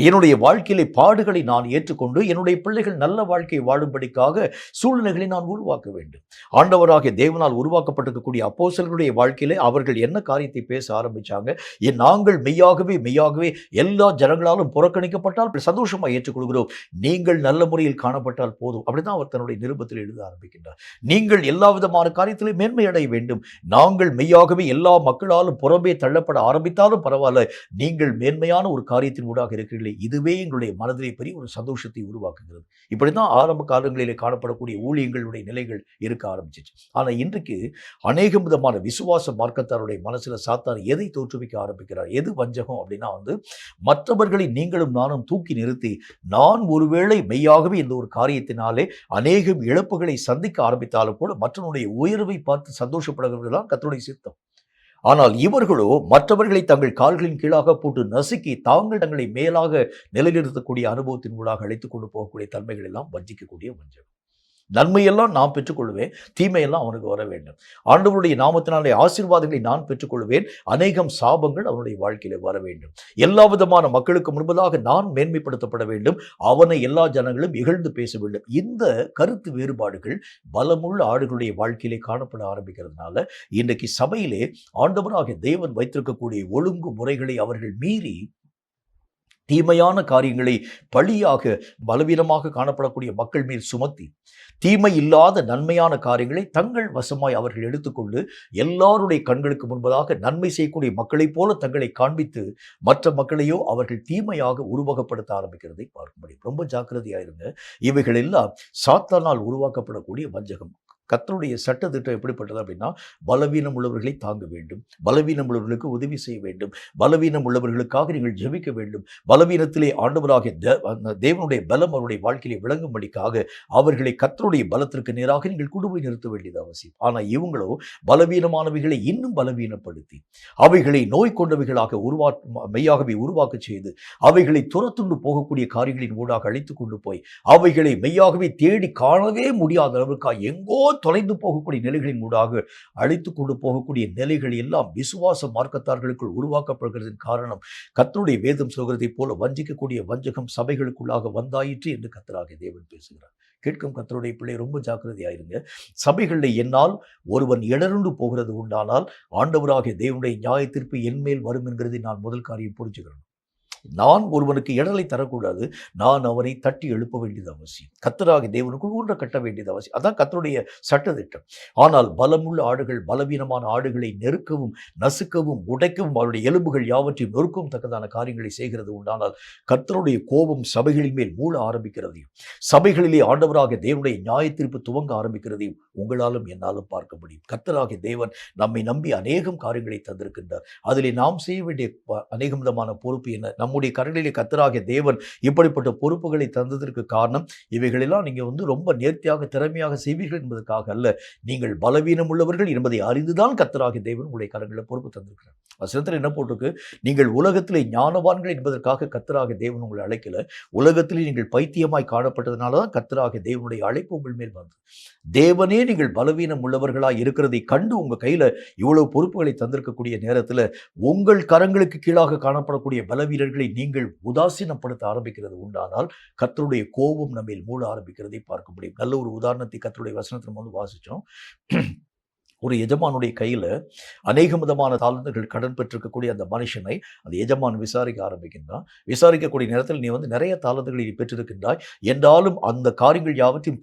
என்னுடைய வாழ்க்கையிலே பாடுகளை நான் ஏற்றுக்கொண்டு என்னுடைய பிள்ளைகள் நல்ல வாழ்க்கையை வாழும்படிக்காக சூழ்நிலைகளை நான் உருவாக்க வேண்டும். ஆண்டவராகிய தேவனால் உருவாக்கப்பட்டிருக்கக்கூடிய அப்போஸ்தலர்களுடைய வாழ்க்கையிலே அவர்கள் என்ன காரியத்தை பேச ஆரம்பிச்சாங்க? நாங்கள் மெய்யாகவே மெய்யாகவே எல்லா ஜனங்களாலும் புறக்கணிக்கப்பட்டால் சந்தோஷமா ஏற்றுக்கொள்கிறோம். நீங்கள் நல்ல முறையில் காணப்பட்டால் போதும். அப்படிதான் அவர் தன்னுடைய நிருபத்தில் எழுத ஆரம்பிக்கின்றார். நீங்கள் எல்லா விதமான காரியத்திலே மேன்மை அடைய வேண்டும். நாங்கள் மெய்யாகவே எல்லா மக்களாலும் புறம்பே தள்ளப்பட ஆரம்பித்தாலும் பரவாயில்ல, நீங்கள் மேன்மையான ஒரு காரியத்தின் ஊடாக இருக்கிறீர்களே, இதுவே எங்களுடைய மனதிலே பெரிய ஒரு சந்தோஷத்தை உருவாக்குகிறது. இப்படிதான் ஆரம்ப காலங்களிலே காணப்படக்கூடிய ஊழியங்களுடைய நிலைகள் இருக்க ஆரம்பிச்சிச்சு. ஆனா இன்றைக்கு அநேக விதமான விசுவாச மார்க்கத்தாருடைய மனசுல சாத்தான் எதை தோற்றுவிக்க ஆரம்பிக்கிறார்? எது வஞ்சகம் அப்படின்னா மற்றவர்களை நீங்களும் நானும் தூக்கி நிறுத்தி, நான் ஒருவேளை மெய்யாகவே இந்த ஒரு காரியத்தினாலே அநேகம் இழப்புகளை சந்திக்க ஆரம்பித்தாலும் கூட மற்றவனுடைய உயர்வை பார்த்து சந்தோஷப்படுகிறதுதான் கர்த்தருடைய சித்தம். ஆனால் இவர்களோ மற்றவர்களை தங்கள் கால்களின் கீழாக போட்டு நசுக்கி தாங்கள் தங்களை மேலாக நிலைநிறுத்தக்கூடிய அனுபவத்தின் ஊடாக அழைத்துக் கொண்டு போகக்கூடிய தன்மைகள் எல்லாம் வஞ்சிக்கக்கூடிய வஞ்சகம். நன்மையெல்லாம் நான் பெற்றுக்கொள்வேன், தீமையெல்லாம் அவனுக்கு வர வேண்டும். ஆண்டவருடைய நாமத்தினாலே ஆசீர்வாதங்களை நான் பெற்றுக்கொள்வேன், அநேகம் சாபங்கள் அவனுடைய வாழ்க்கையில வர வேண்டும். எல்லா விதமான மக்களுக்கு முன்பதாக நான் மேன்மைப்படுத்தப்பட வேண்டும், அவனை எல்லா ஜனங்களும் இகழ்ந்து பேச வேண்டும். இந்த கருத்து வேறுபாடுகள் பலமுள்ள ஆடுகளுடைய வாழ்க்கையிலே காணப்பட ஆரம்பிக்கிறதுனால இன்றைக்கு சபையிலே ஆண்டவராகிய தேவன் வைத்திருக்கக்கூடிய ஒழுங்கு முறைகளை அவர்கள் மீறி தீமையான காரியங்களை பழியாக பலவீனமாக காணப்படக்கூடிய மக்கள் மேல் சுமத்தி தீமை இல்லாத நன்மையான காரியங்களை தங்கள் வசமாய் அவர்கள் எடுத்துக்கொண்டு எல்லாருடைய கண்களுக்கு முன்பதாக நன்மை செய்யக்கூடிய மக்களைப் போல தங்களை காண்பித்து மற்ற மக்களையோ அவர்கள் தீமையாக உருவகப்படுத்த ஆரம்பிக்கிறதை பார்க்க முடியும். ரொம்ப ஜாக்கிரதையாயிருங்க. இவைகள் எல்லாம் சாத்தானால் உருவாக்கப்படக்கூடிய வஞ்சகம். கர்த்தருடைய சட்ட திட்டம் எப்படிப்பட்டது அப்படின்னா, பலவீனம் உள்ளவர்களை தாங்க வேண்டும், பலவீனம் உள்ளவர்களுக்கு உதவி செய்ய வேண்டும், பலவீனம் உள்ளவர்களுக்காக நீங்கள் ஜெபிக்க வேண்டும். பலவீனத்திலே ஆண்டவராகிய தேவனுடைய பலம் அவருடைய வாழ்க்கையிலே விளங்கும்படிக்காக அவர்களை கர்த்தருடைய பலத்திற்கு நேராக நீங்கள் குடும்பை நிறுத்த வேண்டியது அவசியம். ஆனால் இவங்களோ பலவீனமானவைகளை இன்னும் பலவீனப்படுத்தி அவைகளை நோய் கொண்டவைகளாக மெய்யாகவே உருவாக்க செய்து அவைகளை துரத்துண்டு போகக்கூடிய காரியங்களின் ஊடாக அழைத்து கொண்டு போய் அவைகளை மெய்யாகவே தேடி காணவே முடியாத அளவுக்கு எங்கோ தொலைந்து போகக்கூடிய நிலைகளின் ஊடாக அழைத்து கொண்டு போகக்கூடிய நிலைகள் எல்லாம் விசுவாச மார்க்கத்தார்களுக்குள் உருவாக்கப்படுகிறதன் காரணம் கர்த்தருடைய வேதம் சொல்கிறதை போல வஞ்சிக்கக்கூடிய வஞ்சகம் சபைகளுக்குள்ளாக வந்தாயிற்று என்று கர்த்தராகிய தேவன் பேசுகிறார். கேட்கும் கர்த்தருடைய பிள்ளை ரொம்ப ஜாக்கிரதையாயிருங்க. சபைகளில் என்னால் ஒருவன் இடருண்டு போகிறது உண்டானால் ஆண்டவராகிய தேவனுடைய நியாய தீர்ப்பு என்மேல் வரும் என்கிறதை நான் முதல் காரியம் புரிஞ்சுக்கிறேன். நான் ஒருவனுக்கு இடலை தரக்கூடாது, நான் அவனை தட்டி எழுப்ப வேண்டியது அவசியம். கர்த்தராகிய தேவனுக்குள் ஊன்ற கட்ட வேண்டியது அவசியம். அதான் கர்த்தருடைய சட்டத்திட்டம். ஆனால் பலமுள்ள ஆடுகள் பலவீனமான ஆடுகளை நெருக்கவும் நசுக்கவும் உடைக்கவும் அவருடைய எலும்புகள் யாவற்றையும் நொறுக்கவும் தக்கதான காரியங்களை செய்கிறது உண்டானால் கர்த்தருடைய கோபம் சபைகளின் மேல் மூழ ஆரம்பிக்கிறதையும் சபைகளிலே ஆண்டவராகிய தேவனுடைய நியாய தீர்ப்பு துவங்க ஆரம்பிக்கிறதையும் உங்களாலும் என்னாலும் பார்க்க முடியும். கர்த்தராகிய தேவன் நம்மை நம்பி அநேகம் காரியங்களை தந்திருக்கின்றார். அதிலே நாம் செய்ய வேண்டிய அநேக விதமான பொறுப்பு என்ன? நம்முடைய கரங்களிலே கர்த்தராகிய தேவன் இப்படிப்பட்ட பொறுப்புகளை தந்ததற்கு காரணம் இவைகளெல்லாம் நீங்க ரொம்ப நேர்த்தியாக திறமையாக செய்வீர்கள் என்பதற்காக அல்ல, நீங்கள் பலவீனம் உள்ளவர்கள் என்பதை அறிந்துதான் கர்த்தராகிய தேவன் உங்களுடைய கரங்களில் பொறுப்பு தந்திருக்கிறார். வசனத்தில் என்ன போட்டிருக்கு? நீங்கள் உலகத்திலே ஞானவான்கள் என்பதற்காக கர்த்தராகிய தேவன் உங்களை அழைக்கல, உலகத்திலே நீங்கள் பைத்தியமாய் காணப்பட்டதுனால தான் கர்த்தராகிய தேவனுடைய அழைப்பு உங்கள் மேல் வந்தது. தேவனே நீங்கள் பலவீனம் உள்ளவர்களாய் இருக்கிறதை கண்டு உங்க கையில இவ்வளவு பொறுப்புகளை தந்திருக்கக்கூடிய நேரத்தில் உங்கள் கரங்களுக்கு கீழாக காணப்படக்கூடிய பலவீனர்களை நீங்கள் உதாசீனப்படுத்த ஆரம்பிக்கிறது உண்டானால் கர்த்தருடைய கோபம் நம்மில் மூட ஆரம்பிக்கிறதை பார்க்க முடியும். நல்ல ஒரு உதாரணத்தை கர்த்தருடைய வசனத்தில் நம்ம வாசிச்சோம். ஒரு எஜமானுடைய கையில் அநேக விதமான தாளந்துகள் கடன் பெற்றிருக்கக்கூடிய அந்த மனுஷனை அந்த எஜமான் விசாரிக்க ஆரம்பிக்கின்றான். விசாரிக்கக்கூடிய நேரத்தில் நீ நிறைய தாளந்துகளை நீ பெற்றிருக்கின்றாய் என்றாலும் அந்த காரியங்கள் யாவற்றையும்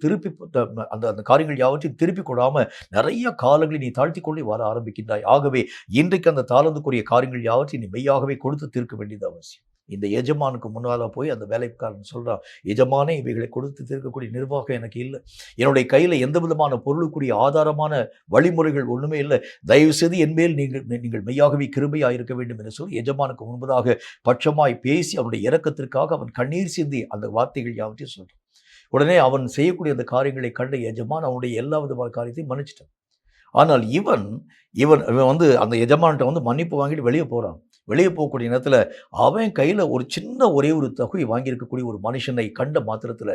அந்த காரியங்கள் யாவற்றையும் திருப்பி கொடாம நிறைய காலங்களை நீ தாழ்த்தி கொண்டே வர ஆரம்பிக்கின்றாய். ஆகவே இன்றைக்கு அந்த தாளந்துக்குரிய காரியங்கள் யாவற்றையும் நீ மெய்யாகவே கொடுத்து தீர்க்க வேண்டியது அவசியம். இந்த எஜமானுக்கு முன்னால போய் அந்த வேலைக்காரன் சொல்றான், எஜமானே இவைகளை கொடுத்து தீர்க்கக்கூடிய நிர்வாகம் எனக்கு இல்லை, என்னுடைய கையில் எந்த விதமான பொருளுக்குரிய ஆதாரமான வழிமுறைகள் ஒன்றுமே இல்லை, தயவு செய்து என்மேல் நீங்கள் மெய்யாகவே கிருபையாக இருக்க வேண்டும் என்று சொல்லி எஜமானுக்கு முன்பதாக பட்சமாய் பேசி அவனுடைய இரக்கத்திற்காக அவன் கண்ணீர் சிந்தி அந்த வார்த்தைகள் யாவற்றையும் சொல்றான். உடனே அவன் செய்யக்கூடிய அந்த காரியங்களை கண்ட எஜமான் அவனுடைய எல்லா விதமான காரியத்தையும் மன்னிச்சிட்டான். ஆனால் இவன் அந்த எஜமான்கிட்ட மன்னிப்பு வாங்கிட்டு வெளியே போகிறான். வெளியே போகக்கூடிய நேரத்தில் அவன் கையில் ஒரு சின்ன ஒரே ஒரு தொகை வாங்கியிருக்கக்கூடிய ஒரு மனுஷனை கண்ட மாத்திரத்தில்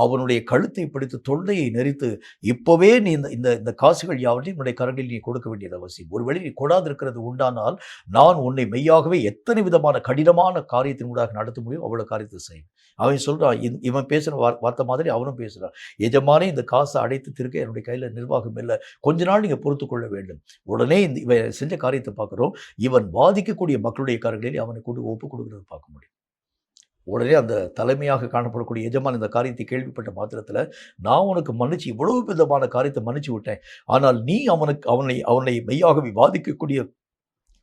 அவனுடைய கழுத்தை பிடித்து தொண்டையை நெரித்து, இப்போவே நீ இந்த இந்த இந்த காசுகள் யாவற்றையும் உன்னுடைய கரங்களில் நீ கொடுக்க வேண்டியது அவசியம். ஒருவேளை நீ கொடாதிருக்கிறது உண்டானால் நான் உன்னை மெய்யாகவே எத்தனை விதமான கடினமான காரியத்தின் ஊடாக நடத்த முடியும் அவ்வளோ காரியத்தை செய்யும். அவன் சொல்கிறான், இவன் பேசுகிற வார்த்தை மாதிரி அவனும் பேசுகிறான். எஜமானே, இந்த காசை அடைத்து திருக்க என்னுடைய கையில் நிர்வாகம் இல்லை, கொஞ்ச நாள் நீங்கள் பொறுத்து கொள்ள வேண்டும். உடனே இவன் செஞ்ச காரியத்தை பார்க்குறோம், இவன் பாதிக்கக்கூடிய மக்களுடைய கரங்களில் அவனை கொண்டு ஒப்பு கொடுக்குறத பார்க்க முடியும். உடனே அந்த தலைமையாக காணப்படக்கூடிய எஜமான் இந்த காரியத்தை கேள்விப்பட்ட மாத்திரத்தில், நான் உனக்கு மன்னிச்சு இவ்வளவு விதமான காரியத்தை மன்னிச்சு விட்டேன், ஆனால் நீ அவனை மெய்யாகவே பாதிக்கக்கூடிய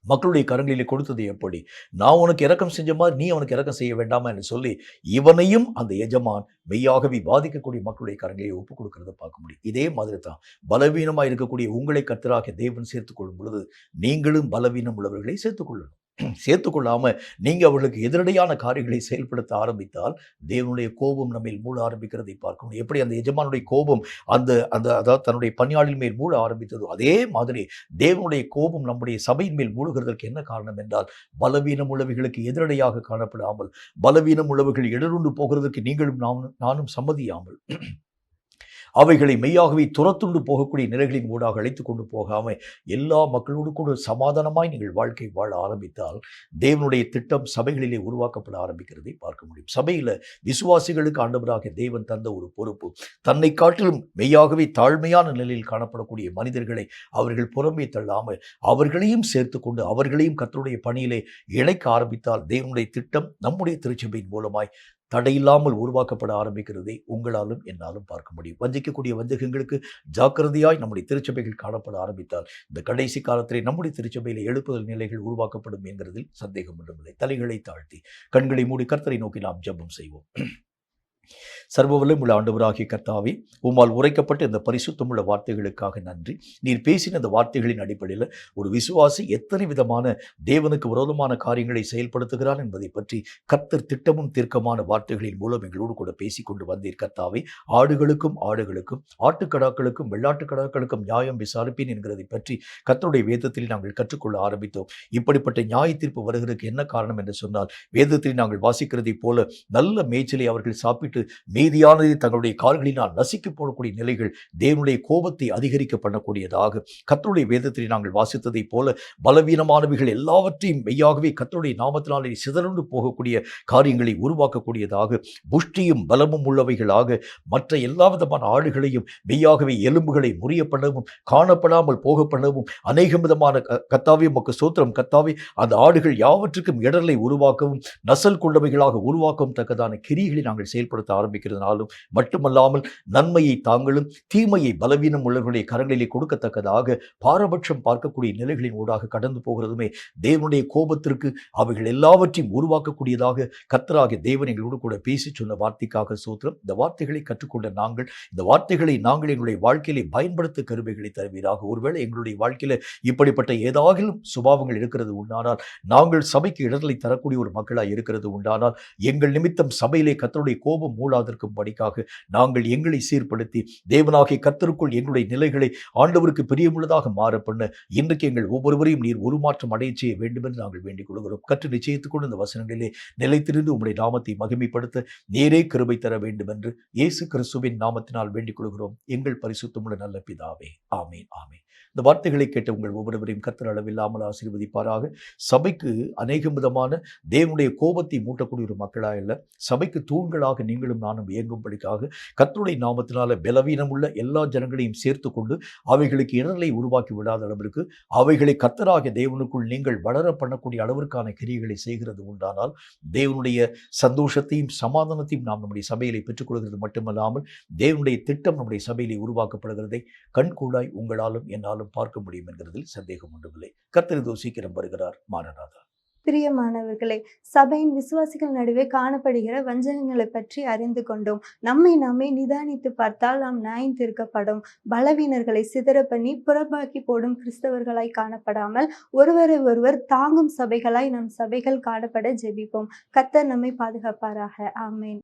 மக்களுடைய கரங்களிலே கொடுத்தது எப்படி? நான் உனக்கு இரக்கம் செஞ்ச மாதிரி நீ அவனுக்கு இரக்கம் செய்ய வேண்டாமா என்று சொல்லி இவனையும் அந்த எஜமான் மெய்யாகவே பாதிக்கக்கூடிய மக்களுடைய கரங்களிலே ஒப்புக் கொடுக்கிறத பார்க்க முடியும். இதே மாதிரி தான் பலவீனமாக இருக்கக்கூடிய உங்களை கர்த்தராகிய தேவன் சேர்த்துக்கொள்ளும் பொழுது நீங்களும் பலவீனம் உள்ளவர்களை சேர்த்துக்கொள்ளணும். சேர்த்துக்கொள்ளாமல் நீங்கள் அவர்களுக்கு எதிரடையான காரியங்களை செயல்படுத்த ஆரம்பித்தால் தேவனுடைய கோபம் நம்மில் மூட ஆரம்பிக்கிறதை பார்க்கணும். எப்படி அந்த எஜமானுடைய கோபம் அந்த அந்த அதாவது தன்னுடைய பணியாளின் மேல் மூட ஆரம்பித்ததோ, அதே மாதிரி தேவனுடைய கோபம் நம்முடைய சபையின் மேல் மூடுகிறதற்கு என்ன காரணம் என்றால், பலவீனம் உள்ளவர்களுக்கு எதிரடையாக காணப்படாமல், பலவீனம் உள்ளவர்கள் இடருண்டு போகிறதுக்கு நீங்களும் நானும் சம்மதியாமல், அவைகளை மெய்யாகவே துரத்துண்டு போகக்கூடிய நிலைகளின் ஊடாக அழைத்து கொண்டு போகாமல் எல்லா மக்களோடு கூட சமாதானமாய் நீங்கள் வாழ்க்கை வாழ ஆரம்பித்தால் தேவனுடைய திட்டம் சபைகளிலே உருவாக்கப்பட ஆரம்பிக்கிறதை பார்க்க முடியும். சபையில் விசுவாசிகளுக்கு ஆண்டவராக தேவன் தந்த ஒரு பொறுப்பு, தன்னை காட்டிலும் மெய்யாகவே தாழ்மையான நிலையில் காணப்படக்கூடிய மனிதர்களை அவர்கள் புறம்பே தள்ளாமல் அவர்களையும் சேர்த்து கொண்டு அவர்களையும் கர்த்தருடைய பணியிலே இணைக்க ஆரம்பித்தால் தேவனுடைய திட்டம் நம்முடைய திருச்சபையின் மூலமாய் தடையில்லாமல் உருவாக்கப்பட ஆரம்பிக்கிறதை உங்களாலும் என்னாலும் பார்க்க முடியும். வஞ்சிக்கக்கூடிய வஞ்சகங்களுக்கு ஜாக்கிரதையாய் நம்முடைய திருச்சபைகள் காணப்பட ஆரம்பித்தால் இந்த கடைசி காலத்திலே நம்முடைய திருச்சபையில் எழுப்புதல் நிலைகள் உருவாக்கப்படும் என்கிறதில் சந்தேகம் ஒன்றுமில்லை. தலைகளை தாழ்த்தி கண்களை மூடி கர்த்தரை நோக்கி நாம் ஜெபம் செய்வோம். சர்வவல்லமையுள்ள ஆண்டவராகிய கர்த்தாவே, உம்மால் உரைக்கப்பட்ட இந்த பரிசுத்தமுள்ள வார்த்தைகளுக்காக நன்றி. நீர் பேசின இந்த வார்த்தைகளின் அடிப்படையில் ஒரு விசுவாசி எத்தனை விதமான தேவனுக்கு விரோதமான காரியங்களை செயல்படுத்துகிறான் என்பதை பற்றி கர்த்தர் திட்டமும் தீர்க்கமான வார்த்தைகளின் மூலம் எங்களோடு கூட பேசிக்கொண்டு வந்தீர். கர்த்தாவே, ஆடுகளுக்கும் ஆட்டுக்கடாக்களுக்கும் வெள்ளாட்டுக்கடாக்களுக்கும் நியாயம் விசாரிப்பேன் என்கிறதை பற்றி கர்த்தருடைய வேதத்தில் நாங்கள் கற்றுக்கொள்ள ஆரம்பித்தோம். இப்படிப்பட்ட நியாய தீர்ப்பு வருகிறதுக்கு என்ன காரணம் என்று சொன்னால், வேதத்தில் நாங்கள் வாசிக்கிறதை போல நல்ல மேய்ச்சலை அவர்கள் சாப்பிட்டு மீதியானதை தங்களுடைய கால்களினால் நசுக்கி போடக்கூடிய நிலைகள் தேவனுடைய கோபத்தை அதிகரிக்க பண்ணக்கூடியதாக, கர்த்தருடைய வேதத்தில் நாங்கள் வாசித்ததை போல பலவீனமானவைகள் எல்லாவற்றையும் மெய்யாகவே கர்த்தருடைய நாமத்தினாலே சிதறண்டு போகக்கூடிய காரியங்களை உருவாக்கக்கூடியதாக, புஷ்டியும் பலமும் உள்ளவைகளாக மற்ற எல்லா விதமான ஆடுகளையும் மெய்யாகவே எலும்புகளை முறிய பண்ணவும் காணப்படாமல் போக பண்ணவும் அநேக விதமான கர்த்தாவே உமக்கு ஸ்தோத்திரம் கர்த்தாவே, அந்த ஆடுகள் யாவற்றுக்கும் இடர்களை உருவாக்கவும் நசல் கொண்டவைகளாக உருவாக்கவும் தக்கதான கிரியைகளை நாங்கள் செயல்படுத்த ஆரம்பிக்கிறதுனாலும் மட்டுமல்லாமல் நன்மையை தாங்களும் தீமையை பலவீனம் உள்ளவர்களுடைய கரங்களிலே கொடுக்கத்தக்கதாக பாரபட்சம் பார்க்கக்கூடிய நிலைகளின் ஊடாக கடந்து போகிறதுமே தேவனுடைய கோபத்திற்கு அவைகள் எல்லாவற்றையும் உருவாக்கக்கூடியதாக கர்த்தராகிய தேவன் எங்களோடு கூட பேசி சொன்ன வார்த்தைக்காக சோத்திரம். இந்த வார்த்தைகளை கற்றுக்கொண்ட நாங்கள் இந்த வார்த்தைகளை நாங்கள் எங்களுடைய வாழ்க்கையிலே பயன்படுத்த கருவிகளை தருவீராக. ஒருவேளை எங்களுடைய வாழ்க்கையில இப்படிப்பட்ட ஏதாகிலும் சுபாவங்கள் இருக்கிறது உண்டானால், நாங்கள் சபைக்கு இடர்களை தரக்கூடிய ஒரு மக்களாக இருக்கிறது உண்டானால், எங்கள் நிமித்தம் சபையிலே கர்த்தருடைய கோபம் மூளாதற்கும் படிக்காக நாங்கள் எங்களை சீர்படுத்தி தேவனாகிய கர்த்தருக்குள் எங்களுடைய நிலைகளை ஆண்டவருக்கு பிரியமுள்ளதாக மாற பண்ண இன்றைக்கு எங்கள் ஒவ்வொருவரையும் நீர் உருமாற்றம் அடைய செய்ய வேண்டும் என்று நாங்கள் வேண்டிக் கொள்கிறோம். கற்று நிச்சயித்துக்கொண்டு இந்த வசனங்களிலே நிலைத்திருந்து உம்முடைய நாமத்தை மகிமைப்படுத்த நேரே கிருபை தர வேண்டும் என்று இயேசு கிறிஸ்துவின் நாமத்தினால் வேண்டிக் கொள்கிறோம் எங்கள் பரிசுத்தமுள்ள நல்ல பிதாவே. ஆமீன், ஆமீன். இந்த வார்த்தைகளை கேட்ட உங்கள் ஒவ்வொருவரையும் கர்த்தர் அளவில்லாமல் ஆசீர்வதிப்பாராக. சபைக்கு அநேக விதமான தேவனுடைய கோபத்தை மூட்டக்கூடிய ஒரு மக்களாக இல்லை, சபைக்கு தூண்களாக நீங்களும் நானும் இயங்கும்படிக்காக கர்த்தருடைய நாமத்தினால பலவீனம் உள்ள எல்லா ஜனங்களையும் சேர்த்து கொண்டு அவைகளுக்கு இடர்களை உருவாக்கி விடாத அளவிற்கு அவைகளை கர்த்தராகிய தேவனுக்குள் நீங்கள் வளர பண்ணக்கூடிய அளவிற்கான கிரியைகளை செய்கிறது உண்டானால் தேவனுடைய சந்தோஷத்தையும் சமாதானத்தையும் நாம் நம்முடைய சபையிலே பெற்றுக்கொள்கிறது மட்டுமல்லாமல் தேவனுடைய திட்டம் நம்முடைய சபையிலே உருவாக்கப்படுகிறதை கண்கூடாய் உங்களாலும் என்னாலும் பார்க்க முடியும் என்கிறதில் சந்தேகம் ஒன்றுமில்லை. கர்த்தர் இதோ சீக்கிரம் வருகிறார். மாரநாதா. பிரியமானவர்களே, சபையின் விசுவாசிகள் நடுவே காணப்படுகிற வஞ்சகங்களை பற்றி அறிந்து கொண்டோம். நம்மை நாமே நிதானித்து பார்த்தால் நாம் நியாயம் தீர்க்கப்படும். பலவீனர்களை சிதற பண்ணி புறம்பாக்கி போடும் கிறிஸ்தவர்களாய் காணப்படாமல் ஒருவரை ஒருவர் தாங்கும் சபைகளாய் நம் சபைகள் காணப்பட ஜெபிப்போம். கர்த்தர் நம்மை பாதுகாப்பாராக. ஆமென்.